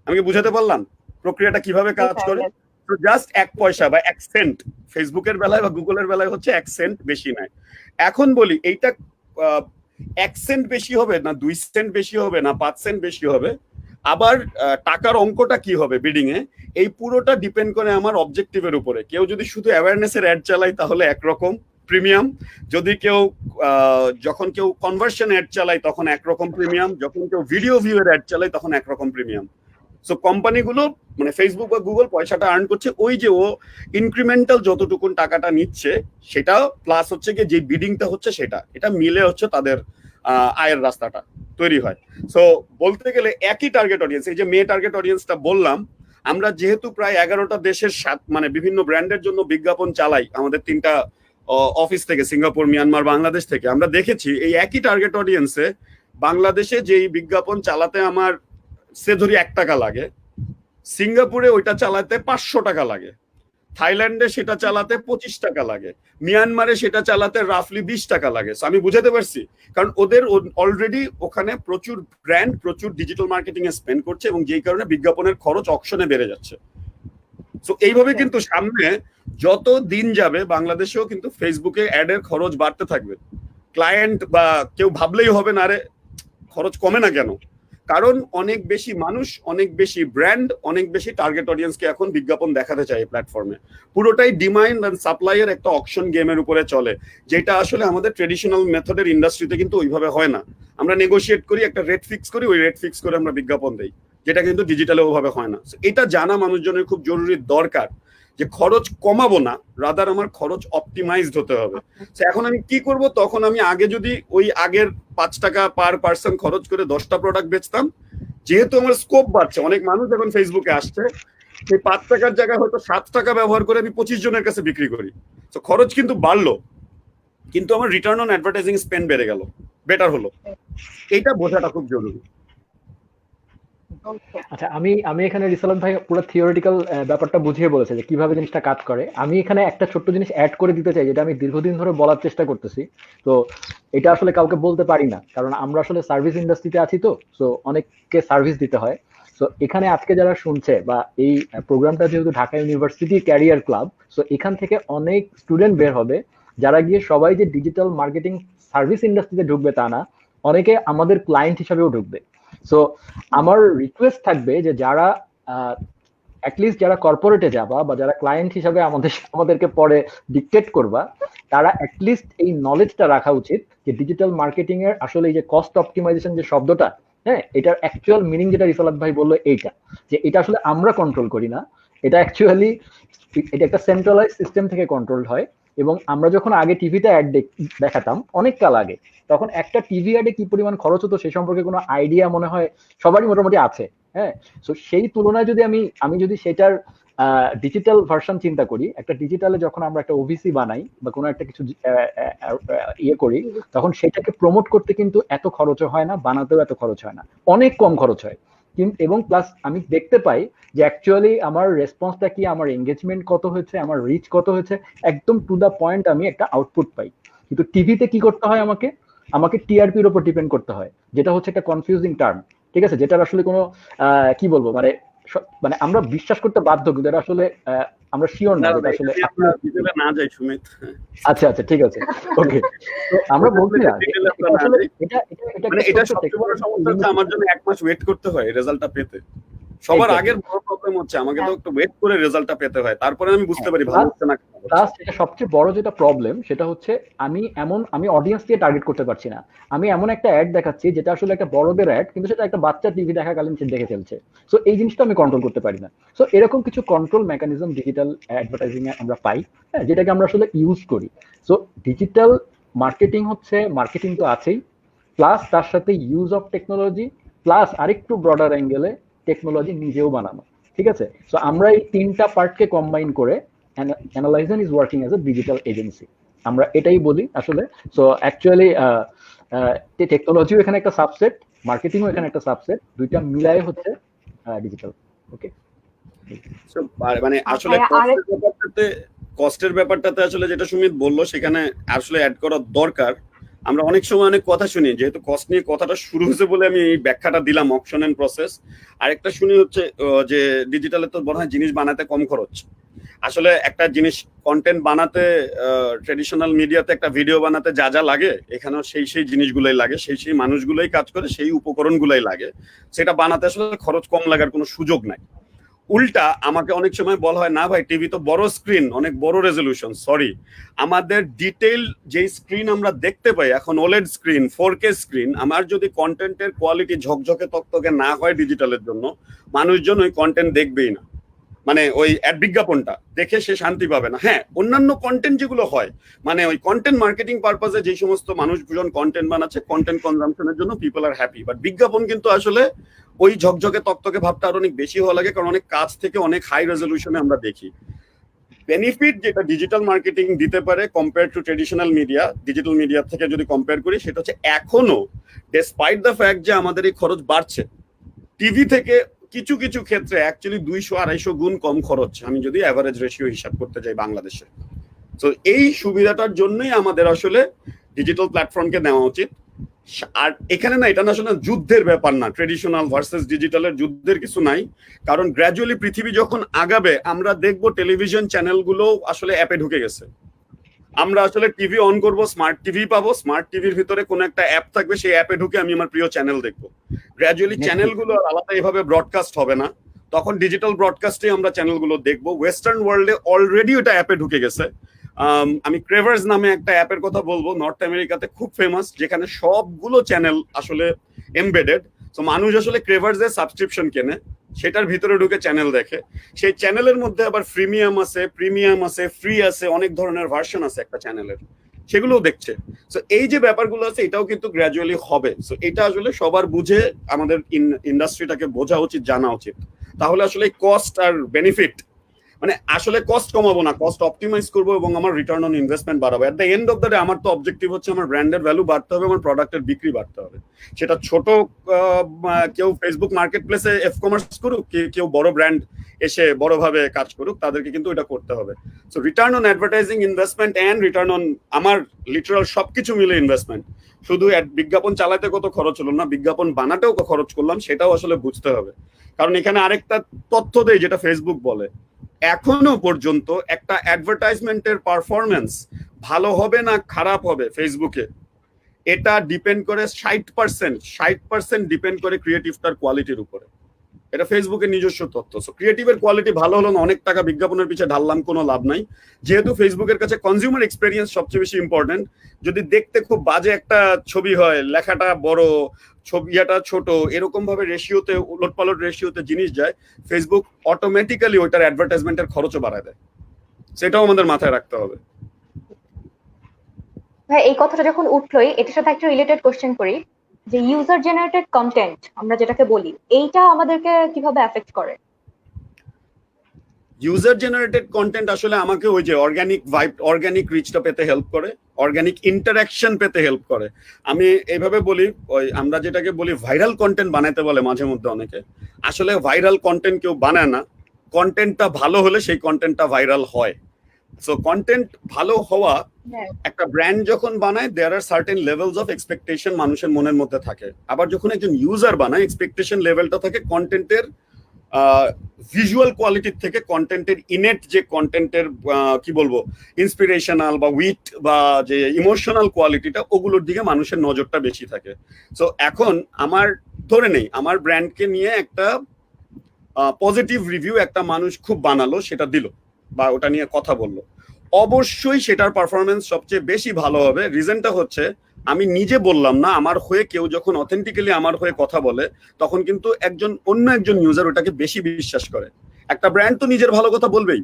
আমি কি বুঝাতে পারলাম প্রক্রিয়াটা কিভাবে কাজ করে? তো জাস্ট 1 পয়সা বা 1 সেন্ট, ফেসবুকের বেলায় বা গুগলের বেলায় হচ্ছে 1 সেন্ট বেশি নেয়। এখন বলি এইটা 1 সেন্ট বেশি হবে না 2 সেন্ট বেশি হবে না 5 সেন্ট বেশি হবে, আবার টাকার অঙ্কটা কি হবে বিডিং এ, এই পুরোটা ডিপেন্ড করে আমার অবজেক্টিভের উপরে। কেউ যদি শুধু অ্যাওয়ারনেসের অ্যাড চালায় তাহলে একরকম প্রিমিয়াম, যদি কেউ যখন কেউ কনভার্সন অ্যাড চালায় তখন একরকম প্রিমিয়াম, যখন কেউ ভিডিও ভিউ এর অ্যাড চালায় তখন একরকম প্রিমিয়াম। সো কোম্পানিগুলো, মানে ফেসবুক বা গুগল পয়সাটা আর্ন করছে ওই যে ও ইনক্রিমেন্টাল যতটুকুন টাকাটা নিচ্ছে সেটা, প্লাস হচ্ছে কি যে বিডিংটা হচ্ছে সেটা, এটা মিলে হচ্ছে তাদের আয়ের রাস্তাটা তৈরি হয়। সো বলতে গেলে একই টার্গেট অডিয়েন্স, এই যে মেয়ে টার্গেট অডিয়েন্সটা বললাম, আমরা যেহেতু প্রায় 11টা দেশের মানে বিভিন্ন ব্র্যান্ডের জন্য বিজ্ঞাপন চালাই আমাদের 3টা অফিস থেকে, সিঙ্গাপুর, মিয়ানমার, বাংলাদেশ থেকে, আমরা দেখেছি এই একই টার্গেট অডিয়েন্সে বাংলাদেশে যেই বিজ্ঞাপন চালাতে আমার সে ধরি 1 টাকা লাগে, সিঙ্গাপুরে ওইটা চালাতে 500 টাকা লাগে, থাইল্যান্ডে সেটা চালাতে 25 টাকা লাগে, মিয়ানমারে সেটা চালাতে রাফলি 20 টাকা লাগে। আমি বুঝাতে পারছি, কারণ ওদের অলরেডি ওখানে প্রচুর ব্র্যান্ড প্রচুর ডিজিটাল মার্কেটিং এ স্পেন্ড করছে এবং যেই কারণে বিজ্ঞাপনের খরচ অকশনে বেড়ে যাচ্ছে। তো এইভাবে কিন্তু সামনে যত দিন যাবে বাংলাদেশেও কিন্তু ফেসবুকে অ্যাড এর খরচ বাড়তে থাকবে। ক্লায়েন্ট বা কেউ ভাবলেই হবে না রে খরচ কমে না কেন, কারণ অনেক বেশি মানুষ, অনেক বেশি ব্র্যান্ড, অনেক বেশি টার্গেট অডিয়েন্সকে এখন বিজ্ঞাপন দেখাতে চায় এই প্ল্যাটফর্মে। পুরোটাই ডিমান্ড এন্ড সাপ্লাই এর একটা অকশন গেমের উপরে চলে, যেটা আসলে আমাদের ট্রেডিশনাল মেথডের ইন্ডাস্ট্রিতে কিন্তু ওইভাবে হয় না। আমরা নেগোশিয়েট করি, একটা রেট ফিক্স করি, ওই রেট ফিক্স করে আমরা বিজ্ঞাপন দেই, যেটা কিন্তু ডিজিটালে ওভাবে হয় না। এটা জানা মানুষজনের খুব জরুরি দরকার যে খরচ কমাবো না, রাদার আমার খরচ অপটিমাইজড হতে হবে। এখন আমি কি করব, তখন আমি আগে যদি ওই আগের 5 টাকা পার পার্সন খরচ করে 10টা প্রোডাক্ট বেচতাম, যেহেতু আমার স্কোপ বাড়ছে, অনেক মানুষ এখন ফেসবুকে আসছে, সেই 5 টাকার জায়গায় হয়তো 7 টাকা ব্যবহার করে আমি 25 জনের কাছে বিক্রি করি। তো খরচ কিন্তু বাড়লো, কিন্তু আমার রিটার্ন অন অ্যাডভার্টাইজিং স্পেন্ড বেড়ে গেল, বেটার হলো। এইটা বোঝাটা খুব জরুরি। ওকে। আচ্ছা, আমি আমি এখানে রিসালাত ভাই পুরো থিওরিটিক্যাল ব্যাপারটা বুঝিয়ে বলেছে যে কিভাবে জিনিসটা কাজ করে। আমি এখানে একটা ছোট্ট জিনিস অ্যাড করে দিতে চাই, যেটা আমি দীর্ঘদিন ধরে বলার চেষ্টা করতেছি। তো এটা আসলে কাউকে বলতে পারি না, কারণ আমরা আসলে সার্ভিস ইন্ডাস্ট্রিতে আছি, তো সো অনেককে সার্ভিস দিতে হয়। সো এখানে আজকে যারা শুনছে, বা এই প্রোগ্রামটা যেহেতু Dhaka university career club, so এখান থেকে অনেক স্টুডেন্ট বের হবে, যারা গিয়ে সবাই যে ডিজিটাল মার্কেটিং সার্ভিস ইন্ডাস্ট্রিতে ঢুকবে তা না, অনেকে আমাদের ক্লায়েন্ট হিসাবেও ঢুকবে। সো আমার রিকোয়েস্ট থাকবে যে যারা অ্যাটলিস্ট যারা কর্পোরেটে যাবা, বা যারা ক্লায়েন্ট হিসাবে আমাদেরকে পরে ডিকটেট করবা, তারা অ্যাটলিস্ট এই নলেজটা রাখা উচিত যে ডিজিটাল মার্কেটিং এর আসলে এই যে কস্ট অপটিমাইজেশন যে শব্দটা, হ্যাঁ, এটার অ্যাকচুয়াল মিনিং যেটা রিসালাত ভাই বললো এইটা, যে এটা আসলে আমরা কন্ট্রোল করি না, এটা অ্যাকচুয়ালি এটা একটা সেন্ট্রালাইজ সিস্টেম থেকে কন্ট্রোল হয়। এবং আমরা যখন আগে টিভিতে অ্যাড দেখাতাম অনেক কাল আগে, তখন একটা টিভি অ্যাডে কি পরিমাণ খরচ হতো সে সম্পর্কে কোনো আইডিয়া মনে হয় সবারই মোটামুটি আছে। হ্যাঁ, তো সেই তুলনায় যদি আমি যদি সেটার ডিজিটাল ভার্সন চিন্তা করি, একটা ডিজিটালে যখন আমরা একটা ওভিসি বানাই বা কোনো একটা কিছু ইয়ে করি, তখন সেটাকে প্রমোট করতে কিন্তু এত খরচ হয় না, বানাতেও এত খরচ হয় না, অনেক কম খরচ হয়। কিন্তু এবং প্লাস আমি দেখতে পাই যে অ্যাকচুয়ালি আমার রেসপন্সটা কি, আমার এঙ্গেজমেন্ট কত হয়েছে, আমার রিচ কত হয়েছে, একদম টু দা পয়েন্ট আমি একটা আউটপুট পাই। কিন্তু টিভিতে কি করতে হয়, আমাকে টিআরপির উপর ডিপেন্ড করতে হয়, যেটা হচ্ছে একটা কনফিউজিং টার্ম। ঠিক আছে, যেটার আসলে কোনো কি বলবো, মানে আমরা বিশ্বাস করতে বাধ্য, কিন্তু এটা আসলে আমরা শিওর না যেটা আসলে না যাই সুমিত। আচ্ছা আচ্ছা, ঠিক আছে, ওকে। তো আমরা বলছি না আসলে এটা সবচেয়ে বড় সমস্যা হচ্ছে আমার জন্য 1 মাস ওয়েট করতে হয় রেজাল্টটা পেতে। সবার আগের বড় প্রবলেম হচ্ছে আমাকে তো একটু ওয়েট করে রেজাল্টটা পেতে হয়, তারপরে আমি বুঝতে পারি ভালো হচ্ছে না। প্লাস এটা সবচেয়ে বড় যেটা প্রবলেম, সেটা হচ্ছে আমি অডিয়েন্স দিয়ে টার্গেট করতে পারছি না। আমি এমন একটা অ্যাড দেখাচ্ছি যেটা আসলে একটা বড়দের অ্যাড, কিন্তু সেটা একটা বাচ্চা টিভি দেখাকালীন সে দেখে ফেলছে। সো এই জিনিসটা আমি কন্ট্রোল করতে পারি না। সো এরকম কিছু কন্ট্রোল মেকানিজম ডিজিটাল অ্যাডভার্টাইজিং এ আমরা পাই, হ্যাঁ, যেটাকে আমরা আসলে ইউজ করি। সো ডিজিটাল মার্কেটিং হচ্ছে, মার্কেটিং তো আছেই, প্লাস তার সাথে ইউজ অফ টেকনোলজি, প্লাস আরেকটু ব্রডার অ্যাঙ্গেলে টেকনোলজি নিজেও বানানো। ঠিক আছে, সো আমরা এই তিনটা পার্টকে কম্বাইন করে Analyzen is working as a digital agency, আমরা এটাই বলি আসলে। সো অ্যাকচুয়ালি টেকনোলজিও এখানে একটা সাবসেট, মার্কেটিংও এখানে একটা সাবসেট, দুইটা মিলায়ে হচ্ছে ডিজিটাল। ওকে, মানে আসলে কস্টের ব্যাপারটাতে আসলে যেটা সুমিত বললো সেখানে আসলে অ্যাড করা দরকার। আমরা অনেক সময় অনেক কথা শুনি, যেহেতু কস্ট নিয়ে কথাটা শুরু হয়েছে বলে আমি এই ব্যাখ্যাটা দিলাম, অপশন এন্ড প্রসেস। আরেকটা শুনি হচ্ছে যে ডিজিটালে তো মনে হয় জিনিস বানাতে কম খরচ। আসলে একটা জিনিস কন্টেন্ট বানাতে, ট্রেডিশনাল মিডিয়াতে একটা ভিডিও বানাতে যা যা লাগে, এখানেও সেই জিনিসগুলোই লাগে, সেই মানুষগুলোই কাজ করে, সেই উপকরণগুলোই লাগে। সেটা বানাতে আসলে খরচ কম লাগার কোনো সুযোগ নাই। উল্টা আমাকে অনেক সময় বলা হয়, না ভাই টিভি তো বড় স্ক্রিন, অনেক বড় রেজলিউশন। সরি, আমাদের ডিটেইল যে স্ক্রিন আমরা দেখতে পাই এখন, ওলেড স্ক্রিন, 4K স্ক্রিন, আমার যদি কন্টেন্টের কোয়ালিটি ঝকঝকে তকতকে না হয় ডিজিটালের জন্য, মানুষজন ওই কন্টেন্ট দেখবেই না। মানে ওই অ্যাড বিজ্ঞাপনটা দেখে সে শান্তি পাবে না। হ্যাঁ, অন্যান্য কন্টেন্ট যেগুলো হয়, মানে ওই কন্টেন্ট মার্কেটিং পারপাসে যে সমস্ত মানুষজন কন্টেন্ট বানাচ্ছে, কন্টেন্ট কনজাম্পশনের জন্য পিপল আর হ্যাপি। বাট বিজ্ঞাপন কিন্তু আসলে ওই ঝকঝকে তকতকে ভাবটা আরো অনেক বেশি হওয়া লাগে, কারণ অনেক কাছ থেকে অনেক হাই রেজলিউশনে আমরা দেখি। বেনিফিট যেটা ডিজিটাল মার্কেটিং দিতে পারে compare to traditional media, digital media থেকে যদি কম্পেয়ার করি, সেটা হচ্ছে এখনো ডেসপাইট দ্য ফ্যাক্ট যে আমাদের এই খরচ বাড়ছে, টিভি থেকে কিছু কিছু ক্ষেত্রে অ্যাকচুয়ালি 200-250 গুণ কম খরচ, আমি যদি অ্যাভারেজ রেশিও হিসাব করতে যাই বাংলাদেশে। তো এই সুবিধাটার জন্যই আমাদের আসলে ডিজিটাল প্ল্যাটফর্মকে নেওয়া উচিত। আর এখানে না, এটা আসলে যুদ্ধের ব্যাপার না, ট্রেডিশনাল ভার্সেস ডিজিটালের যুদ্ধের কিছু নাই। কারণ গ্র্যাজুয়ালি পৃথিবী যখন আগাবে, আমরা দেখবো টেলিভিশন চ্যানেলগুলো আসলে অ্যাপে ঢুকে গেছে। আমরা আসলে টিভি অন করব, স্মার্ট টিভি পাবো, স্মার্ট টিভির ভিতরে কোনো একটা অ্যাপ থাকবে, সেই অ্যাপে ঢুকে আমি আমার প্রিয় চ্যানেল দেখবো। গ্র্যাজুয়ালি চ্যানেলগুলো আলাদা এভাবে ব্রডকাস্ট হবে না, তখন ডিজিটাল ব্রডকাস্টে আমরা চ্যানেলগুলো দেখবো। ওয়েস্টার্ন ওয়ার্ল্ডে অলরেডি ওটা অ্যাপে ঢুকে গেছে। আমি ক্রেভার্স নামে একটা অ্যাপের কথা বলবো, নর্থ আমেরিকাতে খুব ফেমাস, যেখানে সবগুলো চ্যানেল আসলে এমবেডেড। তো মানুষ আসলে ক্রেভার্স এর সাবস্ক্রিপশন কেনে, সেটার ভিতরে ঢুকে চ্যানেল দেখে। সেই চ্যানেলের মধ্যে আবার প্রিমিয়াম আছে, ফ্রি আছে, অনেক ধরনের ভার্সন আছে একটা চ্যানেলের, সেগুলোও দেখছে। সো এই যে ব্যাপারগুলো আছে, এটাও কিন্তু গ্র্যাজুয়ালি হবে। সো এটা আসলে সবার বুঝে আমাদের ইন্ডাস্ট্রিটাকে বোঝা উচিত, জানা উচিত। তাহলে আসলে কস্ট আর বেনিফিট মানে আসলে কস্ট কমাবো না, কস্ট অপটিমাইজ করবো এবং আমার রিটার্ন অন ইনভেস্টমেন্ট বাড়াবো। At the end of the day আমার তো অবজেক্টিভ হচ্ছে আমার ব্র্যান্ডের ভ্যালু বাড়তে হবে, আমার প্রোডাক্টের বিক্রি বাড়তে হবে। সেটা ছোট কেউ ফেসবুক মার্কেট প্লেসে এফ কমার্স করুক, কেউ বড় ব্র্যান্ড এসে বড়ভাবে কাজ করুক, তাদেরকে কিন্তু এটা করতে হবে। So return on advertising investment and return on আমার লিটারাল সবকিছু মিলে ইনভেস্টমেন্ট। শুধু বিজ্ঞাপন চালাতে কত খরচ হলো না, বিজ্ঞাপন বানাতেও খরচ করলাম, সেটাও আসলে বুঝতে হবে। কারণ এখানে আরেকটা তথ্য দেয় যেটা ফেসবুক বলে, এখনো পর্যন্ত একটা অ্যাডভার্টাইজমেন্টের পারফরমেন্স ভালো হবে না খারাপ হবে ফেসবুকে, এটা ডিপেন্ড করে 60% ডিপেন্ড করে ক্রিয়েটিভটার কোয়ালিটির উপরে। এটা ফেসবুকের নিজস্ব তথ্য। সো ক্রিয়েটিভের কোয়ালিটি ভালো হলো না, অনেক টাকা বিজ্ঞাপনের পিছিয়ে ঢাললাম, কোনো লাভ নাই। যেহেতু ফেসবুকের কাছে কনজিউমার এক্সপেরিয়েন্স সবচেয়ে বেশি ইম্পর্টেন্ট, যদি দেখতে খুব বাজে একটা ছবি হয়, লেখাটা বড়, ছবিটা ছোট, এরকম ভাবে রেশিওতে, উলটপালট রেশিওতে জিনিস যায়, ফেসবুক অটোমেটিক্যালি ওইটার অ্যাডভার্টাইজমেন্টের খরচও বাড়ায় দেয়। সেটাও আমাদের মাথায় রাখতে হবে। ভাই এই কথাটা যখন উঠলোই, এটার সাথে একটা রিলেটেড কোশ্চেন করি, যে ইউজার জেনারেটেড কন্টেন্ট আমরা যেটাকে বলি, এইটা আমাদেরকে কিভাবে এফেক্ট করে? ইউজার জেনারেটেড কন্টেন্ট আসলে আমাকে ওই যে অর্গানিক ভাইব, অর্গানিক রিচটা পেতে হেল্প করে, অর্গানিক ইন্টারাকশন পেতে হেল্প করে। আমি এইভাবে বলি, ওই আমরা যেটাকে বলি ভাইরাল কন্টেন্ট বানাইতে বলে মাঝে মধ্যে অনেকে, আসলে ভাইরাল কন্টেন্ট কেউ বানায় না, কন্টেন্টটা ভালো হলে সেই কন্টেন্টটা ভাইরাল হয়। সো কন্টেন্ট ভালো হওয়া, একটা ব্র্যান্ড যখন বানায় there are certain levels of expectation মানুষের মনের মধ্যে থাকে। আবার যখন একজন ইউজার বানায়, এক্সপেকটেশন লেভেলটা থাকে কন্টেন্টের ভিজুয়াল কোয়ালিটির থেকে কন্টেন্টের ইনেট যে কন্টেন্টের কি বলবো ইন্সপিরেশনাল বা উইট বা যে ইমোশনাল কোয়ালিটিটা, ওগুলোর দিকে মানুষের নজরটা বেশি থাকে। সো এখন আমার ধরে নেই আমার ব্র্যান্ডকে নিয়ে একটা পজিটিভ রিভিউ একটা মানুষ খুব বানালো, সেটা দিল বা ওটা নিয়ে কথা বললো, অবশ্যই সেটার পারফরমেন্স সবচেয়ে বেশি ভালো হবে। রিজনটা হচ্ছে আমি নিজে বললাম না, আমার হয়ে কেউ যখন অথেন্টিক্যালি আমার হয়ে কথা বলে, তখন কিন্তু অন্য একজন ইউজার ওটাকে বেশি বিশ্বাস করে। একটা ব্র্যান্ড তো নিজের ভালো কথা বলবেই,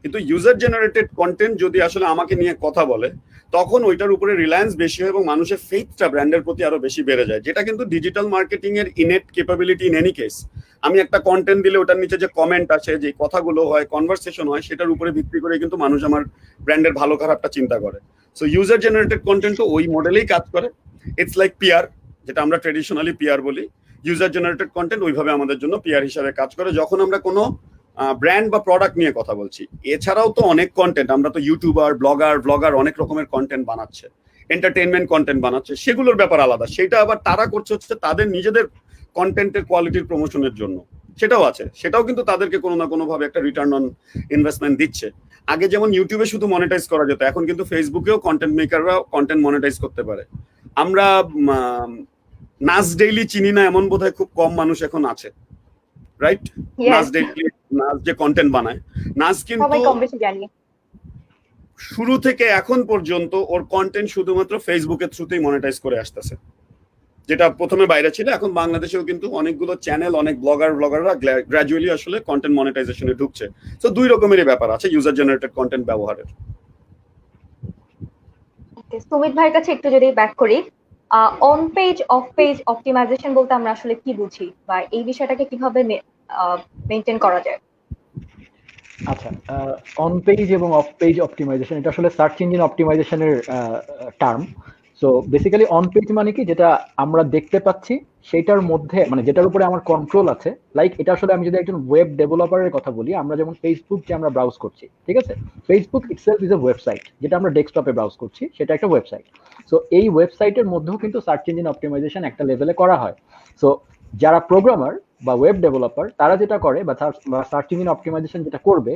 কিন্তু ইউজার জেনারেটেড কন্টেন্ট যদি আসলে আমাকে নিয়ে কথা বলে, তখন ওইটার উপরে রিলায়েন্স বেশি হয় এবং মানুষের ফেথটা ব্র্যান্ডের প্রতি আরো বেশি বেড়ে যায়, যেটা কিন্তু ডিজিটাল মার্কেটিং এর innate capability in any case. আমি একটা কন্টেন্ট দিলে ওটার নিচে যে কমেন্ট আসে, যে কথাগুলো হয়, কনভারসেশন হয়, সেটার উপরে ভিত্তি করে কিন্তু মানুষ আমার ব্র্যান্ডের ভালো খারাপটা চিন্তা করে। সো ইউজার জেনারেটেড কন্টেন্ট ওই মডেলেই কাজ করে। ইটস লাইক পিআর, যেটা আমরা ট্রেডিশনালি পিআর বলি। ইউজার জেনারেটেড কন্টেন্ট ওইভাবে আমাদের জন্য পিআর হিসাবে কাজ করে যখন আমরা কোনো ব্র্যান্ড বা প্রোডাক্ট নিয়ে কথা বলছি। এছাড়াও তো অনেক কন্টেন্ট, আমরা তো ইউটিউবার, ব্লগার অনেক রকমের কন্টেন্ট বানাচ্ছে, এন্টারটেইনমেন্ট কন্টেন্ট বানাচ্ছে, সেগুলোর ব্যাপার আলাদা। সেটা আবার তারা করছে হচ্ছে তাদের নিজেদের কন্টেন্টের কোয়ালিটির প্রমোশনের জন্য, সেটাও আছে, সেটাও কিন্তু তাদেরকে কোনো না কোনো ভাবে একটা রিটার্ন অন ইনভেস্টমেন্ট দিচ্ছে। আগে যেমন ইউটিউবে শুধু মনিটাইজ করা যেত, এখন কিন্তু ফেসবুকেও কন্টেন্ট মেকাররা কন্টেন্ট মনিটাইজ করতে পারে। আমরা নাচ ডেইলি চিনি না এমন বোধহয় খুব কম মানুষ এখন আছে, রাইট? নাচ ডেইলি, নাচ যে কন্টেন্ট বানায়, নাচ কিন্তু শুরু থেকে এখন পর্যন্ত ওর কন্টেন্ট শুধুমাত্র ফেসবুকের থ্রুতেই মনিটাইজ করে আসতেছে, যেটা প্রথমে বাইরে ছিল। এখন বাংলাদেশেও কিন্তু অনেকগুলো চ্যানেল, অনেক ব্লগাররা গ্র্যাজুয়ালি আসলে কন্টেন্ট মনিটাইজেশনে ঢুকছে। তো দুই রকমেরই ব্যাপার আছে ইউজার জেনারেটেড কন্টেন্ট ব্যবহারের। সুমিত ভাইয়ের কাছে একটু যদি ব্যাক করি, on page off page optimisation বলতে আমরা আসলে কি বুঝি, বা এই বিষয়টাকে কিভাবে মেইনটেইন করা যায়? আচ্ছা, অন পেজ এবং অফ পেজ অপটিমাইজেশন এটা আসলে সার্চ ইঞ্জিন অপটিমাইজেশনের term. So basically on page মানে কি, যেটা আমরা দেখতে পাচ্ছি সেটার মধ্যে, মানে যেটার উপরে আমার কন্ট্রোল আছে। লাইক এটা আসলে আমি যদি একজন ওয়েব ডেভেলপারের কথা বলি, আমরা যেমন ফেসবুক যে আমরা ব্রাউজ করছি, ঠিক আছে, Facebook itself is a website, যেটা আমরা ডেস্কটপে ব্রাউজ করছি সেটা একটা ওয়েবসাইট। সো এই ওয়েবসাইটের মধ্যেও কিন্তু সার্চ ইঞ্জিন অপটিমাইজেশন একটা লেভেলে করা হয়। সো যারা প্রোগ্রামার বা ওয়েব ডেভেলপার তারা যেটা করে, বা সার্চ ইঞ্জিন অপটিমাইজেশন যেটা করবে,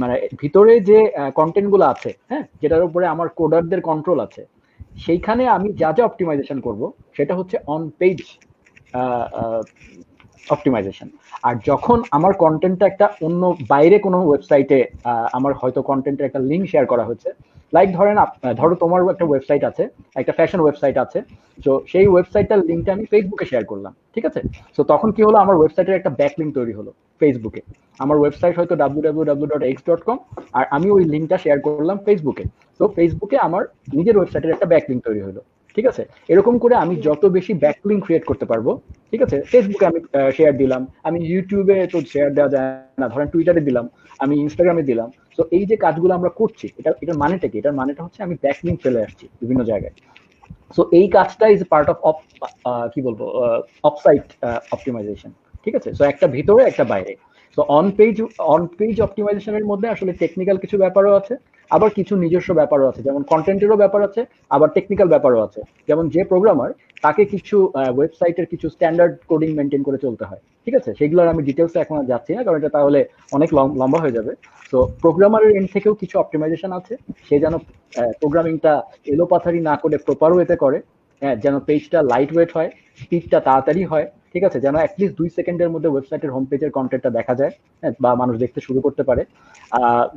মানে ভিতরে যে কন্টেন্ট গুলো আছে, হ্যাঁ, যেটার উপরে আমার কোডারদের কন্ট্রোল আছে, সেইখানে আমি যা যা অপটিমাইজেশন করব সেটা হচ্ছে অন পেজ অপটিমাইজেশন। আর যখন আমার কন্টেন্টটা একটা অন্য বাইরে কোনো ওয়েবসাইটে, আমার হয়তো কন্টেন্টের একটা লিঙ্ক শেয়ার করা হচ্ছে, লাইক ধরো তোমার একটা ওয়েবসাইট আছে, একটা ফ্যাশন ওয়েবসাইট আছে, তো সেই ওয়েবসাইটটার লিঙ্কটা আমি ফেসবুকে শেয়ার করলাম, ঠিক আছে। তো তখন কি হলো, আমার ওয়েবসাইটের একটা ব্যাকলিঙ্ক তৈরি হলো ফেসবুকে। আমার ওয়েবসাইট হয়তো www.x.com, আর আমি ওই লিঙ্কটা শেয়ার করলাম ফেসবুকে। তো ফেসবুকে আমার নিজের ওয়েবসাইটের একটা ব্যাকলিঙ্ক তৈরি হলো। ঠিক আছে? এরকম করে আমি যত বেশি ব্যাকলিঙ্ক ক্রিয়েট করতে পারবো, ঠিক আছে? ফেসবুকে আমি শেয়ার দিলাম, আমি ইউটিউবে তো শেয়ার দেওয়া যায় না, ধরেন টুইটারে দিলাম, আমি ইনস্টাগ্রামে দিলাম। তো এই যে কাজগুলো আমরা করছি, এটার মানেটা কি? এটার মানেটা হচ্ছে আমি ব্যাকলিঙ্ক ফেলে আসছি বিভিন্ন জায়গায়। সো এই কাজটা ইজ পার্ট অফ কি বলবো, অফসাইট অপটিমাইজেশন, ঠিক আছে? সো একটা ভিতরে একটা বাইরে। সো অন পেজ অপটিমাইজেশনের মধ্যে আসলে টেকনিক্যাল কিছু ব্যাপারও আছে, আবার কিছু নিজস্ব ব্যাপারও আছে, যেমন কন্টেন্টেরও ব্যাপার আছে, আবার টেকনিক্যাল ব্যাপারও আছে। যেমন যে প্রোগ্রামার, তাকে কিছু ওয়েবসাইটের কিছু স্ট্যান্ডার্ড কোডিং মেনটেন করে চলতে হয়, ঠিক আছে? সেগুলোর আমি ডিটেলসে এখন আর যাচ্ছি না, কারণ এটা তাহলে অনেক লম্বা হয়ে যাবে। তো প্রোগ্রামারের এন্ড থেকেও কিছু অপটিমাইজেশন আছে, সে যেন প্রোগ্রামিংটা এলোপাথারি না করে প্রপার ওয়েতে করে, হ্যাঁ, যেন পেজটা লাইট ওয়েট হয়, স্পিডটা তাড়াতাড়ি হয়, ঠিক আছে? যেন অ্যাটলিস্ট 2 সেকেন্ডের মধ্যে ওয়েবসাইটের হোম পেজের কন্টেন্টটা দেখা যায়, হ্যাঁ, বা মানুষ দেখতে শুরু করতে পারে।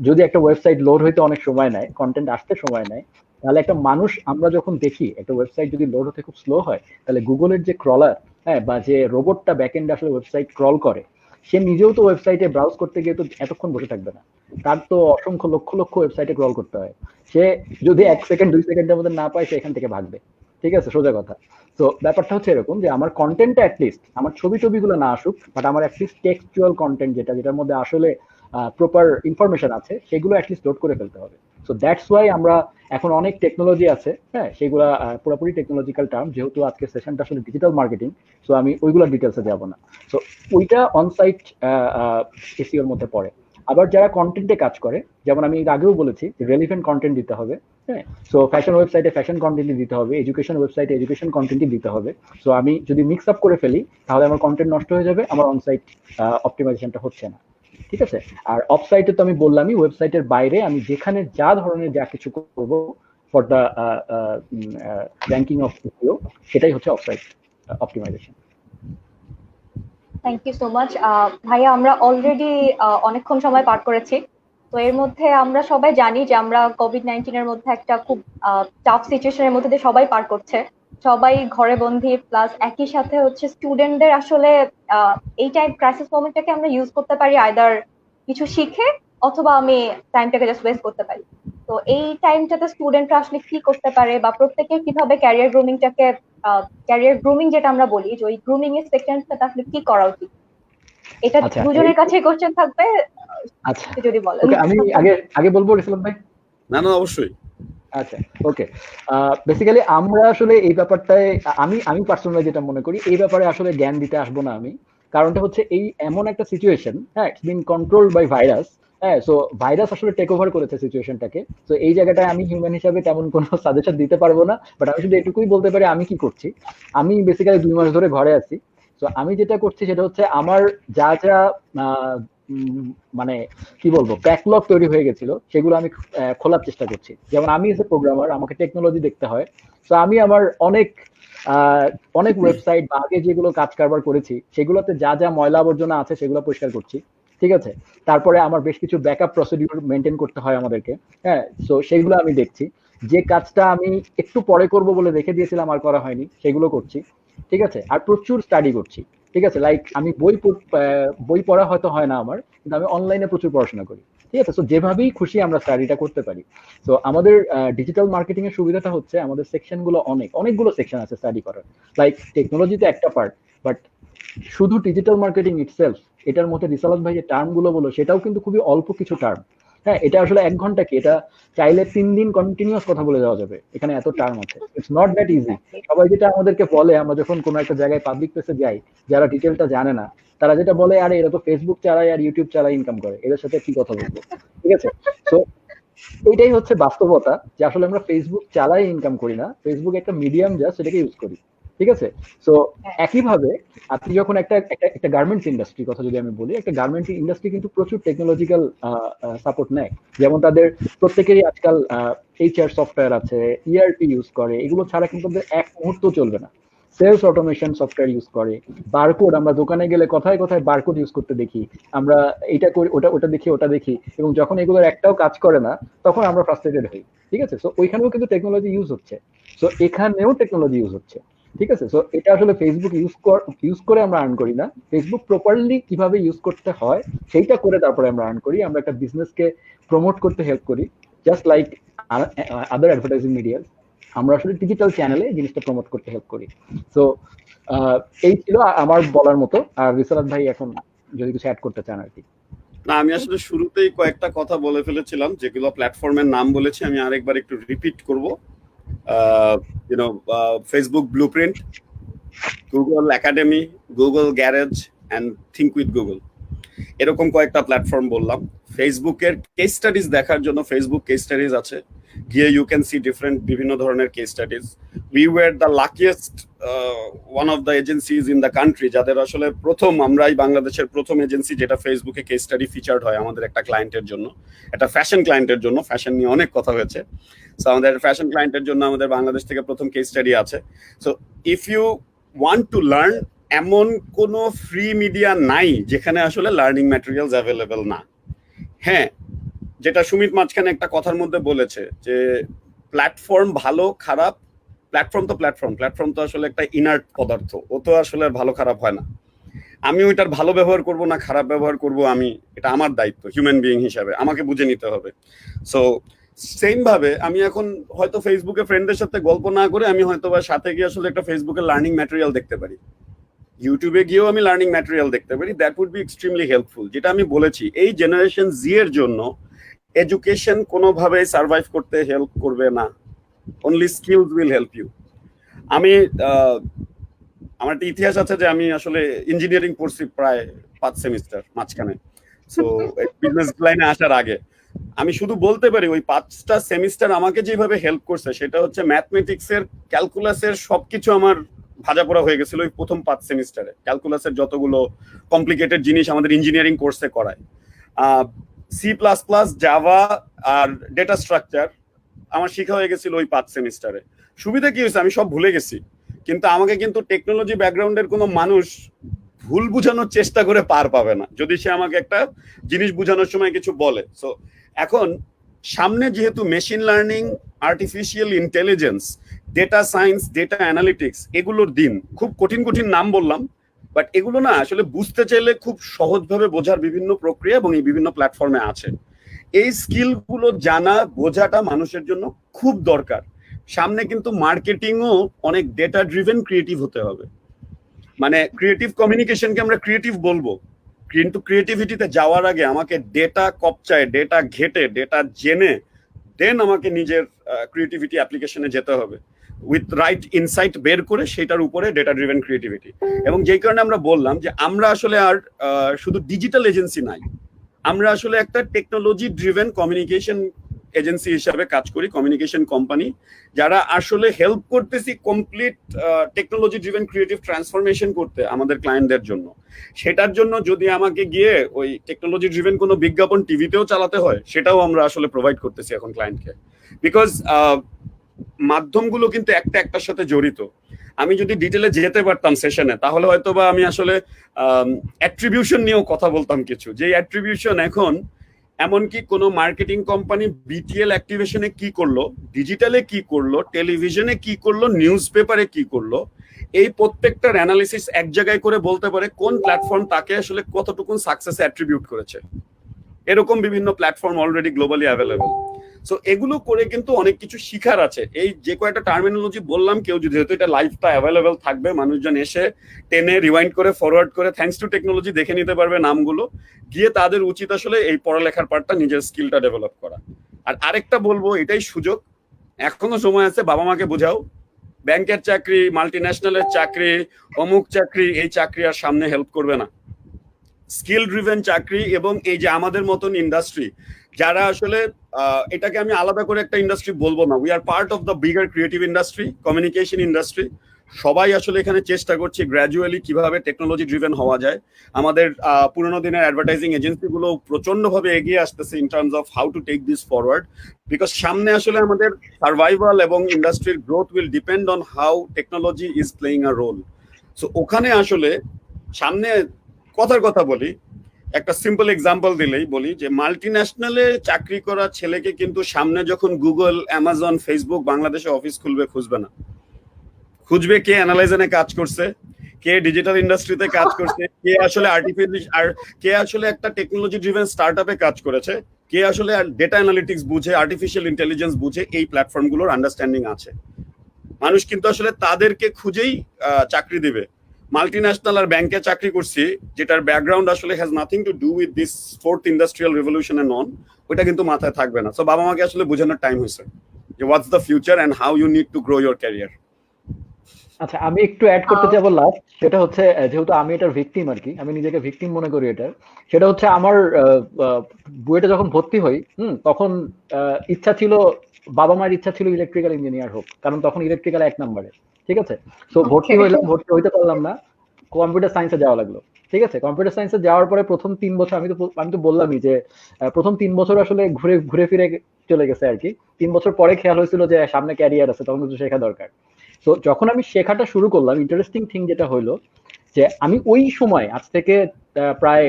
যদি একটা ওয়েবসাইট লোড হইতে অনেক সময় নেয়, কন্টেন্ট আসতে সময় নেয়, তাহলে একটা মানুষ, আমরা যখন দেখি একটা ওয়েবসাইট যদি লোড হতে খুব স্লো হয়, তাহলে গুগলের যে ক্রলার, হ্যাঁ, বা যে রোবটটা ব্যাকএন্ডে আসলে ওয়েবসাইট ক্রল করে, সে নিজেও তো ওয়েবসাইটে ব্রাউজ করতে গিয়ে তো এতক্ষণ বসে থাকবে না, তার তো অসংখ্য লক্ষ লক্ষ ওয়েবসাইটে ক্রল করতে হয়। সে যদি 1 সেকেন্ড 2 সেকেন্ডের মধ্যে না পায়, সে এখান থেকে ভাগবে, ঠিক আছে? সোজা কথা। তো ব্যাপারটা হচ্ছে এরকম যে আমার কন্টেন্টটা অ্যাটলিস্ট, আমার ছবিগুলো না আসুক, বাট আমার অ্যাটলিস্ট টেক্সচুয়াল কন্টেন্ট যেটার মধ্যে আসলে প্রপার ইনফরমেশন আছে, সেগুলো অ্যাটলিস্ট লোড করে ফেলতে হবে। সো দ্যাটস ওয়াই আমরা এখন অনেক টেকনোলজি আছে, হ্যাঁ, সেগুলা পুরোপুরি টেকনোলজিক্যাল টার্ম, যেহেতু আজকে সেশনটা আসলে ডিজিটাল মার্কেটিং, সো আমি ওইগুলো ডিটেলসে যাব না। সো ওইটা অনসাইট এসইওর মধ্যে পড়ে। আবার যারা কন্টেন্টে কাজ করে, যেমন আমি আগেও বলেছি যে রেলিভেন্ট কন্টেন্ট দিতে হবে, হ্যাঁ। সো ফ্যাশন ওয়েবসাইটে ফ্যাশন কন্টেন্টই দিতে হবে, এডুকেশন ওয়েবসাইটে এডুকেশন কন্টেন্টই দিতে হবে। সো আমি যদি মিক্স আপ করে ফেলি, তাহলে আমার কন্টেন্ট নষ্ট হয়ে যাবে, আমার অনসাইট অপটিমাইজেশনটা হচ্ছে না, ঠিক আছে? আর অফসাইটে তো আমি বললামই, ওয়েবসাইটের বাইরে আমি যেখানে যা ধরনের যা কিছু করব for the ranking of SEO, সেটাই হচ্ছে offsite optimisation. Thank you so much ভাইয়া। আমরা অলরেডি অনেকক্ষণ সময় পার করেছি। তো এর মধ্যে আমরা সবাই জানি যে আমরা কোভিড-19 এর মধ্যে একটা খুব টাফ সিচুয়েশনের মধ্যে দিয়ে সবাই পার করছে, সবাই ঘরে বন্দি, প্লাস একই সাথে হচ্ছে স্টুডেন্টদের আসলে এই টাইম ক্রাইসিস মোমেন্টটাকে আমরা ইউজ করতে পারি আইদার কিছু শিখে, অথবা আমি টাইমটাকে জাস্ট ওয়েস্ট করতে পারি। তো এই টাইমটাতে স্টুডেন্টরা আসলে কি করতে পারে, বা প্রত্যেকে কিভাবে ক্যারিয়ার গ্রুমিং যেটা আমরা বলি, যে ওই গ্রুমিং এর সেকশনটা আসলে কি করা উচিত, এটা আচ্ছা, দুজনের কাছেই কোশ্চেন থাকবে। আচ্ছা, যদি বলেন। ওকে, আমি আগে বলবো রিসলাম ভাই। না না, অবশ্যই। আচ্ছা, ওকে। বেসিক্যালি আমরা আসলে এই ব্যাপারটায়, আমি পার্সোনালি যেটা মনে করি, এই ব্যাপারে আসলে জ্ঞান দিতে আসবো না আমি। কারণটা হচ্ছে এই এমন একটা সিচুয়েশন, হ্যাঁ, it's been controlled by virus, হ্যাঁ। সো ভাইরাস আসলে টেক ওভার করেছে সিচুয়েশনটাকে। তো এই জায়গাটায় আমি হিউম্যান হিসাবে তেমন কোনো সাজেশন দিতে পারবো না, বাট আমি শুধু এটুকুই বলতে পারি আমি কি করছি। আমি বেসিক্যালি 2 মাস ধরে ঘরে আছি। তো আমি যেটা করছি সেটা হচ্ছে আমার যা যা মানে কি বলবো, ব্যাকলগ তৈরি হয়ে গেছিল, সেগুলো আমি খোলার চেষ্টা করছি। যেমন আমি এজ এ প্রোগ্রামার, আমাকে টেকনোলজি দেখতে হয়। তো আমি আমার অনেক ওয়েবসাইট বা আগে যেগুলো কাজ কারবার করেছি, সেগুলোতে যা যা ময়লা আবর্জনা আছে সেগুলো পরিষ্কার করছি, ঠিক আছে? তারপরে আমার বেশ কিছু ব্যাকআপ প্রসিডিউর মেনটেন করতে হয় আমাদেরকে, হ্যাঁ। সো সেগুলো আমি দেখছি। যে কাজটা আমি একটু পরে করব বলে রেখে দিয়েছিলাম আর করা হয়নি, সেগুলো করছি, ঠিক আছে? আর প্রচুর স্টাডি করছি, ঠিক আছে? লাইক আমি বই পড়া হয়তো হয় না আমার, কিন্তু আমি অনলাইনে প্রচুর পড়াশোনা করি, ঠিক আছে? সো যেভাবেই খুশি আমরা স্টাডিটা করতে পারি। তো আমাদের ডিজিটাল মার্কেটিং এর সুবিধাটা হচ্ছে আমাদের সেকশন গুলো অনেকগুলো সেকশন আছে স্টাডি করার। লাইক টেকনোলজিতে একটা পার্ট, বাট শুধু ডিজিটাল মার্কেটিং ইটসেলফ, এটার মধ্যে রিসালাত ভাই যে টার্ম গুলো বলো, সেটাও কিন্তু খুবই অল্প কিছু টার্ম, হ্যাঁ। এটা আসলে 1 ঘন্টা কি, এটা চাইলে 3 দিন কন্টিনিউয়াস কথা বলে যাওয়া যাবে, এখানে এত টার্ম আছে। It's not that easy. সবাই যেটা আমাদেরকে বলে, আমরা যখন কোনো একটা জায়গায় পাবলিক প্লেসে যাই, যারা ডিটেলটা জানে না, তারা যেটা বলে, আরে এরা তো ফেসবুক চালায় আর ইউটিউব চালায়, ইনকাম করে, এদের সাথে কি কথা বলবো, ঠিক আছে? সো এইটাই হচ্ছে বাস্তবতা, যে আসলে আমরা ফেসবুক চালাই ইনকাম করি না, ফেসবুক একটা মিডিয়াম, জাস্ট সেটাকে ইউজ করি, ঠিক আছে? সো একইভাবে আপনি যখন একটা গার্মেন্টস ইন্ডাস্ট্রির কথা যদি আমি বলি, একটা গার্মেন্টস ইন্ডাস্ট্রি কিন্তু প্রচুর টেকনোলজিক্যাল সাপোর্ট নেয়। যেমন তাদের প্রত্যেকেরই আজকাল HR সফটওয়্যার আছে, ERP ইউজ করে, এগুলো ছাড়া কিন্তু এক মুহূর্ত চলবে না। সেলস অটোমেশন সফটওয়্যার ইউজ করে, বারকোড, আমরা দোকানে গেলে কথায় কথায় বারকোড ইউজ করতে দেখি, আমরা এটা করি, ওটা দেখি, এবং যখন এগুলোর একটাও কাজ করে না, তখন আমরা ফ্রাস্ট্রেটেড হই, ঠিক আছে? সো ওইখানেও কিন্তু টেকনোলজি ইউজ হচ্ছে, সো এখানেও টেকনোলজি ইউজ হচ্ছে, ঠিক আছে? সো এটা আসলে ফেসবুক ইউজ করে আমরা আর্ন করি না, ফেসবুক প্রপারলি কিভাবে ইউজ করতে হয় সেইটা করে তারপরে আমরা আর্ন করি, আমরা একটা বিজনেসকে প্রমোট করতে হেল্প করি, just like other advertising media. আমরা আসলে ডিজিটাল চ্যানেলে জিনিসটা প্রমোট করতে হেল্প করি। সো এই ছিল আমার বলার মতো। আর রিসালাত ভাই এখন যদি কিছু অ্যাড করতে চান আর কি। না, আমি আসলে শুরুতেই কয়েকটা কথা বলে ফেলেছিলাম, যেগুলো প্ল্যাটফর্মের নাম বলেছি, আমি আরেকবার একটু রিপিট করব। Facebook blueprint, Google academy, Google garage and think with Google, এরকম কয়েকটা প্ল্যাটফর্ম বললাম। ফেসবুকের কেস স্টাডিজ দেখার জন্য ফেসবুক কেস স্টাডিজ আছে, গিয়ে ইউ ক্যান সি ডিফারেন্ট বিভিন্ন ধরনের case studies. We were the luckiest one of the agencies in the country, যাদের আসলে প্রথম, আমরাই বাংলাদেশের প্রথম এজেন্সি যেটা ফেসবুকে কেস স্টাডি ফিচার্ড হয় আমাদের একটা ক্লায়েন্টের জন্য, একটা ফ্যাশন ক্লায়েন্টের জন্য। ফ্যাশন নিয়ে অনেক কথা হয়েছে, সো আমাদের ফ্যাশন ক্লায়েন্টের জন্য আমাদের বাংলাদেশ থেকে প্রথম কেস স্টাডি আছে। So if you want to learn, এমন কোনো ফ্রি মিডিয়া নাই যেখানে আসলে লার্নিং ম্যাটেরিয়ালস অ্যাভেলেবেল না। হ্যাঁ, যেটা সুমিত মাঝখানে একটা কথার মধ্যে বলেছে যে প্ল্যাটফর্ম ভালো খারাপ, প্ল্যাটফর্ম তো আসলে একটা ইনার্ট পদার্থ, ও তো আসলে ভালো খারাপ হয় না। আমি ওইটার ভালো ব্যবহার করব না খারাপ ব্যবহার করব, এটা আমার দায়িত্ব হিউম্যান বিইং হিসাবে, আমাকে বুঝে নিতে হবে। সো সেম ভাবে আমি এখন হয়তো ফেসবুকে ফ্রেন্ডদের সাথে গল্প না করে আমি হয়তো বা সাথে গিয়ে আসলে একটা ফেসবুকের লার্নিং ম্যাটেরিয়াল দেখতে পারি, ইউটিউবে গিয়েও আমি লার্নিং ম্যাটেরিয়াল দেখতে পারি। That would be extremely helpful. যেটা আমি বলেছি, এই জেনারেশন জি এর জন্য এডুকেশন কোনোভাবেই সার্ভাইভ করতে হেল্প করবে না, only skills will help you. আমার একটা ইতিহাস আছে যে আমি আসলে ইঞ্জিনিয়ারিং পড়ছি প্রায় 5 সেমিস্টার মাঝখানে, সো বিজনেস লাইনে আসার আগে আমি শুধু বলতে পারি ওই 5টা সেমিস্টার আমাকে যেভাবে হেল্প করছে সেটা হচ্ছে ম্যাথমেটিক্সের, ক্যালকুলাসের সবকিছু আমার ভাজা পড়া হয়ে গেছিল ওই প্রথম 5 সেমিস্টারে। ক্যালকুলাসের যতগুলো কমপ্লিকেটেড জিনিস আমাদের ইঞ্জিনিয়ারিং কোর্সে করায়, সি প্লাস প্লাস, জাভা আর ডেটা স্ট্রাকচার আমার শেখা হয়ে গেছিল ওই 5 সেমিস্টারে। সুবিধা কি হয়েছে, আমি সব ভুলে গেছি, কিন্তু আমাকে কিন্তু টেকনোলজি ব্যাকগ্রাউন্ডের কোনো মানুষ ভুল বুঝানোর চেষ্টা করে পার পাবে না যদি সে আমাকে একটা জিনিস বুঝানোর সময় কিছু বলে। সো এখন সামনে যেহেতু machine learning, artificial intelligence, data science, data analytics, এগুলোর দিন, খুব কঠিন কঠিন নাম বললাম, বাট এগুলো না আসলে বুঝতে চাইলে খুব সহজভাবে বোঝার বিভিন্ন প্রক্রিয়া এবং এই বিভিন্ন প্ল্যাটফর্মে আছে। এই স্কিলগুলো জানা বোঝাটা মানুষের জন্য খুব দরকার। সামনে কিন্তু মার্কেটিংও অনেক ডেটা ড্রিভেন ক্রিয়েটিভ হতে হবে, মানে ক্রিয়েটিভ কমিউনিকেশনকে আমরা ক্রিয়েটিভ বলবো, কিন্তু ক্রিয়েটিভিটিতে যাওয়ার আগে আমাকে ডেটা কপচায়, ডেটা ঘেটে, ডেটা জেনে দেন আমাকে নিজের ক্রিয়েটিভিটি অ্যাপ্লিকেশনে যেতে হবে, উইথ রাইট ইনসাইট বের করে সেটার উপরে ডেটা ড্রিভেন ক্রিয়েটিভিটি। এবং যেই কারণে আমরা বললাম যে আমরা আসলে আর শুধু ডিজিটাল এজেন্সি নাই, আমরা আসলে একটা টেকনোলজি ড্রিভেন কমিউনিকেশন এজেন্সি হিসাবে কাজ করি, কমিউনিকেশন কোম্পানি, যারা আসলে হেল্প করতেছি complete technology driven creative transformation করতে আমাদের ক্লায়েন্টদের জন্য। সেটার জন্য যদি আমাকে গিয়ে ওই টেকনোলজি ড্রিভেন কোনো বিজ্ঞাপন টিভিতেও চালাতে হয়, সেটাও আমরা আসলে প্রোভাইড করতেছি এখন ক্লায়েন্টকে, বিকজ মাধ্যমগুলো কিন্তু একটা একটার সাথে জড়িত। আমি যদি ডিটেলে যেতে পারতাম সেশনে, তাহলে হয়তো বা আমি আসলে অ্যাট্রিবিউশন নিয়েও কথা বলতাম কিছু, যে অ্যাট্রিবিউশন এখন এমনকি কোনো মার্কেটিং কোম্পানি বিটিএল অ্যাক্টিভেশনে কি করলো, ডিজিটালে কি করলো, টেলিভিশনে কি করলো, নিউজ পেপারে কি করলো, এই প্রত্যেকটার অ্যানালিসিস এক জায়গায় করে বলতে পারে কোন প্ল্যাটফর্ম তাকে আসলে কতটুকু সাকসেস অ্যাট্রিবিউট করেছে। এরকম বিভিন্ন platform already globally available. So এগুলো করে কিন্তু অনেক কিছু শিখার আছে। এই যে কয়েকটা টার্মিনোলজি বললাম, কেউ যদি, যেহেতু এটা লাইভটা অ্যাভেলেবেল থাকবে, মানুষজন এসে টেনে রিওয়াইন্ড করে ফরওয়ার্ড করে থ্যাঙ্কস টু টেকনোলজি দেখে নিতে পারবে নামগুলো, গিয়ে তাদের উচিত আসলে এই পড়ালেখার পার্টটা, নিজের স্কিলটা ডেভেলপ করা। আর আরেকটা বলবো, এটাই সুযোগ, এখনো সময় আছে, বাবা মাকে বোঝাও ব্যাংকের চাকরি, মাল্টি ন্যাশনালের চাকরি, অমুক চাকরি, এই চাকরি আর সামনে হেল্প করবে না। স্কিল ড্রিভেন চাকরি, এবং এই যে আমাদের মতন ইন্ডাস্ট্রি, যারা আসলে এটাকে আমি আলাদা করে একটা ইন্ডাস্ট্রি বলবো না, we are part of the bigger creative industry, communication industry. সবাই আসলে এখানে চেষ্টা করছি গ্র্যাজুয়ালি কিভাবে টেকনোলজি ড্রিভেন হওয়া যায়। আমাদের পুরোনো দিনের অ্যাডভার্টাইজিং এজেন্সিগুলো প্রচন্ডভাবে এগিয়ে আসতেছে in terms of how to take this forward, because সামনে আসলে আমাদের সার্ভাইভাল এবং ইন্ডাস্ট্রির growth will depend on how technology is playing a role. So ওখানে আসলে সামনে কথার কথা বলি, একটা সিম্পল এক্সাম্পল দিলেই বলি যে মাল্টি ন্যাশনালে চাকরি করা ছেলেকে কিন্তু সামনে যখন গুগল, অ্যামাজন, ফেসবুক বাংলাদেশে অফিস খুলবে, খুঁজবে না, খুঁজবে কে অ্যানালাইজনে কাজ করছে, কে ডিজিটাল ইন্ডাস্ট্রিতে কাজ করছে, কে আসলে কে আসলে একটা টেকনোলজি ড্রিভেন স্টার্টআপে কাজ করেছে, কে আসলে ডেটা অ্যানালিটিক্স বুঝে, আর্টিফিশিয়াল ইন্টেলিজেন্স বুঝে, এই প্ল্যাটফর্মগুলোর আন্ডারস্ট্যান্ডিং আছে। মানুষ কিন্তু আসলে তাদেরকে খুঁজেই চাকরি দিবে। মাল্টিন্যাশনাল আর ব্যাংকে চাকরি করছি, যেটার ব্যাকগ্রাউন্ড আসলে has nothing to do with this fourth industrial revolution and on, ওইটা কিন্তু মাথায় থাকবে না। সো বাবা মাকে আসলে বোঝানোর টাইম হয়েছে যে what's the future and how you need to grow your career. আচ্ছা, আমি একটু অ্যাড করতে যাবো লাস্ট, সেটা হচ্ছে যেহেতু আমি এটার ভিকটিম আর কি, আমি নিজেকে ভিকটিম মনে করি এটার। সেটা হচ্ছে আমার বুয়েটে যখন ভর্তি হই তখন ইচ্ছা ছিল, বাবা মায়ের ইচ্ছা ছিল ইলেকট্রিক্যাল ইঞ্জিনিয়ার হোক, কারণ তখন ইলেকট্রিক্যাল 1 নম্বরে, ঠিক আছে। তো ভর্তি হইলাম, ভর্তি হইতে পারলাম না, কম্পিউটার সায়েন্সে যাওয়া লাগলো, ঠিক আছে। কম্পিউটার সায়েন্সে যাওয়ার পরে প্রথম 3 বছর আমি তো বললামই যে প্রথম 3 বছর আসলে ঘুরে ফিরে চলে গেছে আর কি। 3 বছর পরে খেয়াল হয়েছিল যে সামনে ক্যারিয়ার আছে, তখন কিছু শেখা দরকার। তো যখন আমি শেখাটা শুরু করলাম, ইন্টারেস্টিং থিং যেটা হইলো যে আমি ওই সময়, আজ থেকে প্রায়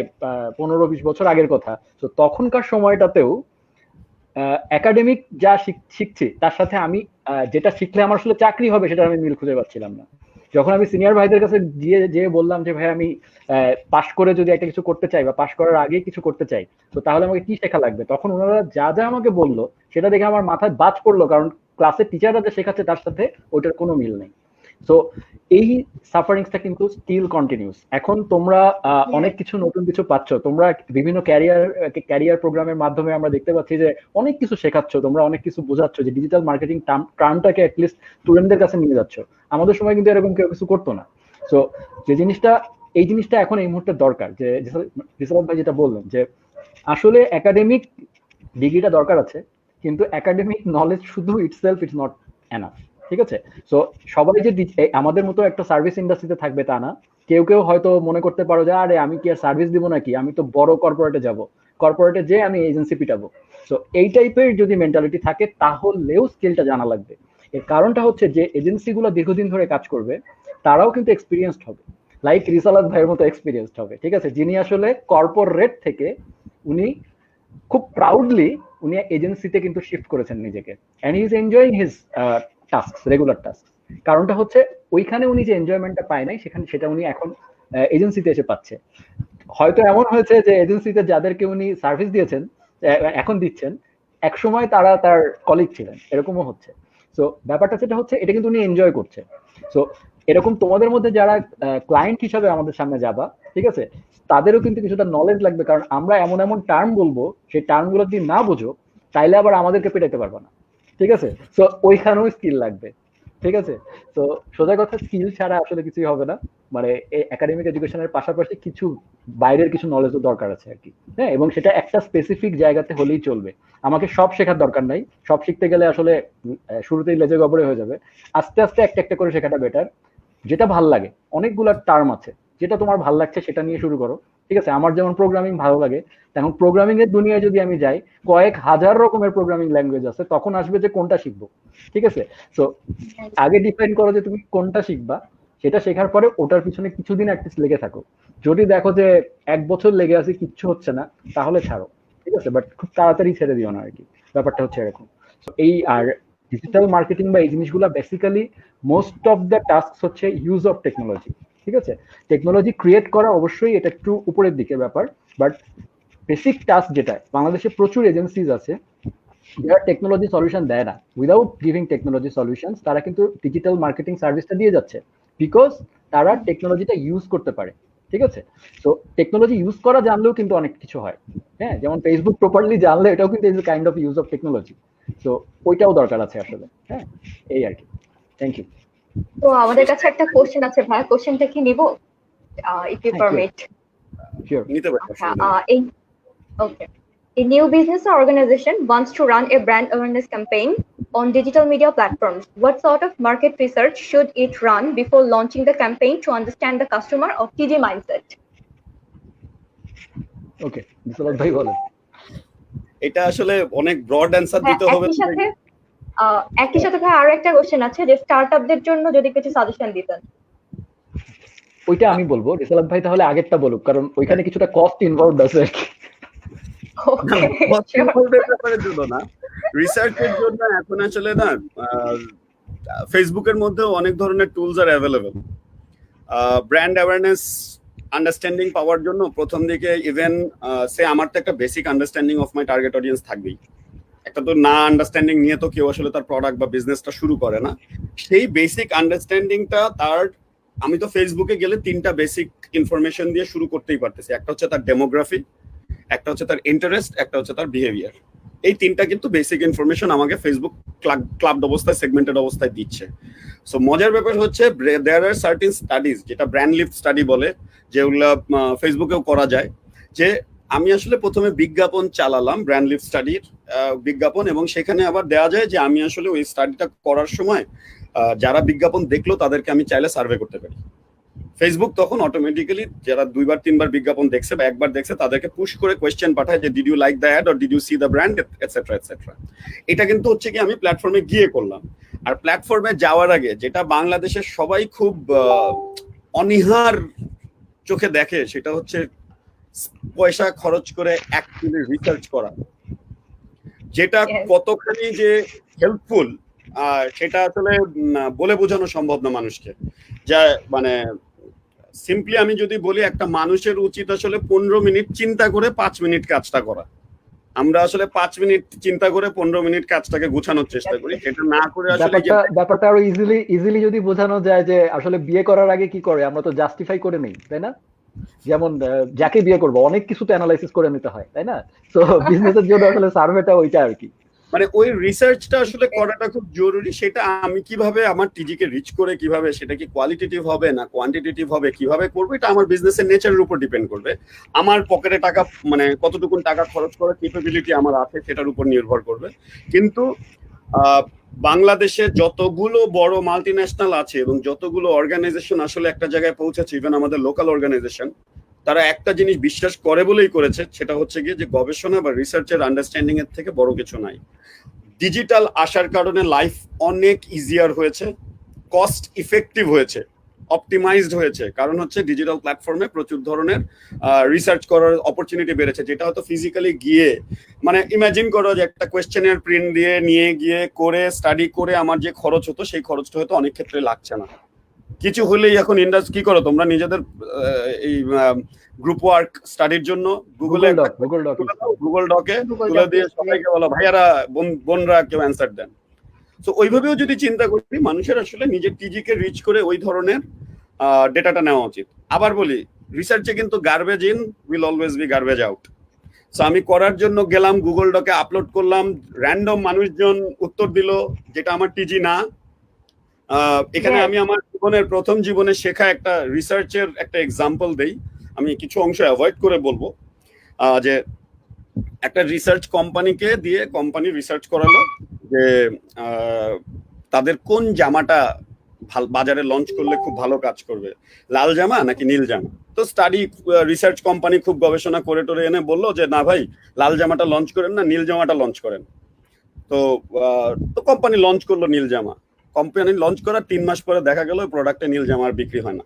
15-20 বছর আগের কথা, তো তখনকার সময়টাতেও একাডেমিক যা শিখছি তার সাথে আমি যেটা শিখলে আমার আসলে চাকরি হবে সেটা আমি মিল খুঁজে পাচ্ছিলাম না। যখন আমি সিনিয়র ভাইদের কাছে গিয়ে বললাম যে ভাই আমি পাশ করে যদি একটা কিছু করতে চাই বা পাশ করার আগে কিছু করতে চাই, তো তাহলে আমাকে কি শেখা লাগবে, তখন ওনারা যা যা আমাকে বললো সেটা দেখে আমার মাথায় বাজ পড়লো, কারণ ক্লাসের টিচাররা যে শেখাচ্ছে তার সাথে ওইটার কোনো মিল নেই। সো এই সাফারিংসটা কিন্তু স্টিল কন্টিনিউস। এখন তোমরা অনেক কিছু নতুন কিছু পাচ্ছ, তোমরা বিভিন্ন ক্যারিয়ার প্রোগ্রামের মাধ্যমে আমরা দেখতে পাচ্ছি যে অনেক কিছু শেখাচ্ছ, তোমরা অনেক কিছু বোঝাচ্ছ, যে ডিজিটাল মার্কেটিং টার্মটাকে অ্যাটলিস্ট স্টুডেন্টদের কাছে নিয়ে যাচ্ছ। আমাদের সময় কিন্তু এরকম কেউ কিছু করতো না। সো এই জিনিসটা এখন এই মুহূর্তে দরকার, যে রিসালাত ভাই যেটা বললেন যে আসলে একাডেমিক ডিগ্রিটা দরকার আছে, কিন্তু একাডেমিক নলেজ শুধু ইটসেলফ ইটস নট এনাফ, ঠিক আছে। সো সবাই যে আমাদের মতো একটা সার্ভিস ইন্ডাস্ট্রিতে থাকবে তা না। কেউ হয়তো মনে করতে পারো যে আরে আমি কি আর সার্ভিস দিব নাকি, আমি তো বড় কর্পোরেটে যাব, কর্পোরেটে যে আমি এজেন্সি পিটাবো। সো এই টাইপের যদি মেন্টালিটি থাকে তাহলেও স্কিলটা জানা লাগবে। এর কারণটা হচ্ছে যে এজেন্সিগুলো দীর্ঘদিন ধরে কাজ করবে, তারাও কিন্তু এক্সপিরিয়েন্সড হবে, লাইক রিসালাত ভাইয়ের মতো এক্সপিরিয়েন্সড হবে, ঠিক আছে, যিনি আসলে কর্পোরেট থেকে উনি খুব প্রাউডলি উনি এজেন্সিতে কিন্তু শিফট করেছেন নিজেকে, and he is enjoying his tasks, regular task. কারণটা হচ্ছে ওইখানে উনি যে এনজয়মেন্টটা পায় নাই, সেটা উনি এখন এজেন্সিতে এসে পাচ্ছে। হয়তো এমন হয়েছে যে এজেন্সিতে যাদেরকে উনি সার্ভিস দিয়েছেন, এখন দিচ্ছেন, একসময় তারা তার কলিগ ছিলেন, এরকমও হচ্ছে। সো ব্যাপারটা যেটা হচ্ছে, এটা কিন্তু উনি এনজয় করছে। সো এরকম তোমাদের মধ্যে যারা ক্লায়েন্ট হিসাবে আমাদের সামনে যাবা, ঠিক আছে, তাদেরও কিন্তু কিছুটা নলেজ লাগবে, কারণ আমরা এমন এমন টার্ম বলবো, সেই টার্মগুলো যদি না বোঝো তাইলে আবার আমাদেরকে পেটাইতে পারবে না, ঠিক আছে। সো ওইখানেও স্কিল লাগবে, ঠিক আছে। তো সোজা কথা, স্কিল ছাড়া আসলে কিছুই হবে না। মানে এই একাডেমিক এডুকেশনের পাশাপাশি কিছু বাইরের কিছু নলেজও দরকার আছে আর কি, হ্যাঁ, এবং সেটা একটা স্পেসিফিক জায়গাতে হলেই চলবে। আমাকে সব শেখার দরকার নাই, সব শিখতে গেলে আসলে শুরুতেই লেজে গবরে হয়ে যাবে। আস্তে আস্তে একটা একটা করে শেখাটা বেটার। যেটা ভাল লাগে, অনেকগুলো টার্ম আছে, যেটা তোমার ভাল লাগছে সেটা নিয়ে শুরু করো, ঠিক আছে। আমার যেমন প্রোগ্রামিং ভালো লাগে, তখন প্রোগ্রামিং এর দুনিয়ায় যদি আমি যাই, কয়েক হাজার রকমের প্রোগ্রামিং ল্যাঙ্গুয়েজ আছে, তখন আসবে যে কোনটা শিখবো, ঠিক আছে। তো আগে ডিফাইন করো যে তুমি কোনটা শিখবা, সেটা শেখার পরে ওটার পিছনে কিছুদিন অ্যাটলিস্ট লেগে থাকো। যদি দেখো যে 1 বছর লেগে আছে কিচ্ছু হচ্ছে না, তাহলে ছাড়ো, ঠিক আছে, বাট খুব তাড়াতাড়ি ছেড়ে দিও না আর কি, ব্যাপারটা হচ্ছে এরকম। এই আর ডিজিটাল মার্কেটিং বা এই জিনিসগুলো basically most of the task হচ্ছে ইউজ অফ টেকনোলজি, ঠিক আছে। টেকনোলজি ক্রিয়েট করা অবশ্যই এটা একটু উপরের দিকে ব্যাপার, বাট বেসিক টাস্ক যেটা, বাংলাদেশে প্রচুর এজেন্সিজ আছে যারা টেকনোলজি সলিউশন দেয় না, উইদাউট গিভিং টেকনোলজি সলিউশন তারা কিন্তু ডিজিটাল মার্কেটিং সার্ভিসটা দিয়ে যাচ্ছে, বিকজ তারা টেকনোলজিটা ইউজ করতে পারে, ঠিক আছে। তো টেকনোলজি ইউজ করা জানলেও কিন্তু অনেক কিছু হয়, হ্যাঁ, যেমন ফেসবুক প্রপারলি জানলে এটাও কিন্তু is kind of use of technology. তো ওইটাও দরকার আছে আসলে, হ্যাঁ, এই আর কি। Thank you. তো আমাদের কাছে একটা কোশ্চেন আছে ভাই, কোশ্চেনটা কি নিব, ইফ ইউ পারমিট? শিওর, নিতে পারি। আচ্ছা, okay. A new business or organization wants to run a brand awareness campaign on digital media platforms. What sort of market research should it run before launching the campaign to understand the customer or TG mindset? ওকে, বিশ্বনাথ ভাই বলেন। এটা আসলে অনেক broad answer দিতে হবে। একই সাথে ভাই আরো একটা কোশ্চেন আছে, যে স্টার্টআপদের জন্য যদি কিছু সাজেশন দিতেন। ওইটা আমি বলবো, রিসালাত ভাই তাহলে আগেরটা বলুক, কারণ ওইখানে কিছুটা কস্ট ইনভলভড আছে আর কি। রিসার্চের জন্য এখন আসলে না, ফেসবুকের মধ্যে অনেক ধরনের tools are available. Brand awareness understanding পাওয়ার জন্য প্রথম দিকে ইভেন সে আমার তো একটা basic understanding of my target audience থাকবেই। একটা তো না আন্ডারস্ট্যান্ডিং নিয়ে তো কেউ আসলে তার প্রোডাক্ট বা বিজনেসটা শুরু করে না। সেই বেসিক আন্ডারস্ট্যান্ডিংটা তার, আমি তো ফেসবুকে গেলে 3টা বেসিক ইনফরমেশন দিয়ে শুরু করতেই পারতেছি। একটা হচ্ছে তার ডেমোগ্রাফি, একটা হচ্ছে তার ইন্টারেস্ট, একটা হচ্ছে তার বিহেভিয়ার। এই 3টা কিন্তু বেসিক ইনফরমেশন আমাকে ফেসবুক ক্লাব অবস্থায়, সেগমেন্টেড অবস্থায় দিচ্ছে। সো মজার ব্যাপার হচ্ছে দেয়ার আর সার্টেন স্টাডিজ, যেটা ব্র্যান্ড লিফট স্টাডি বলে, যেগুলো ফেসবুকেও করা যায়, যে আমি আসলে প্রথমে বিজ্ঞাপন চালালাম, ব্র্যান্ড লিফট স্টাডির বিজ্ঞাপন, এবং সেখানে আবার দেওয়া যায় যে আমি আসলে ওই স্টাডিটা করার সময় যারা বিজ্ঞাপন দেখলো তাদেরকে আমি চাইলে সার্ভে করতে পারি। ফেসবুক তখন অটোমেটিক্যালি যারা 2বার 3বার বিজ্ঞাপন দেখছে বা একবার দেখছে তাদেরকে পুশ করে কোয়েশ্চেন পাঠায় যে did you like the ad or did you see the brand etcetera etcetera. এটা কিন্তু হচ্ছে কি আমি প্ল্যাটফর্মে গিয়ে করলাম। আর প্ল্যাটফর্মে যাওয়ার আগে যেটা বাংলাদেশের সবাই খুব অনীহার চোখে দেখে, সেটা হচ্ছে পয়সা খরচ করে অ্যাকচুয়ালি রিসার্চ করা, যেটা কতখানি যে হেল্পফুল সেটা আসলে বলে বোঝানো সম্ভব না মানুষকে। যা মানে সিম্পলি আমি যদি বলি, একটা মানুষের উচিত আসলে 15 মিনিট চিন্তা করে 5 মিনিট কাজটা করা। আমরা আসলে 5 মিনিট চিন্তা করে 15 মিনিট কাজটাকে গুছানোর চেষ্টা করি, এটা না করে আসলে ব্যাপারটা আরো ইজিলি যদি বোঝানো যায় যে আসলে বিয়ে করার আগে কি করে, আমরা তো জাস্টিফাই করে নেই, তাই না? যেমন যাকে বিয়ে করবো অনেক কিছু তো অ্যানালাইসিস করে নিতে হয়, তাই না? তো বিজনেসের জন্য আসলে সার্ভেটা ওইটা আর কি, মানে ওই রিসার্চটা আসলে করাটা খুব জরুরি। সেটা আমি কিভাবে আমার টিজিকে রিচ করে, কিভাবে সেটা কি কোয়ালিটেটিভ হবে না কোয়ান্টিটেটিভ হবে, কিভাবে করবো, এটা আমার বিজনেসের নেচারের উপর ডিপেন্ড করবে। আমার পকেটে টাকা, মানে কতটুকু টাকা খরচ করার ক্যাপাবিলিটি আমার আছে সেটার উপর নির্ভর করবে। কিন্তু বাংলাদেশে যতগুলো বড় মাল্টিন্যাশনাল আছে এবং যতগুলো অর্গানাইজেশন আসলে একটা জায়গায় পৌঁছেছে, ইভেন আমাদের লোকাল অর্গানাইজেশন, তারা একটা জিনিস বিশ্বাস করে বলেই করেছে, সেটা হচ্ছে গিয়ে যে গবেষণা বা রিসার্চের আন্ডারস্ট্যান্ডিং এর থেকে বড় কিছু নাই। ডিজিটাল আসার কারণে লাইফ অনেক ইজিয়ার হয়েছে, কস্ট ইফেক্টিভ হয়েছে, অপটিমাইজড হয়েছে। কারণ হচ্ছে ডিজিটাল প্ল্যাটফর্মে প্রচুর ধরনের রিসার্চ করার অপরচুনিটি বেড়েছে, যেটা হয়তো ফিজিক্যালি গিয়ে, মানে ইমাজিন করো যে একটা কোয়েশ্চেনের প্রিন্ট দিয়ে নিয়ে গিয়ে করে স্টাডি করে আমার যে খরচ হতো, সেই খরচটা হয়তো অনেক ক্ষেত্রে লাগছে না। কিছু হলেই এখন ইন্ডাস্ট্রি কি করো তোমরা, নিজেদের এই গ্রুপ ওয়ার্ক স্টাডির জন্য গুগল ডকে তুলে দিয়ে সবাইকে বলো ভাইয়ারা বোনরা কেউ অ্যান্সার দেন। তো ওইভাবেও যদি চিন্তা করি, মানুষের আসলে নিজের টিজিকে রিচ করে ওই ধরনের ডেটাটা নেওয়া উচিত। আবার বলি, রিসার্চে কিন্তু garbage in will always be garbage out. So আমি করার জন্য গেলাম, গুগল ডকে আপলোড করলাম, র্যান্ডম মানুষজন উত্তর দিল যেটা আমার টিজি না। এখানে আমি আমার প্রথম জীবনে শেখা একটা রিসার্চের একটা এক্সাম্পল দেই, আমি কিছু অংশ অ্যাভয়েড করে বলবো। যে একটা রিসার্চ কোম্পানিকে দিয়ে কোম্পানি রিসার্চ করালো যে তাদের কোন জামাটা বাজারে লঞ্চ করলে খুব ভালো কাজ করবে, লাল জামা নাকি নীল জামা। তো স্টাডি রিসার্চ কোম্পানি খুব গবেষণা করে টোরে এনে বললো যে না ভাই, লাল জামাটা লঞ্চ করেন না, নীল জামাটা লঞ্চ করেন। তো কোম্পানি লঞ্চ করলো নীল জামা। কোম্পানি লঞ্চ করার 3 মাস পরে দেখা গেল প্রোডাক্টে নীল জামা আর বিক্রি হয়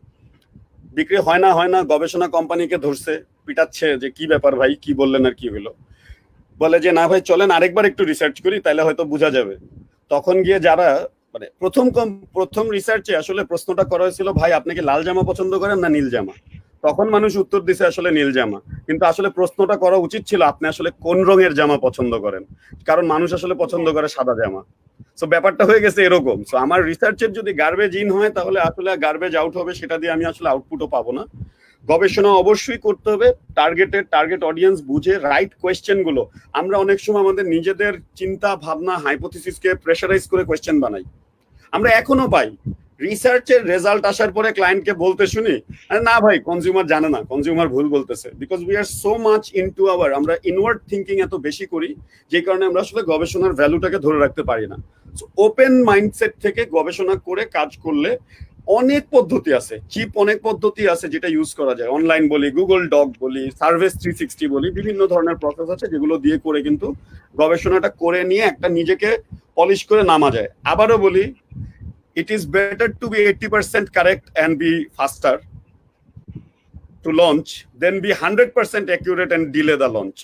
না। গবেষণা কোম্পানিকে ধরছে, পিটাচ্ছে যে কি ব্যাপার ভাই, কি বললেন আর কি হলো। বলে যে না ভাই চলেন আরেকবার একটু রিসার্চ করি, তাহলে হয়তো বোঝা যাবে। তখন গিয়ে যারা মানে প্রথম রিসার্চে আসলে প্রশ্নটা করা হয়েছিল, ভাই আপনি কি লাল জামা পছন্দ করেন না নীল জামা? তখন মানুষ উত্তর দিছে আসলে নীল জামা, কিন্তু আসলে প্রশ্নটা করা উচিত ছিল আপনি আসলে কোন রঙের জামা পছন্দ করেন, কারণ মানুষ আসলে পছন্দ করে সাদা জামা। সো ব্যাপারটা হয়ে গেছে এরকম। সো আমার রিসার্চের যদি গার্বেজ ইন হয়, তাহলে আসলে গার্বেজ আউট হবে, সেটা দিয়ে আমি আসলে আউটপুটও পাবো না। গবেষণা অবশ্যই করতে হবে, টার্গেট অডিয়েন্স বুঝে রাইট কোয়েশ্চেন গুলো। আমরা অনেক সময় আমাদের নিজেদের চিন্তা ভাবনা হাইপোথিসিসকে প্রেশারাইজ করে কোয়েশ্চেন বানাই। আমরা এখনো পাই রিসার্চের রেজাল্ট আসার পরে ক্লায়েন্টকে বলতে শুনি, না ভাই কনজিউমার জানে না, কনজিউমার ভুল বলতেছে। Because we are so much into আমরা ইনওয়ার্ড থিঙ্কিং এত বেশি করি, যে কারণে আমরা আসলে গবেষণার ভ্যালুটাকে ধরে রাখতে পারি না। ওপেন মাইন্ডসেট থেকে গবেষণা করে কাজ করলে অনেক পদ্ধতি আছে, চিপ অনেক পদ্ধতি আছে যেটা ইউজ করা যায়। অনলাইন বলি, গুগল ডক বলি, সার্ভেস 360 বলি, বিভিন্ন ধরনের প্রসেস আছে যেগুলো দিয়ে করে কিন্তু গবেষণাটা করে নিয়ে একটা নিজেকে পলিশ করে নামা যায়। আবারও বলি, it is better to be 80% correct and be faster to launch than be 100% accurate and delay the launch.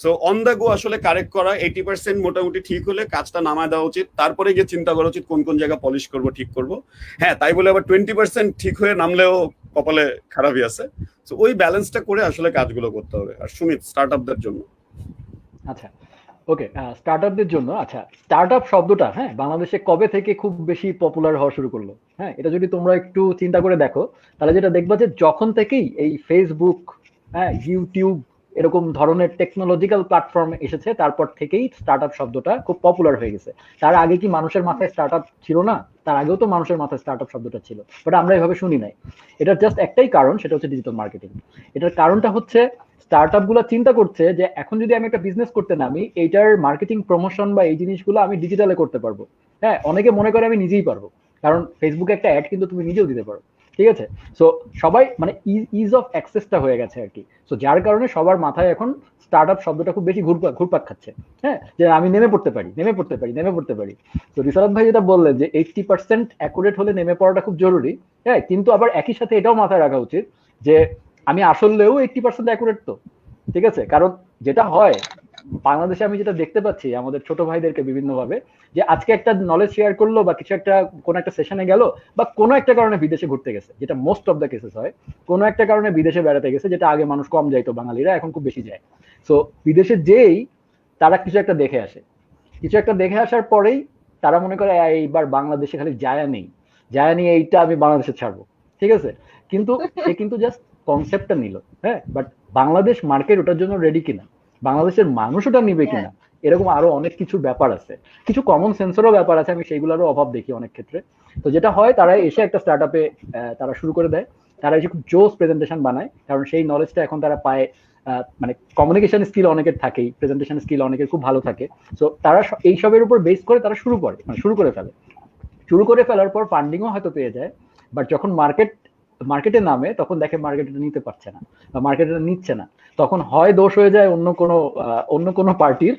So on the go আসলে কারেক্ট করা, 80% মোটামুটি ঠিক হলে কাজটা নামায় দেওয়া উচিত, তারপরে গিয়ে চিন্তা করা উচিত কোন কোন জায়গা পলিশ করবো, ঠিক করবো। হ্যাঁ, তাই বলে আবার 20% ঠিক হয়ে নামলেও কপালে খারাপই আছে। সো ওই ব্যালেন্সটা করে আসলে কাজগুলো করতে হবে। আর সুমিত, স্টার্ট আপদের জন্য। আচ্ছা, ওকে, স্টার্টআপদের জন্য আচ্ছা, স্টার্টআপ শব্দটা হ্যাঁ বাংলাদেশে কবে থেকে খুব বেশি পপুলার হওয়া শুরু করলো? হ্যাঁ, এটা যদি তোমরা একটু চিন্তা করে দেখো, তাহলে যেটা দেখবা যে যখন থেকেই এই ফেসবুক, হ্যাঁ, ইউটিউব এরকম ধরনের টেকনোলজিক্যাল প্ল্যাটফর্ম এসেছে, তারপর থেকেই স্টার্টআপ শব্দটা খুব পপুলার হয়ে গেছে। তার আগে কি মানুষের মাথায় স্টার্টআপ ছিল না? তার আগেও তো মানুষের মাথায় স্টার্টআপ শব্দটা ছিল, বাট আমরা এভাবে শুনি নাই। এটার জাস্ট একটাই কারণ, সেটা হচ্ছে ডিজিটাল মার্কেটিং। এটার কারণটা হচ্ছে স্টার্টআপ গুলো চিন্তা করছে যে এখন যদি আমি একটা বিজনেস করতে নামি, এইটার মার্কেটিং প্রমোশন বা এই জিনিসগুলো আমি ডিজিটালে করতে পারবো। হ্যাঁ, অনেকে মনে করে আমি নিজেই পারবো, কারণ ফেসবুকে একটা অ্যাড কিন্তু তুমি নিজেও দিতে পারো। ঠিক আছে, সো সবাই মানে ইজ অফ অ্যাক্সেসটা হয়ে গেছে আর কি। সো যার কারণে সবার মাথায় এখন স্টার্টআপ শব্দটা খুব বেশি ঘুরপাক খাচ্ছে। হ্যাঁ, যে আমি নেমে পড়তে পারি। তো রিসারাত ভাই যেটা বললেন যে 80% অ্যাকুরেট হলে নেমে পড়াটা খুব জরুরি। হ্যাঁ, কিন্তু আবার একই সাথে এটাও মাথায় রাখা উচিত যে আমি আসলেও 80% অ্যাকুরেট তো। ঠিক আছে, কারণ যেটা হয় বাংলাদেশে আমি যেটা দেখতে পাচ্ছি আমাদের ছোট ভাইদেরকে বিভিন্ন ভাবে, যে আজকে একটা নলেজ শেয়ার করলো বা কিছু একটা কোন একটা সেশনে গেল বা কোনো একটা কারণে বিদেশে ঘুরতে গেছে, যেটা মোস্ট অফ দ্য কেসেস হয়, কোনো একটা কারণে বিদেশে বেড়াতে গেছে, যেটা আগে মানুষ কম যাইতো, বাঙালিরা এখন খুব বেশি যায়। সো বিদেশে যেই তারা কিছু একটা দেখে আসে, কিছু একটা দেখে আসার পরেই তারা মনে করে এইবার বাংলাদেশে খালি জায়া নিয়ে এইটা আমি বাংলাদেশে ছাড়বো। ঠিক আছে, কিন্তু সে কিন্তু জাস্ট কনসেপ্টটা নিল। হ্যাঁ, বাট বাংলাদেশ মার্কেট ওটার জন্য রেডি কিনা, বাংলাদেশের মানুষ ওটা নিবে কিনা, এরকম আরো অনেক কিছু ব্যাপার আছে, কিছু কমন সেন্সেরও ব্যাপার আছে, আমি সেইগুলোরও অভাব দেখি অনেক ক্ষেত্রে। তো যেটা হয়, তারা এসে একটা স্টার্টআপে তারা শুরু করে দেয়, তারা এসে খুব জোস প্রেজেন্টেশন বানায়, কারণ সেই নলেজটা এখন তারা পায়। মানে কমিউনিকেশন স্কিল অনেকের থাকেই, প্রেজেন্টেশন স্কিল অনেকের খুব ভালো থাকে। সো তারা এইসবের উপর বেস করে তারা শুরু করে ফেলার পর ফান্ডিংও হয়তো পেয়ে যায়, বাট যখন মার্কেটে নামে তখন দেখে মার্কেটে নিতে পারছে না বা মার্কেটে নিচ্ছে না, তখন হয় দোষ হয়ে যায় অন্য কোনো পার্টির,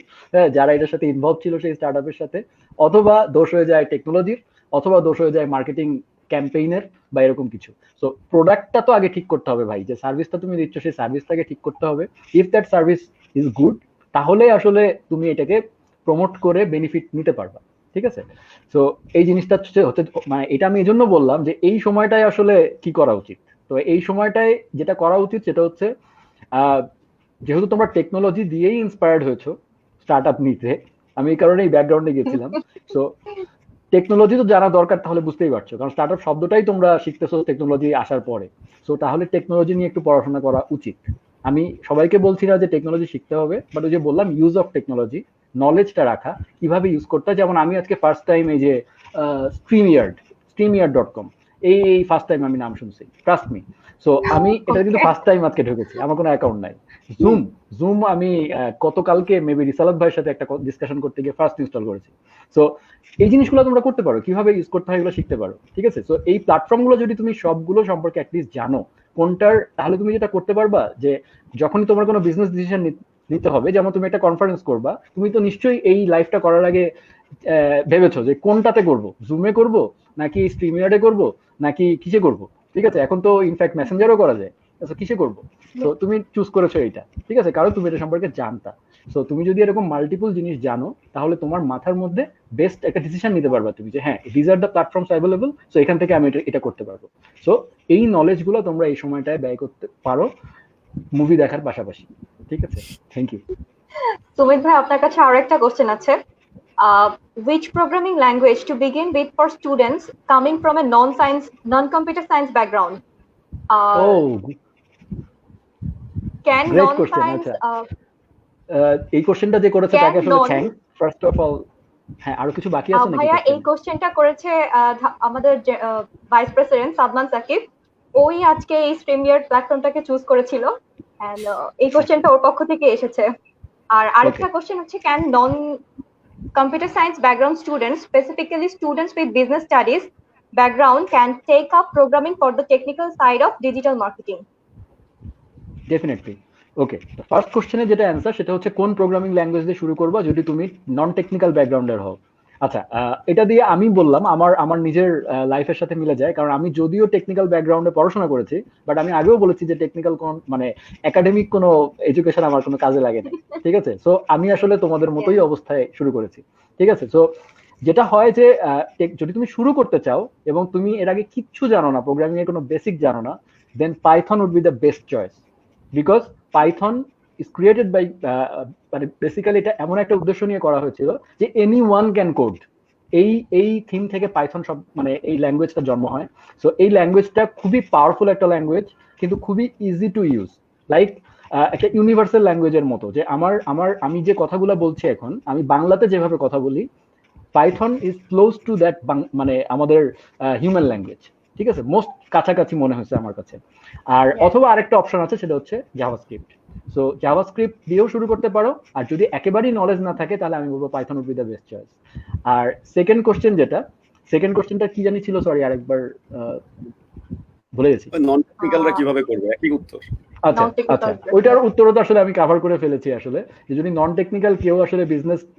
যারা এটার সাথে ইনভলভ ছিল সেই স্টার্টআপের সাথে, অথবা দোষ হয়ে যায় টেকনোলজির, অথবা দোষ হয়ে যায় মার্কেটিং ক্যাম্পেইনের বা এরকম কিছু। সো প্রোডাক্টটা তো আগে ঠিক করতে হবে ভাই, যে সার্ভিসটা তুমি দিচ্ছ সেই সার্ভিসটাকে ঠিক করতে হবে। If that service is good, তাহলে আসলে তুমি এটাকে প্রমোট করে বেনিফিট নিতে পারবা। ঠিক আছে, তো এই জিনিসটা হচ্ছে মানে এটা আমি এই জন্য বললাম যে এই সময়টায় আসলে কি করা উচিত। তো এই সময়টায় যেটা করা উচিত সেটা হচ্ছে যেহেতু তোমরা টেকনোলজি দিয়েই ইন্সপায়ার্ড হয়েছো স্টার্টআপ নিতে, আমি এই কারণে এই ব্যাকগ্রাউন্ডে গেছিলাম। সো টেকনোলজি তো জানা দরকার, তাহলে বুঝতেই পারছো, কারণ স্টার্টআপ শব্দটাই তোমরা শিখতেছো টেকনোলজি আসার পরে। সো তাহলে টেকনোলজি নিয়ে একটু পড়াশোনা করা উচিত। আমি সবাইকে বলছি না যে টেকনোলজি শিখতে হবে, বাট ওই যে বললাম ইউজ অফ টেকনোলজি, নলেজটা রাখা, কিভাবে ইউজ করতে হয়। যেমন আমি আজকে ফার্স্ট টাইম এই যে StreamYard.com এই ফার্স্ট টাইম আমি নাম শুনছি, ট্রাস্ট মি। সো আমি এটা কিন্তু ফার্স্ট টাইম আজকে ঢুকেছি, আমার কোনো অ্যাকাউন্ট নাই। জুম আমি গতকালকে মেবি রিসালাত ভাইয়ের সাথে একটা ডিসকাশন করতে গিয়ে ফার্স্ট ইনস্টল করেছি। সো এই জিনিসগুলো তোমরা করতে পারো, কিভাবে ইউজ করতে হয় এগুলো শিখতে পারো। ঠিক আছে, সো এই প্ল্যাটফর্মগুলো যদি তুমি সবগুলো সম্পর্কে অ্যাটলিস্ট জানো কোনটার, তাহলে তুমি যেটা করতে পারবা যে যখনই তোমার কোনো বিজনেস ডিসিশন নিতে হবে, যেমন তুমি একটা কনফারেন্স করবা, তুমি তো নিশ্চয়ই এই লাইফটা করার আগে ভেবেছো যে কোনটাতে করব, জুমে করব নাকি স্ট্রিমইয়ার্ডে করব নাকি কিসে করব। ঠিক আছে, এখন তো ইনফ্যাক্ট মেসেঞ্জারও করা যায়, আচ্ছা কিসে করব। তো তুমি চুজ করেছো এইটা, ঠিক আছে, কারণ তুমি এটা সম্পর্কে জানতা। সো তুমি যদি এরকম মাল্টিপল জিনিস জানো, তাহলে তোমার মাথার মধ্যে বেস্ট একটা ডিসিশন নিতে পারবা তুমি, যে হ্যাঁ these are the platforms available, so এখান থেকে আমি এটা করতে পারবো। সো এই নলেজ গুলো তোমরা এই সময়টায় ব্যয় করতে পারো মুভি দেখার পাশাপাশি। ঠিক আছে, থ্যাংক ইউ। সুমিত ভাই, আপনার কাছে আরো একটা কোশ্চেন আছে। Which programming language to begin with for students coming from a non-computer science background? Can great question. non-science আচ্ছা, এই কোশ্চেনটা যে করেছে তাকে আসলে থ্যাঙ্কস ফার্স্ট অফ অল। হ্যাঁ, আরো কিছু বাকি আছে নাকি? ভাইয়া এই কোশ্চেনটা করেছে আমাদের ভাইস প্রেসিডেন্ট সাদমান সাকিব। ওই আজকে এই স্ট্রিমইয়ার্ড প্ল্যাটফর্মটাকে চুজ করেছিল, এন্ড এই কোশ্চেনটা ওর পক্ষ থেকে এসেছে। আর আরেকটা কোশ্চেন হচ্ছে, can non computer science background students, specifically students with business studies background, can take up programming for the technical side of digital marketing? Definitely. Okay, first কোশ্চেনে যেটা অ্যান্সার সেটা হচ্ছে কোন প্রোগ্রামিং ল্যাঙ্গুয়েজ দিয়ে শুরু করবা যদি তুমি নন টেকনিক্যাল ব্যাকগ্রাউন্ডের হও। আচ্ছা, এটা দিয়ে আমি বললাম আমার নিজের লাইফের সাথে মিলে যায়, কারণ আমি যদিও টেকনিক্যাল ব্যাকগ্রাউন্ডে পড়াশোনা করেছি, বাট আমি আগেও বলেছি যে টেকনিক্যাল কোন মানে একাডেমিক কোনো এডুকেশন আমার কোনো কাজে লাগে না। ঠিক আছে, সো আমি আসলে তোমাদের মতোই অবস্থায় শুরু করেছি। ঠিক আছে, সো যেটা হয় যে যদি তুমি শুরু করতে চাও এবং তুমি এর আগে কিচ্ছু জানো না, প্রোগ্রামিং এর কোনো বেসিক জানো না, then Python would be the best choice, because Python is created by, মানে বেসিক্যালি এটা এমন একটা উদ্দেশ্য নিয়ে করা হয়েছিল যে এনি ওয়ান ক্যান কোড। এই থিম থেকে পাইথন সব মানে এই ল্যাঙ্গুয়েজটা জন্ম হয়। সো এই ল্যাঙ্গুয়েজটা খুবই পাওয়ারফুল একটা ল্যাঙ্গুয়েজ, কিন্তু খুবই ইজি টু ইউজ, লাইক একটা ইউনিভার্সাল ল্যাঙ্গুয়েজের মতো। যে আমি যে কথাগুলো বলছি এখন, আমি বাংলাতে যেভাবে কথা বলি, Python is close to that, মানে আমাদের হিউম্যান ল্যাঙ্গুয়েজ, ঠিক আছে, মোস্ট কাছাকাছি মনে হয়েছে আমার কাছে। আর অথবা আরেকটা অপশন আছে, সেটা হচ্ছে জাভাস্ক্রিপ্ট। সো জাভাস্ক্রিপ্ট দিয়েও শুরু করতে পারো, আর যদি একেবারেই নলেজ না থাকে তাহলে আমি বলবো Python would be the best choice. আর সেকেন্ড কোশ্চেনটা কি জানি ছিল, সরি আরেকবার ভুলে গেছি। নন টেকনিক্যালরা কিভাবে করবে, একই উত্তর। আচ্ছা আচ্ছা, ওইটার উত্তরও তো আসলে আমি কভার করে ফেলেছি আসলে। যে যদি নন টেকনিক্যাল কেউ আসলে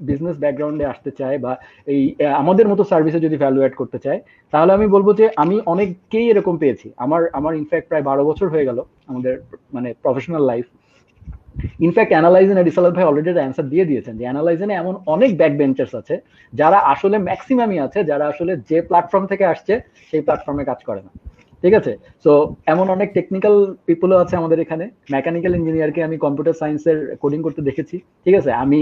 বিজনেস ব্যাকগ্রাউন্ডে আসতে চায় বা এই আমাদের মতো সার্ভিসে যদি ভ্যালু অ্যাড করতে চায়, তাহলে আমি বলবো যে আমি অনেককেই এরকম পেয়েছি। আমার ইনফ্যাক্ট প্রায় 12 বছর হয়ে গেল আমাদের মানে প্রফেশনাল লাইফ। ইনফ্যাক্ট অ্যানালাইজেনে রিসালাত ভাই অলরেডি অ্যান্সার দিয়ে দিয়েছেন যে অ্যানালাইজেনে এমন অনেক ব্যাক বেঞ্চার্স আছে যারা আসলে ম্যাক্সিমামই আছে যারা আসলে যে প্ল্যাটফর্ম থেকে আসছে সেই প্ল্যাটফর্মে কাজ করে না, ঠিক আছে। সো এমন অনেক টেকনিক্যাল পিপলও আছে আমাদের এখানে। মেকানিক্যাল ইঞ্জিনিয়ারকে আমি কম্পিউটার সায়েন্সের কোডিং করতে দেখেছি, ঠিক আছে। আমি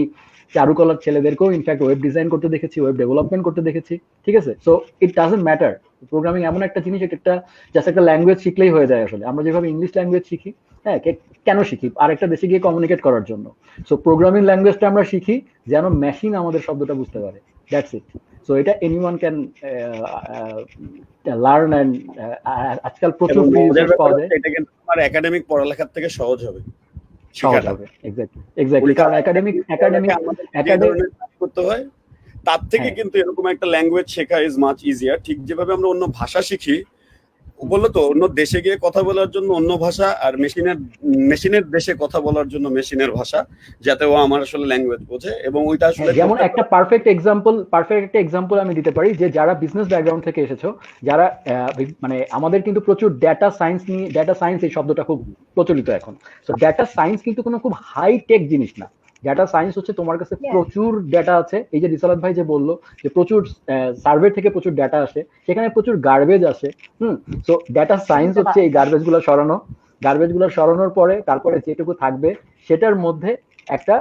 চারুকলার ছেলেদেরকেও ইনফ্যাক্ট ওয়েব ডিজাইন করতে দেখেছি, ওয়েব ডেভেলপমেন্ট করতে দেখেছি, ঠিক আছে। So it doesn't matter. Programming এমন একটা জিনিস, এটা একটা জাস্ট একটা ল্যাঙ্গুয়েজ শিখলেই হয়ে যায় আসলে। আমরা যেভাবে ইংলিশ ল্যাঙ্গুয়েজ শিখি, হ্যাঁ, কেন শিখি? আরেকটা দেশে গিয়ে কমিউনিকেট করার জন্য। সো প্রোগ্রামিং ল্যাঙ্গুয়েজটা আমরা শিখি যেন মেশিন আমাদের শব্দটা বুঝতে পারে, দ্যাটস ইট। সো এটা এনিওয়ান ক্যান লার্ন এন্ড আজকাল প্রচুর ফ্রি রিসোর্স পাওয়া যায়। এটা কিন্তু আমার একাডেমিক পড়ালেখার থেকে সহজ হবে। সহজ হবে, এক্স্যাক্টলি কারণ একাডেমিক করতে হয়, তার থেকে কিন্তু এরকম একটা ল্যাঙ্গুয়েজ শেখা ইজ মাচ ইজিয়ার। ঠিক যেভাবে আমরা অন্য ভাষা শিখি, বললো তো অন্য দেশে গিয়ে কথা বলার জন্য অন্য ভাষা, আর মেশিনের দেশে কথা বলার জন্য মেশিনের ভাষা, যাতে ও আমার আসলে ল্যাঙ্গুয়েজ বোঝে। এবং ওইটা আসলে যেমন একটা পারফেক্ট এক্সাম্পল আমি দিতে পারি যে যারা বিজনেস ব্যাকগ্রাউন্ড থেকে এসেছো, যারা মানে আমাদের কিন্তু প্রচুর ডেটা সায়েন্স এই শব্দটা খুব প্রচলিত এখন। সো ডেটা সায়েন্স কিন্তু কোনো খুব হাই টেক জিনিস না। ডেটা সায়েন্স হচ্ছে তোমার কাছে প্রচুর ডেটা আছে, এই যে রিসালাত ভাই যে বললো যে প্রচুর সার্ভে থেকে প্রচুর ডেটা আসে, সেখানে প্রচুর গার্বেজ আসে। সো ডেটা সায়েন্স হচ্ছে এই গার্বেজ গুলো সরানোর পরে তারপরে যেটুকু থাকবে সেটার মধ্যে একটা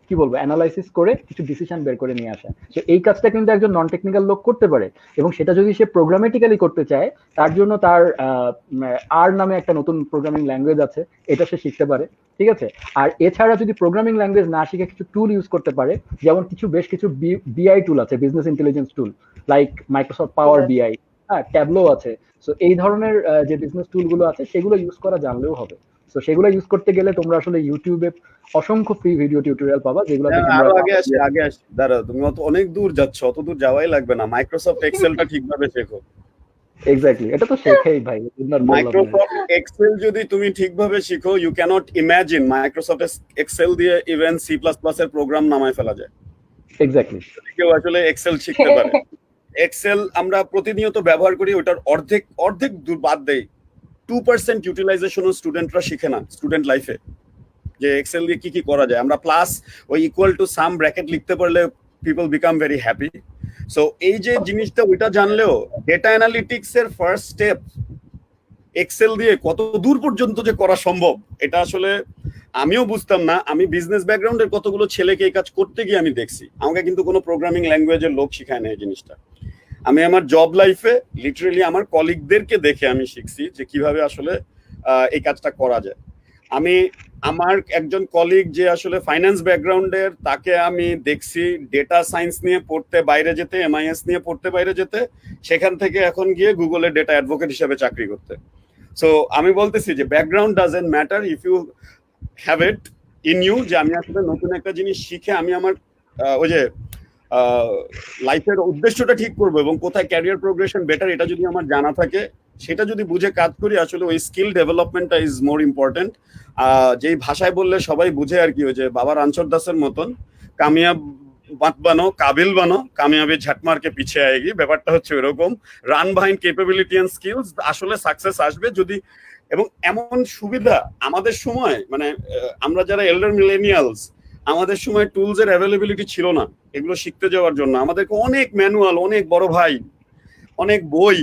কি বলবো অ্যানালাইসিস করে কিছু ডিসিশন বের করে নিয়ে আসা। তো এই কাজটা কিন্তু একজন নন টেকনিক্যাল লোক করতে পারে, এবং সেটা যদি সে প্রোগ্রামেটিক্যালি করতে চায়, তার জন্য তার আর নামে একটা নতুন প্রোগ্রামিং ল্যাঙ্গুয়েজ আছে, এটা সে শিখতে পারে, ঠিক আছে। আর এছাড়া যদি প্রোগ্রামিং ল্যাঙ্গুয়েজ না শিখে কিছু টুল ইউজ করতে পারে, যেমন বেশ কিছু বিআই টুল আছে, বিজনেস ইন্টেলিজেন্স টুল, লাইক মাইক্রোসফট পাওয়ার বিআই, হ্যাঁ, ট্যাবলো আছে। সো এই ধরনের যে বিজনেস টুল গুলো আছে সেগুলো ইউজ করা জানলেও হবে। তো সেগুলো ইউজ করতে গেলে তোমরা আসলে ইউটিউবে অসংখ্য ফ্রি ভিডিও টিউটোরিয়াল পাবা, যেগুলো আগে আসি দাঁড়া, তুমি অনেক দূর যাচ্ছ, অত দূর যাওয়াই লাগবে না। মাইক্রোসফট এক্সেলটা ঠিকভাবে শেখো। এক্স্যাক্টলি, এটা তো শেখাই ভাই। মাইক্রোসফট এক্সেল যদি তুমি ঠিকভাবে শিখো, you cannot imagine Microsoft Excel দিয়ে ইভেন সি প্লাস প্লাস এর প্রোগ্রাম নামায় ফেলা যায়। এক্স্যাক্টলি, কেউ আসলে এক্সেল শিখতে পারে। এক্সেল আমরা প্রতিনিয়ত ব্যবহার করি, ওটার অর্ধেক দূর বাদ দেই। 2% ইউটিলাইজেশন স্টুডেন্টরা শিখে না স্টুডেন্ট লাইফে, যে এক্সেল দিয়ে কি করা যায়। আমরা প্লাস ওই ইকুয়াল টু সাম ব্র্যাকেট লিখতে পারলে people become very happy. So এই যে জিনিসটা, ওইটা জানলেও ডেটা অ্যানালিটিক্স এর ফার্স্ট স্টেপ এক্সেল দিয়ে কত দূর পর্যন্ত যে করা সম্ভব, এটা আসলে আমিও বুঝতাম না। আমি বিজনেস ব্যাকগ্রাউন্ডের কতগুলো ছেলেকে এই কাজ করতে গিয়ে আমি দেখছি, আমাকে কিন্তু কোনো প্রোগ্রামিং ল্যাঙ্গুয়েজের লোক শিখায় না এই জিনিসটা। আমি আমার জব লাইফে লিটারেলি আমার কলিগদেরকে দেখে আমি শিখছি যে কিভাবে আসলে এই কাজটা করা যায়। আমার একজন কলিগ যে আসলে ফাইন্যান্স ব্যাকগ্রাউন্ডের, তাকে আমি দেখছি ডেটা সায়েন্স নিয়ে পড়তে বাইরে যেতে, এমআইএস নিয়ে পড়তে বাইরে যেতে, সেখান থেকে এখন গিয়ে গুগলে ডেটা অ্যাডভোকেট হিসেবে চাকরি করতে। সো আমি বলতেছি যে background doesn't matter if you have it in you, যে আমি আসলে নতুন একটা জিনিস শিখে আমি আমার ওই যে লাইফের উদ্দেশ্যটা ঠিক করবো এবং কোথায় ক্যারিয়ার প্রোগ্রেশন বেটার, এটা যদি আমার জানা থাকে, সেটা যদি বুঝে কাজ করি, আসলে ওই স্কিল ডেভেলপমেন্টটা ইজ মোর ইম্পর্টেন্ট। যেই ভাষায় বললে সবাই বুঝে আর কি, ওই যে বাবা রানছর দাসের মতন, কামিয়াব মত বানো কাবিল বানো, কামিয়াবি ঝাটমারকে পিছে আয়েগি। ব্যাপারটা হচ্ছে এরকম, run behind capability and skills, আসলে সাকসেস আসবে যদি। এবং এমন সুবিধা আমাদের সময়, মানে আমরা যারা এল্ডার মিলেনিয়ালস, আমাদের সময় টুলস এর অ্যাভেলেবিলিটি ছিল না এগুলো শিখতে যাওয়ার জন্য। আমাদেরকে অনেক ম্যানুয়াল, অনেক বড় ভাই, অনেক বই,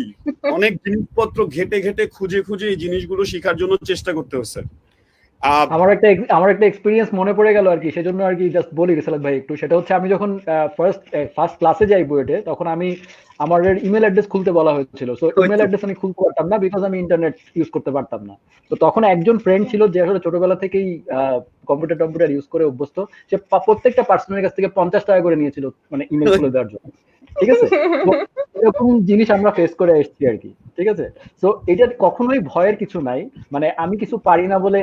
অনেক জিনিসপত্র ঘেটে খুঁজে এই জিনিসগুলো শেখার জন্য চেষ্টা করতে হচ্ছে। আমার একটা এক্সপিরিয়েন্স মনে পড়ে গেল আর কি, সেজন্য আর কি জাস্ট বলি রিসালাত ভাই একটু। সেটা হচ্ছে আমি যখন ফার্স্ট ক্লাসে যাই বুয়েটে, তখন আমার ইমেল অ্যাড্রেস খুলতে বলা হয়েছিল। সো ইমেল অ্যাড্রেস আমি খুলতে পারতাম না, বিকজ আমি ইন্টারনেট ইউজ করতে পারতাম না। তো তখন একজন ফ্রেন্ড ছিল যে আসলে ছোটবেলা থেকেই কম্পিউটার ইউজ করে অভ্যস্ত। সে প্রত্যেকটা পার্সনের কাছ থেকে 50 টাকা করে নিয়েছিল, মানে ইমেল খুলে দেওয়ার জন্য। ঠিক আছে, এরকম জিনিস আমরা ফেস করে এসেছি আর কি। ঠিক আছে, তো এটা কখনোই ভয়ের কিছু নাই। মানে আমি কিছু পারি না বলে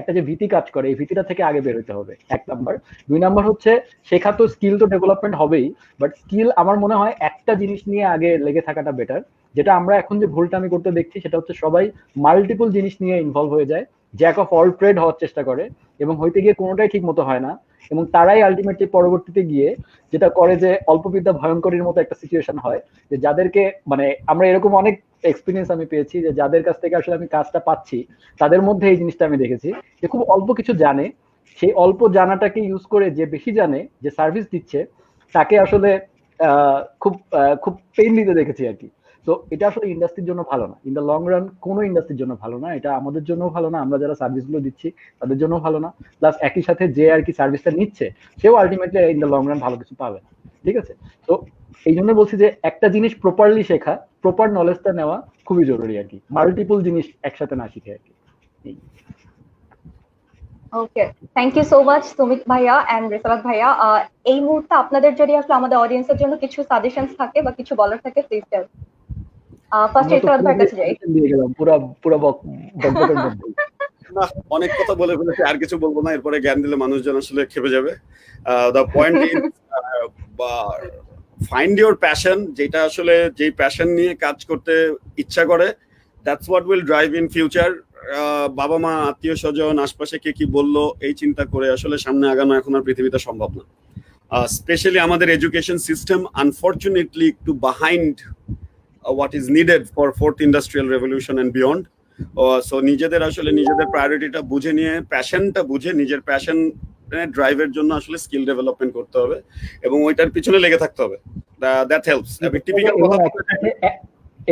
একটা যে ভীতি কাজ করে, এই ভীতিটা থেকে আগে বের হতে হবে, 1 নাম্বার। 2 নাম্বার হচ্ছে শেখা তো স্কিল তো ডেভেলপমেন্ট হবেই, বাট স্কিল আমার মনে হয় একটা জিনিস নিয়ে আগে লেগে থাকাটা বেটার। যেটা আমরা এখন যে ভুলটা আমি করতে দেখছি, সেটা হচ্ছে সবাই মাল্টিপল জিনিস নিয়ে ইনভলভ হয়ে যায়, জ্যাক অফ অল ট্রেড হওয়ার চেষ্টা করে, এবং হইতে গিয়ে কোনোটাই ঠিক মতো হয় না। এবং তারাই আলটিমেটলি পরবর্তীতে গিয়ে যেটা করে যে অল্প বিদ্যা ভয়ঙ্করের মতো একটা সিচুয়েশন হয়, যে যাদেরকে মানে আমরা এরকম অনেক এক্সপিরিয়েন্স আমি পেয়েছি, যে যাদের কাছ থেকে আসলে আমি কাজটা পাচ্ছি, তাদের মধ্যে এই জিনিসটা আমি দেখেছি যে খুব অল্প কিছু জানে, সেই অল্প জানাটাকে ইউজ করে যে বেশি জানে, যে সার্ভিস দিচ্ছে, তাকে আসলে খুব পেইন দিতে দেখেছি আর কি। তো এটা আসলে ইন্ডাস্ট্রির জন্য ভালো না, ইন দ্য লং রান কোনো ইন্ডাস্ট্রির জন্য ভালো না, এটা আমাদের জন্য ভালো না, আমরা যারা সার্ভিস গুলো দিচ্ছি তাদের জন্য ভালো না, প্লাস একই সাথে যে আর কি সার্ভিসটা নিচ্ছে সেও ultimately in the long run ভালো কিছু পাবে না। ঠিক আছে, তো এই জন্য বলছি যে একটা জিনিস প্রপারলি শেখা, প্রপার নলেজটা নেওয়া খুবই জরুরি আর কি, মাল্টিপল জিনিস একসাথে না শিখে আর কি। Okay, thank you so much Sumit ভাইয়া এন্ড রিসালাত ভাইয়া। এই মুহূর্তে আপনাদের যদি আসলে আমাদের অডিয়েন্সের জন্য কিছু সাজেশনস থাকে বা কিছু বলার থাকে, প্লিজ টেল। ফার্স্ট রিসালাত ভাইয়ের কাছে যাই। দিয়ে গেলাম পুরো বকবকের মধ্যে। না, অনেক কথা বলে ফেলেছি, আর কিছু বলবো না, এরপরে জ্ঞান দিলে মানুষজন আসলে খেপে যাবে। The point is find your passion, যেটা আসলে যেই প্যাশন নিয়ে কাজ করতে ইচ্ছা করে, that's what will drive in future. বাবা মা, আত্মীয় স্বজন, আশপাশে কে কি বললো এই চিন্তা করে আসলে সামনে আগানো এখন আর পৃথিবীতে সম্ভব না। স্পেশালি আমাদের এডুকেশন সিস্টেম আনফর্চুনেটলি একটু behind what is needed for fourth industrial revolution and beyond. So নিজেদের প্রায়োরিটিটা বুঝে নিয়ে, প্যাশনটা বুঝে, নিজের প্যাশন ড্রাইভের জন্য আসলে স্কিল ডেভেলপমেন্ট করতে হবে এবং ওইটার পিছনে লেগে থাকতে হবে। That helps. টিপিক্যাল কথা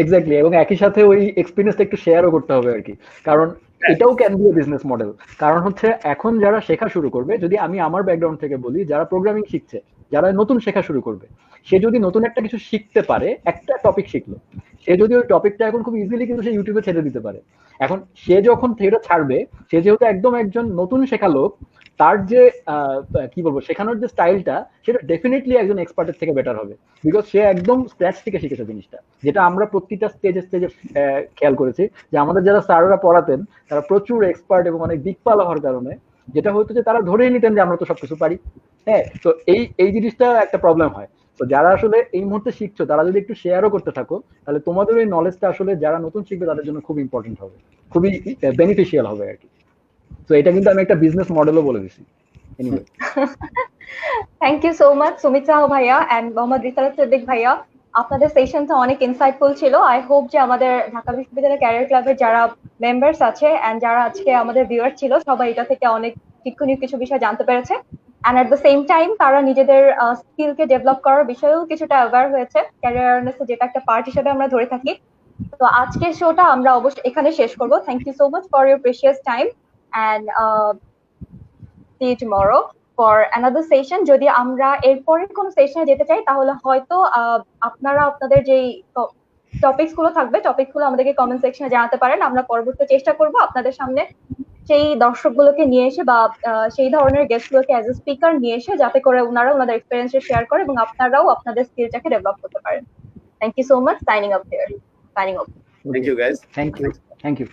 এক্স্যাক্টলি, এবং একই সাথে ওই এক্সপেরিয়েন্সটা একটু শেয়ারও করতে হবে আর কি, কারণ এটাও ক্যান বি বিজনেস মডেল। কারণ হচ্ছে এখন যারা শেখা শুরু করবে, যদি আমি আমার ব্যাকগ্রাউন্ড থেকে বলি, যারা প্রোগ্রামিং শিখছে, যারা নতুন শেখা শুরু করবে, সে যদি নতুন একটা কিছু শিখতে পারে, একটা টপিক শিখলো, সে যদি ওই টপিকটা এখন খুব ইজিলি কিন্তু সে ইউটিউবে ছেড়ে দিতে পারে। এখন সে যখন সেটা ছাড়বে, সে যেহেতু একদম একজন নতুন শেখা লোক, তার যে কি বলবো শেখানোর যে স্টাইলটা, সেটা ডেফিনেটলি একজন এক্সপার্টের থেকে বেটার হবে, বিকজ সে একদম স্ক্র্যাচ থেকে শিখেছে জিনিসটা। যেটা আমরা প্রতিটা স্টেজে খেয়াল করেছি, যে আমাদের যারা স্যাররা পড়াতেন, তারা প্রচুর এক্সপার্ট এবং অনেক দিকপাল হওয়ার কারণে যেটা হতো যে তারা ধরেই নিতেন যে আমরা তো সবকিছু পারি। হ্যাঁ, তো এই জিনিসটা একটা প্রবলেম হয়। তো যারা আসলে এই মুহূর্তে শিখছো, তারা যদি একটু শেয়ারও করতে থাকো, তাহলে তোমাদের ওই নলেজটা আসলে যারা নতুন শিখবে তাদের জন্য খুব ইম্পর্টেন্ট হবে, খুবই বেনিফিশিয়াল হবে আর কি। তো এটা কিন্তু আমি একটা বিজনেস মডেলও বলে দিছি। Anyway, thank you so much Sumit Saha ভাইয়া এন্ড মোহাম্মদ রিসালাত সিদ্দিক ভাইয়া। আপনাদের সেশনটা অনেক ইনসাইটফুল ছিল। আই হোপ যে আমাদের ঢাকা বিশ্ববিদ্যালয় ক্যারিয়ার ক্লাবের যারা মেম্বার্স আছে এন্ড যারা আজকে আমাদের ভিউয়ার ছিল, সবাই এটা থেকে অনেক শিক্ষণীয় কিছু বিষয় জানতে পেরেছে। And at the same time তারা নিজেদের স্কিলকে ডেভেলপ করার বিষয়েও কিছুটা অ্যাওয়্যার হয়েছে, ক্যারিয়ার অ্যাওয়ারনেস যেটা একটা পার্ট হিসেবে আমরা ধরে থাকি। তো আজকের শোটা আমরা অবশ্যই এখানে শেষ করব। Thank you so much for your precious time and see you tomorrow for another session. যদি আমরা এরপরে কোন সেশনে যেতে চাই, তাহলে হয়তো আপনারা আপনাদের যেই টপিকস গুলো থাকবে, টপিক গুলো আমাদেরকে কমেন্ট সেকশনে জানাতে পারেন। আমরা পরবর্তী চেষ্টা করব আপনাদের সামনে সেই দর্শকগুলোকে নিয়ে এসে বা সেই ধরনের গেস্ট গুলোকে অ্যাজ এ স্পিকার নিয়ে এসে, যাতে করে ওনারা ওনাদের এক্সপেরিয়েন্স শেয়ার করে এবং আপনারাও আপনাদের স্কিলটাকে ডেভেলপ করতে পারেন। Thank you so much. Signing off here, signing off. Thank you guys. Thank you.